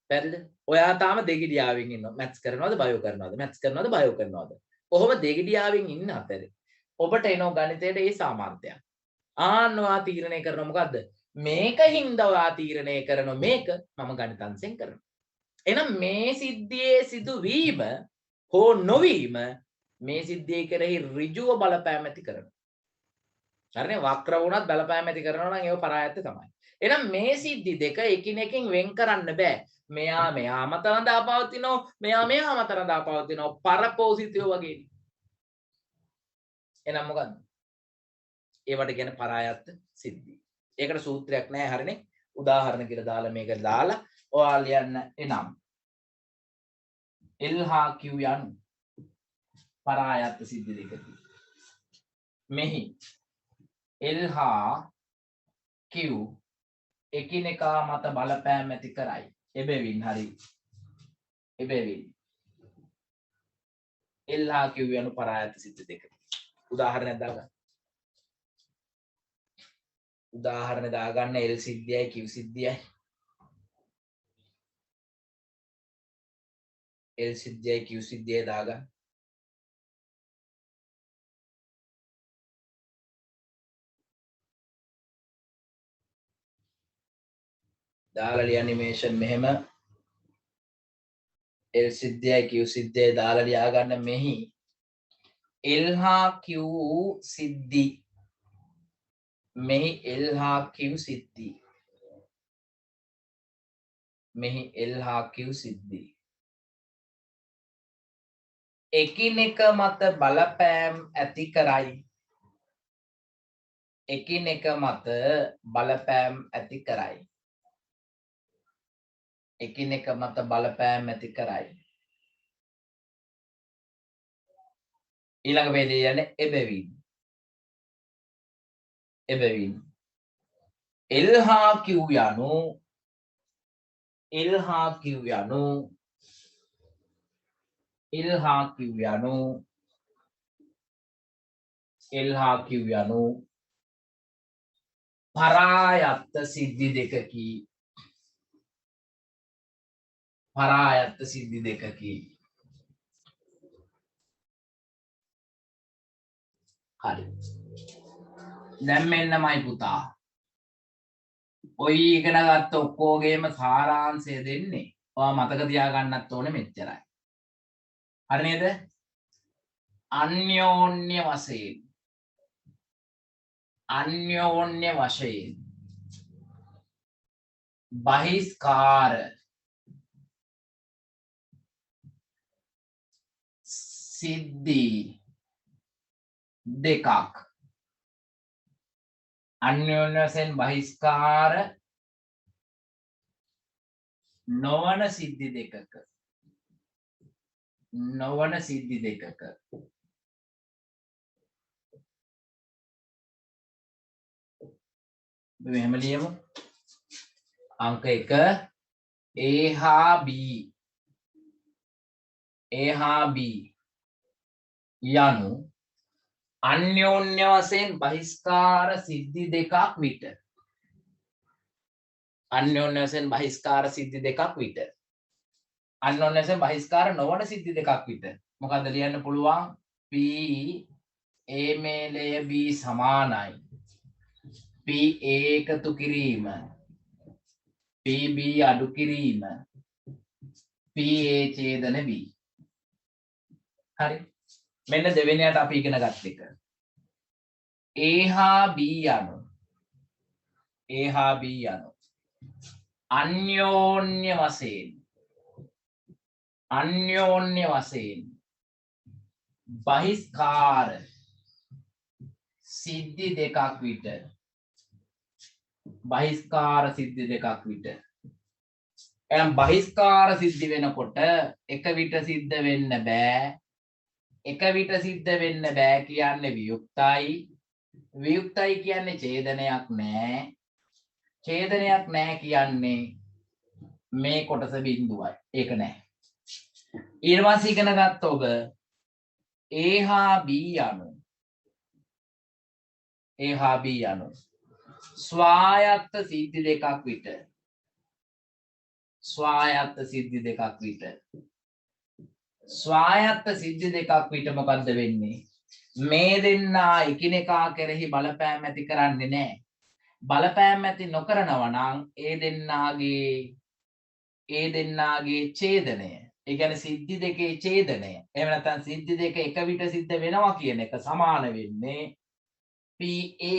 පැහැදිලිද? ඔයා තාම දෙගිඩියාවෙන් ඉන්නවා. මැත්ස් කරනවද බයෝ කරනවද? මැත්ස් කරනවද බයෝ කරනවද? ඔහොම දෙගිඩියාවෙන් ඉන්න අතරේ ඔබට එනවා ගණිතයේ ඒ සාමාර්ථයක්. ආන්න ඔයා තීරණය කරනවා මොකද්ද? මේක හින්දා ඔයා තීරණය කරන මේක මම ගණිතංශයෙන් කරනවා. එහෙනම් මේ සිද්ධියේ සිදුවීම හෝ නොවීම මේ සිද්ධිය කෙරෙහි ඍජුව බලපෑම් ඇති කරනවා. හරිනේ? වක්‍ර වුණත් බලපෑම් ඇති කරනවා නම් ඒව පරායත්ත තමයි. එහෙනම් මේ සිද්ධි දෙක එකිනෙකින් වෙන් කරන්න බෑ. මෙයා මෙයා මත රඳා පවතිනවා මෙයා මෙයා මත රඳා පවතිනවා පරපෝසිතියෝ වගේ. එහෙනම් මොකද්ද? ඒවට කියන්නේ පරායත්ත සිද්ධි. ඒකට සූත්‍රයක් නැහැ හරිනේ. උදාහරණ කියලා දාලා මේක දාලා ඔයාලා ලියන්න එනම් L හා Q යනු පරායත්ත සිද්ධි දෙකකි. මෙහි L හා Q එකිනෙකා මත බලපෑම් ඇති කරයි. එබැවින් හරි. එබැවින් L හා Q යනු පරායත්ත සිද්ධි දෙකකි. උදාහරණයක් දාගන්න. උදාහරණ දාගන්න L සිද්ධියයි Q සිද්ධියයි. L සිද්ධියයි Q සිද්ධියයි දාගන්න. දාලා ලිය ඇනිමේෂන් මෙහෙම L සිද්ධියයි Q සිද්ධියයි දාලා ලියා ගන්න මෙහි L හා Q සිද්ධි මෙහි L හා Q සිද්ධි මෙහි L හා Q සිද්ධි එකිනෙක මත බලපෑම් ඇති කරයි. එකිනෙක මත බලපෑම් ඇති කරයි. එකිනෙක මත බලපෑම් ඇති කරයි. ඊළඟ වේදේ යන්නේ එබැවින්. එබැවින් L හා Q යනු L හා Q යනු L හා Q යනු L හා Q යනු පරායත්ත සිද්ධි දෙකකි. පරායත්ත සිද්ධි දෙකකි. හරි. දැන් මෙන්නමයි පුතා. ඔය ඉගෙන ගත්ත ඔක්කොගේම සාරාංශය දෙන්නේ. ඔයා මතක තියාගන්නත් ඕනේ මෙච්චරයි. හරි නේද? අන්‍යෝන්‍ය වශයෙන් බහිස්කාර සිද්ධි දෙකක් අන්‍යෝන්‍ය වශයෙන් බහිස්කාර නොවන සිද්ධි දෙකක මෙහෙම ලියමු. අංක 1 A හා B යනු අන්‍යෝන්‍ය වශයෙන් බහිස්කාර සිද්ධි දෙකක් විට. අන්‍යෝන්‍ය වශයෙන් බහිස්කාර සිද්ධි දෙකක් විට. අන්‍යෝන්‍ය වශයෙන් බහිස්කාර නොවන සිද්ධි දෙකක් විට. මොකද්ද ලියන්න පුළුවන්? P A මේලය B සමානයි. P A එකතු කිරීම PB අඩු කිරීම PA ඡේදන B. හරි. මෙන්න දෙවෙනියට අපි ඉගෙන ගත්ත එක. A හා B යනු අන්‍යෝන්‍ය වශයෙන් බහිස්කාර සිද්ධි දෙකක් විට. එහෙනම් බහිස්කාර සිද්ධි වෙනකොට එක විට සිද්ධ වෙන්න බෑ. එක විට සිද්ධ වෙන්න බෑ කියන්නේ වියුක්තයි. වියුක්තයි කියන්නේ ඡේදනයක් නෑ. ඡේදනයක් නෑ කියන්නේ මේ කොටස බිඳුවයි. ඒක නෑ. ඊට පස්සේ ඉගෙන ගත්ත ඔබ A හා B යනු ස්වායත්ත සිද්ධි දෙකක් විට. ස්වායත්ත සිද්ධි දෙකක් විට මොකද්ද වෙන්නේ? මේ දෙන්නා එකිනෙකා කෙරෙහි බලපෑම් ඇති කරන්නේ නැහැ. බලපෑම් ඇති නොකරනවා නම් ඒ දෙන්නාගේ ඡේදනය. ඒ කියන්නේ සිද්ධි දෙකේ ඡේදනය. එහෙම නැත්නම් සිද්ධි දෙක එක විට සිද්ධ වෙනවා කියන එක සමාන වෙන්නේ PA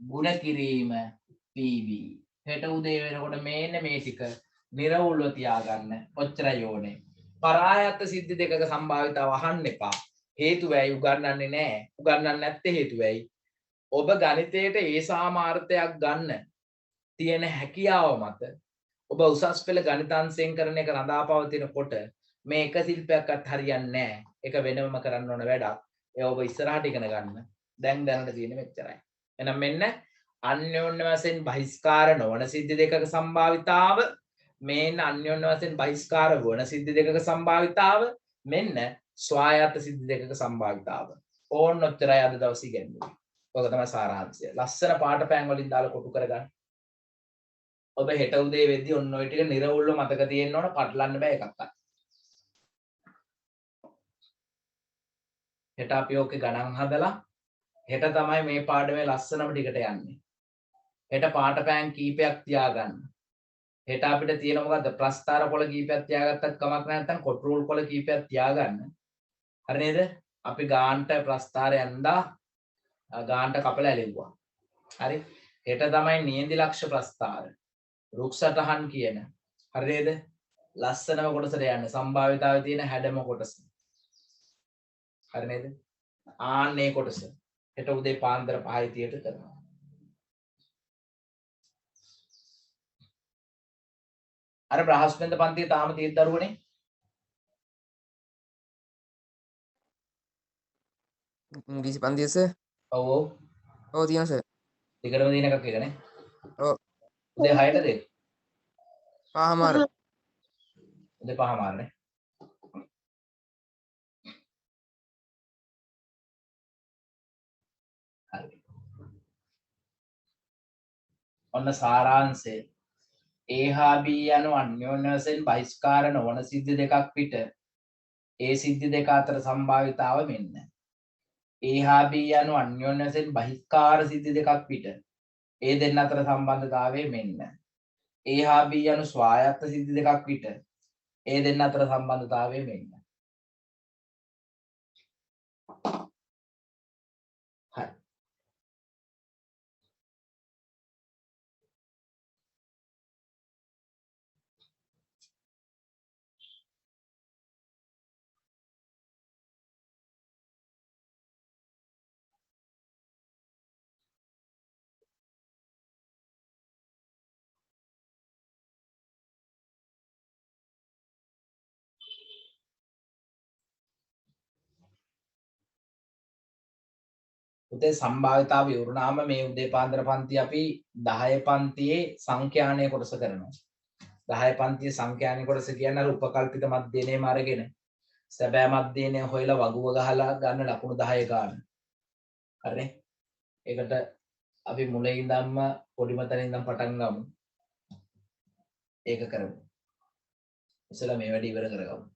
ගුණ කිරීම PB. හෙට උදේ වෙනකොට මේන්න මේ ටික නිරවුල්ව තියාගන්න. ඔච්චරයි ඕනේ. පරායත්ත සිද්ධි දෙකක සම්භාවිතාව අහන්න එපා. හේතුව ඇයි උගන්වන්නේ නැහැ. උගන්වන්නේ නැත්තේ හේතුව ඇයි? ඔබ ගණිතයට ඒ සාමාර්ථයක් ගන්න තියෙන හැකියාව මත ඔබ උසස් පෙළ ගණිතාංශයෙන් කරන එක රඳා පවතිනකොට මේ එක ශිල්පයක්වත් හරියන්නේ නැහැ. ඒක වෙනම කරන්න ඕන වැඩක්. ඒ ඔබ ඉස්සරහට ඉගෙන ගන්න. දැන් දැනට තියෙන මෙච්චරයි. එහෙනම් මෙන්න අන්‍යෝන්‍ය වශයෙන් බහිස්කාර නොවන සිද්ධි දෙකක සම්භාවිතාව, මෙන්න අන්‍යෝන්‍ය වශයෙන් බහිස්කාර වන සිද්ධි දෙකක සම්භාවිතාව, මෙන්න ස්වායත්ත සිද්ධි දෙකක සම්භාවිතාව. ඕන්න ඔච්චරයි අද දවසේ ඉගෙනුනේ. ඔක තමයි සාරාංශය. ලස්සන පාට පෑන් වලින් දාලා කොටු කරගන්න. ඔබ හෙට උදේ වෙද්දී ඔන්න ඔය ටික නිරවුල්ව මතක තියෙන්න ඕන. පටලන්න බෑ එකක්වත්. හෙට අපි ඕකේ ගණන් හදලා හෙට තමයි මේ පාඩමේ ලස්සනම ටිකට යන්නේ. හෙට පාට පෑන් කීපයක් තියාගන්න. හෙට අපිට තියෙන මොකද්ද? ප්‍රස්ථාර කොළ කීපයක් තියාගත්තත් කමක් නැහැ. නැත්නම් කොට්රෝල් කොළ කීපයක් තියාගන්න. හරි නේද? අපි ගාන්ට ප්‍රස්ථාරය යන්දා ගාන්ට කපලා ඇලෙව්වා. හරි. හෙට තමයි නියඳි ලක්ෂ ප්‍රස්ථාර. රුක්සටහන් කියන. හරි නේද? ලස්සනම කොටසට යන්න. සම්භාවිතාවේ තියෙන හැඩම කොටස. හරි නේද? ආන්නේ කොටස. හෙට උදේ පාන්දර 5:30ට කරනවා. අර බ්‍රහස්පතින්ද පන්තියේ තාම තියෙද්දි දරුවනේ. ඉංග්‍රීසි පන්තිය සර්. ඔව් ඔව්. ඔව් තියෙනවා සර්. දෙකටම දින එකක් එකනේ. ඔව්. උදේ 6ට දෙන්න. පහමාර. උදේ 5:00නේ. හරි. ඔන්න සාරාංශය. A හා B යනු අන්‍යෝන්‍ය වශයෙන් බහිස්කාර නොවන සිද්ධි දෙකක් විට ඒ සිද්ධි දෙක අතර සම්භාවිතාව මෙන්න. A හා B යනු අන්‍යෝන්‍ය වශයෙන් බහිස්කාර සිද්ධි දෙකක් විට ඒ දෙන්න අතර සම්බන්ධතාවය මෙන්න. A හා B යනු ස්වායත්ත සිද්ධි දෙකක් විට ඒ දෙන්න අතර සම්බන්ධතාවය මෙන්න. හරි. උතේ සම්භාවිතාව ඉවරනාම මේ උදේ පාන්දර පන්ති අපි 10 පන්තියේ සංඛ්‍යානය කොටස කරනවා. 10 පන්තියේ සංඛ්‍යානය කොටස කියන්නේ අර උපකල්පිත මධ්‍යනයම අරගෙන සැබෑ මධ්‍යනය හොයලා වගුව ගහලා ගන්න ලකුණු 10 ගන්න. හරිනේ? ඒකට අපි මුලින් ඉඳන්ම පොඩිම තැනින් ඉඳන් පටන් ගමු. ඒක කරමු. ඉතලා මේ වැඩේ ඉවර කරගමු.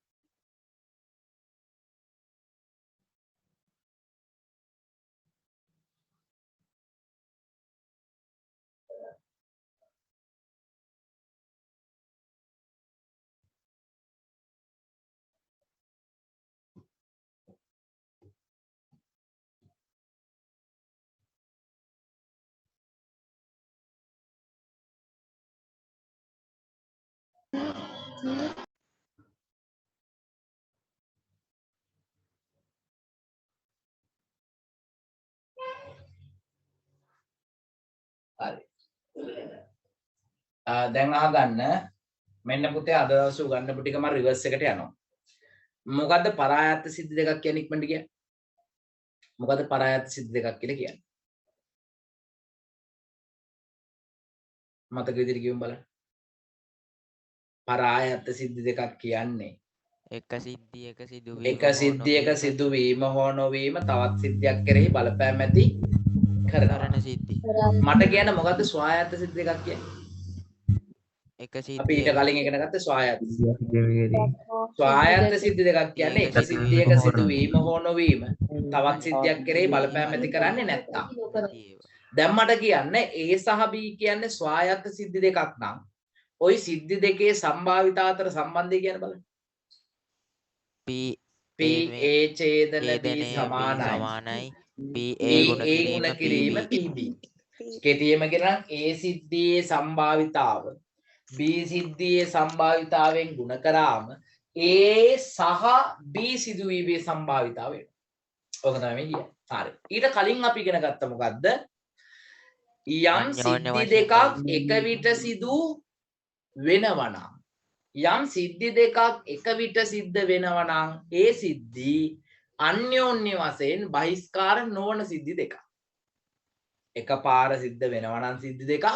හරි. දැන් අහගන්න මෙන්න පුතේ අද දවසේ උගන්නපු ටික මම රිවර්ස් එකට යනවා. මොකද්ද පරායත්ත සිද්ධි දෙකක් කියන්නේ ඉක්මනට කියන්නේ? මොකද්ද පරායත්ත සිද්ධි දෙකක් කියලා කියන්නේ? මතක විදිහට කියමු බලන්න. පරායත්ත සිද්ධි දෙකක් කියන්නේ එක සිද්ධියක එක සිද්ධියක සිදුවීම හෝ නොවීම තවත් සිද්ධියක් කෙරෙහි බලපෑම් ඇති කරන සිද්ධි. මට කියන්න මොකද්ද ස්වායත්ත සිද්ධි දෙකක් කියන්නේ? එක අපි ඊට සිද්ධිය කලින් ඉගෙන ගත්ත ස්වායත්ත. ස්වායත්ත සිද්ධි දෙකක් කියන්නේ එක සිද්ධියක සිදුවීම හෝ නොවීම තවත් සිද්ධියක් කෙරෙහි බලපෑම් ඇති කරන්නේ නැත්තම්. දැන් මට කියන්නේ A සහ B කියන්නේ ස්වායත්ත සිද්ධි දෙකක් නම් ওই සිද්ධි දෙකේ සම්භාවිතා අතර සම්බන්ධය කියන බලන්න. P P A ඡේදන B සමානයි P A ගුණ කිරීම PB. කෙටියෙන්ම කියනවා A සිද්ධියේ සම්භාවිතාව B සිද්ධියේ සම්භාවිතාවෙන් ගුණ කරාම A සහ B සිදුවීමේ සම්භාවිතාව වෙනවා. ඔක තමයි කියන්නේ. හරි. ඊට කලින් අපි ඉගෙන ගත්ත මොකද්ද? යම් සිද්ධි දෙකක් එක විට සිදු වෙනවා නම් යම් සිද්ධි දෙකක් එක විට සිද්ධ වෙනවා නම් ඒ සිද්ධි අන්‍යෝන්‍ය වශයෙන් බහිස්කාර නොවන සිද්ධි දෙකක්. එකපාර සිද්ධ වෙනවා නම් සිද්ධි දෙකක්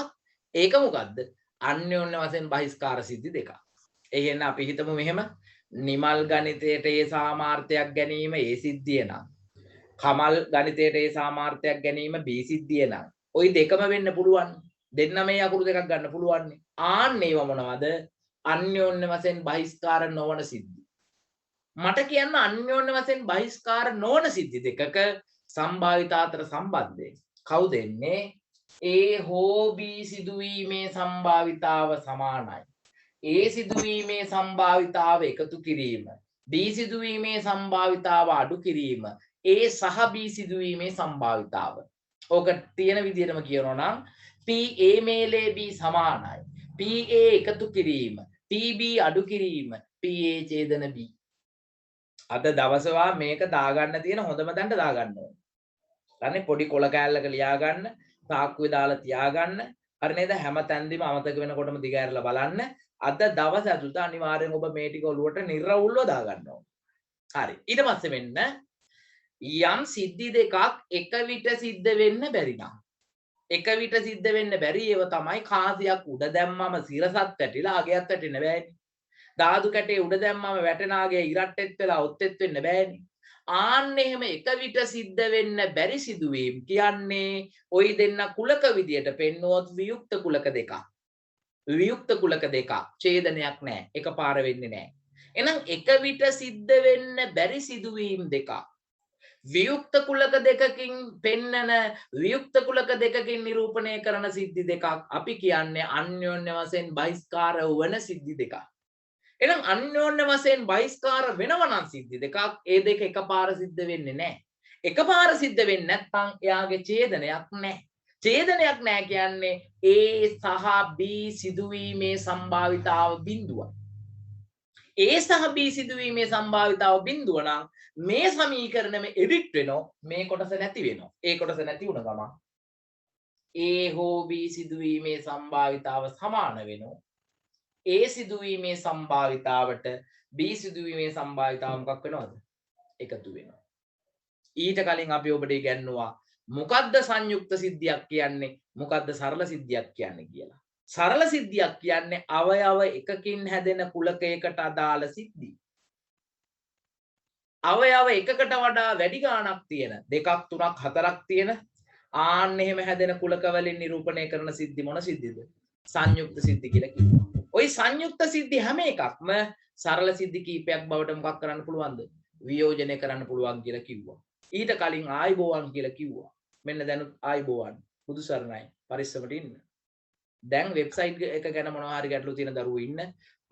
ඒක මොකද්ද? අන්‍යෝන්‍ය වශයෙන් බහිස්කාර සිද්ධි දෙකක්. ඒ කියන්නේ අපි හිතමු මෙහෙම නිමල් ගණිතයට ඒ සාමාර්ථයක් ගැනීම ඒ සිද්ධිය නම් කමල් ගණිතයට ඒ සාමාර්ථයක් ගැනීම B සිද්ධිය නම් ওই දෙකම වෙන්න පුළුවන්. දෙන්න මේ අකුරු දෙකක් ගන්න පුළුවන්. ආන්න ඒව මොනවද? අන්‍යෝන්‍ය වශයෙන් බහිස්කාර නොවන සිද්ධි. මට කියන්න අන්‍යෝන්‍ය වශයෙන් බහිස්කාර නොවන සිද්ධි දෙකක සම්භාවිතා අතර සම්බන්ධය කවුද එන්නේ? A හෝ B සිදුවීමේ සම්භාවිතාව සමානයි. A සිදුවීමේ සම්භාවිතාව එකතු කිරීම B සිදුවීමේ සම්භාවිතාව අඩු කිරීම A සහ B සිදුවීමේ සම්භාවිතාව. ඕක තියෙන විදිහටම කියනවා නම් PA මේලේ B සමානයි. PA එකතු කිරීම PB අඩු කිරීම PA ඡේදන B. අද දවසවා මේක දාගන්න තියෙන හොඳම තැනට දාගන්න ඕනේ. අනේ පොඩි කොළ කෑල්ලක ලියා ගන්න, තාක්කුවේ දාලා තියාගන්න. හරි නේද? හැම තැනදීම අමතක වෙනකොටම දිගහැරලා බලන්න. අද දවස ඇතුළත අනිවාර්යෙන් ඔබ මේ ටික ඔලුවට නිර්වුල්ව දාගන්න ඕනේ. හරි. ඊට පස්සේ මෙන්න යම් සිද්ධි දෙකක් එක විට සිද්ධ වෙන්න බැරි නම් එක විට සිද්ධ වෙන්න බැරි ඒව තමයි කාසියක් උඩ දැම්මම සිරසත් වැටිලා අගයත් වැටෙන්න බෑනේ. ධාතු කැටේ උඩ දැම්මම වැටෙන අගේ ඉරට්ටෙත් වෙලා ඔත්තෙත් වෙන්න බෑනේ. ආන්න එහෙම එක විට සිද්ධ වෙන්න බැරි සිදුවීම් කියන්නේ ওই දෙන්න කුලක විදියට පෙන්නුවොත් වියුක්ත කුලක දෙකක්. වියුක්ත කුලක දෙකක් ඡේදනයක් නැහැ. එකපාර වෙන්නේ නැහැ. එහෙනම් එක විට සිද්ධ වෙන්න බැරි සිදුවීම් දෙකක්. වියුක්ත කුලක දෙකකින් පෙන්නන වියුක්ත කුලක දෙකකින් නිරූපණය කරන සිද්ධි දෙකක් අපි කියන්නේ අන්‍යෝන්‍ය වශයෙන් බහිස්කාර වන සිද්ධි දෙකක්. එහෙනම් අන්‍යෝන්‍ය වශයෙන් බහිස්කාර වෙනවා නම් සිද්ධි දෙකක් ඒ දෙක එකපාර සිද්ධ වෙන්නේ නැහැ. එකපාර සිද්ධ වෙන්නේ නැත්නම් එයාගේ ඡේදනයක් නැහැ. ඡේදනයක් නැහැ කියන්නේ A සහ B සිදුවීමේ සම්භාවිතාව බිඳුවයි. A සහ B සිදුවීමේ සම්භාවිතාව බිඳුව නම් මේ සමීකරණෙම එඩිට් වෙනවා. මේ කොටස නැති වෙනවා. ඒ කොටස නැති වුණ ගමන් A හෝ B සිදුවීමේ සම්භාවිතාව සමාන වෙනවා. A සිදුවීමේ සම්භාවිතාවට B සිදුවීමේ සම්භාවිතාව මොකක් වෙනවද? එකතු වෙනවා. ඊට කලින් අපි ඔබට ඉගැන්නුවා මොකද්ද සංයුක්ත සිද්ධියක් කියන්නේ මොකද්ද සරල සිද්ධියක් කියන්නේ කියලා. සරල සිද්ධියක් කියන්නේ අවයව එකකින් හැදෙන කුලකයකට අදාළ සිද්ධි. අවයව එකකට වඩා වැඩි ගාණක් තියෙන 2ක් 3ක් 4ක් තියෙන ආන්න එහෙම හැදෙන කුලක වලින් නිරූපණය කරන සිද්ධි මොන සිද්ධිද? සංයුක්ත සිද්ධි කියලා කිව්වා. ওই සංයුක්ත සිද්ධි හැම එකක්ම සරල සිද්ධි කීපයක් බවට මොකක් කරන්න පුළුවන්ද? වියෝජනය කරන්න පුළුවන් කියලා කිව්වා. ඊට කලින් ආයිබෝවන් කියලා කිව්වා. මෙන්න දැනුත් ආයිබෝවන්. බුදු සරණයි. පරිස්සමට ඉන්න. දැන් වෙබ්සයිට් එක ගැන මොනවා හරි ගැටලු තියෙන දරුවෝ ඉන්න.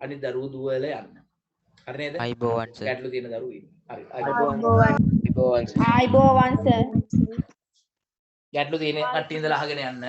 අනිත් දරුවෝ දුවල යන්න. හරි නේද? අයිබෝවන් සර්. ගැටලු තියෙන දරුවෝ ඉන්න. හරි. ආයිබෝවන් සර්. ගැටලු තියෙන කට්ටිය ඉඳලා අහගෙන යන්න.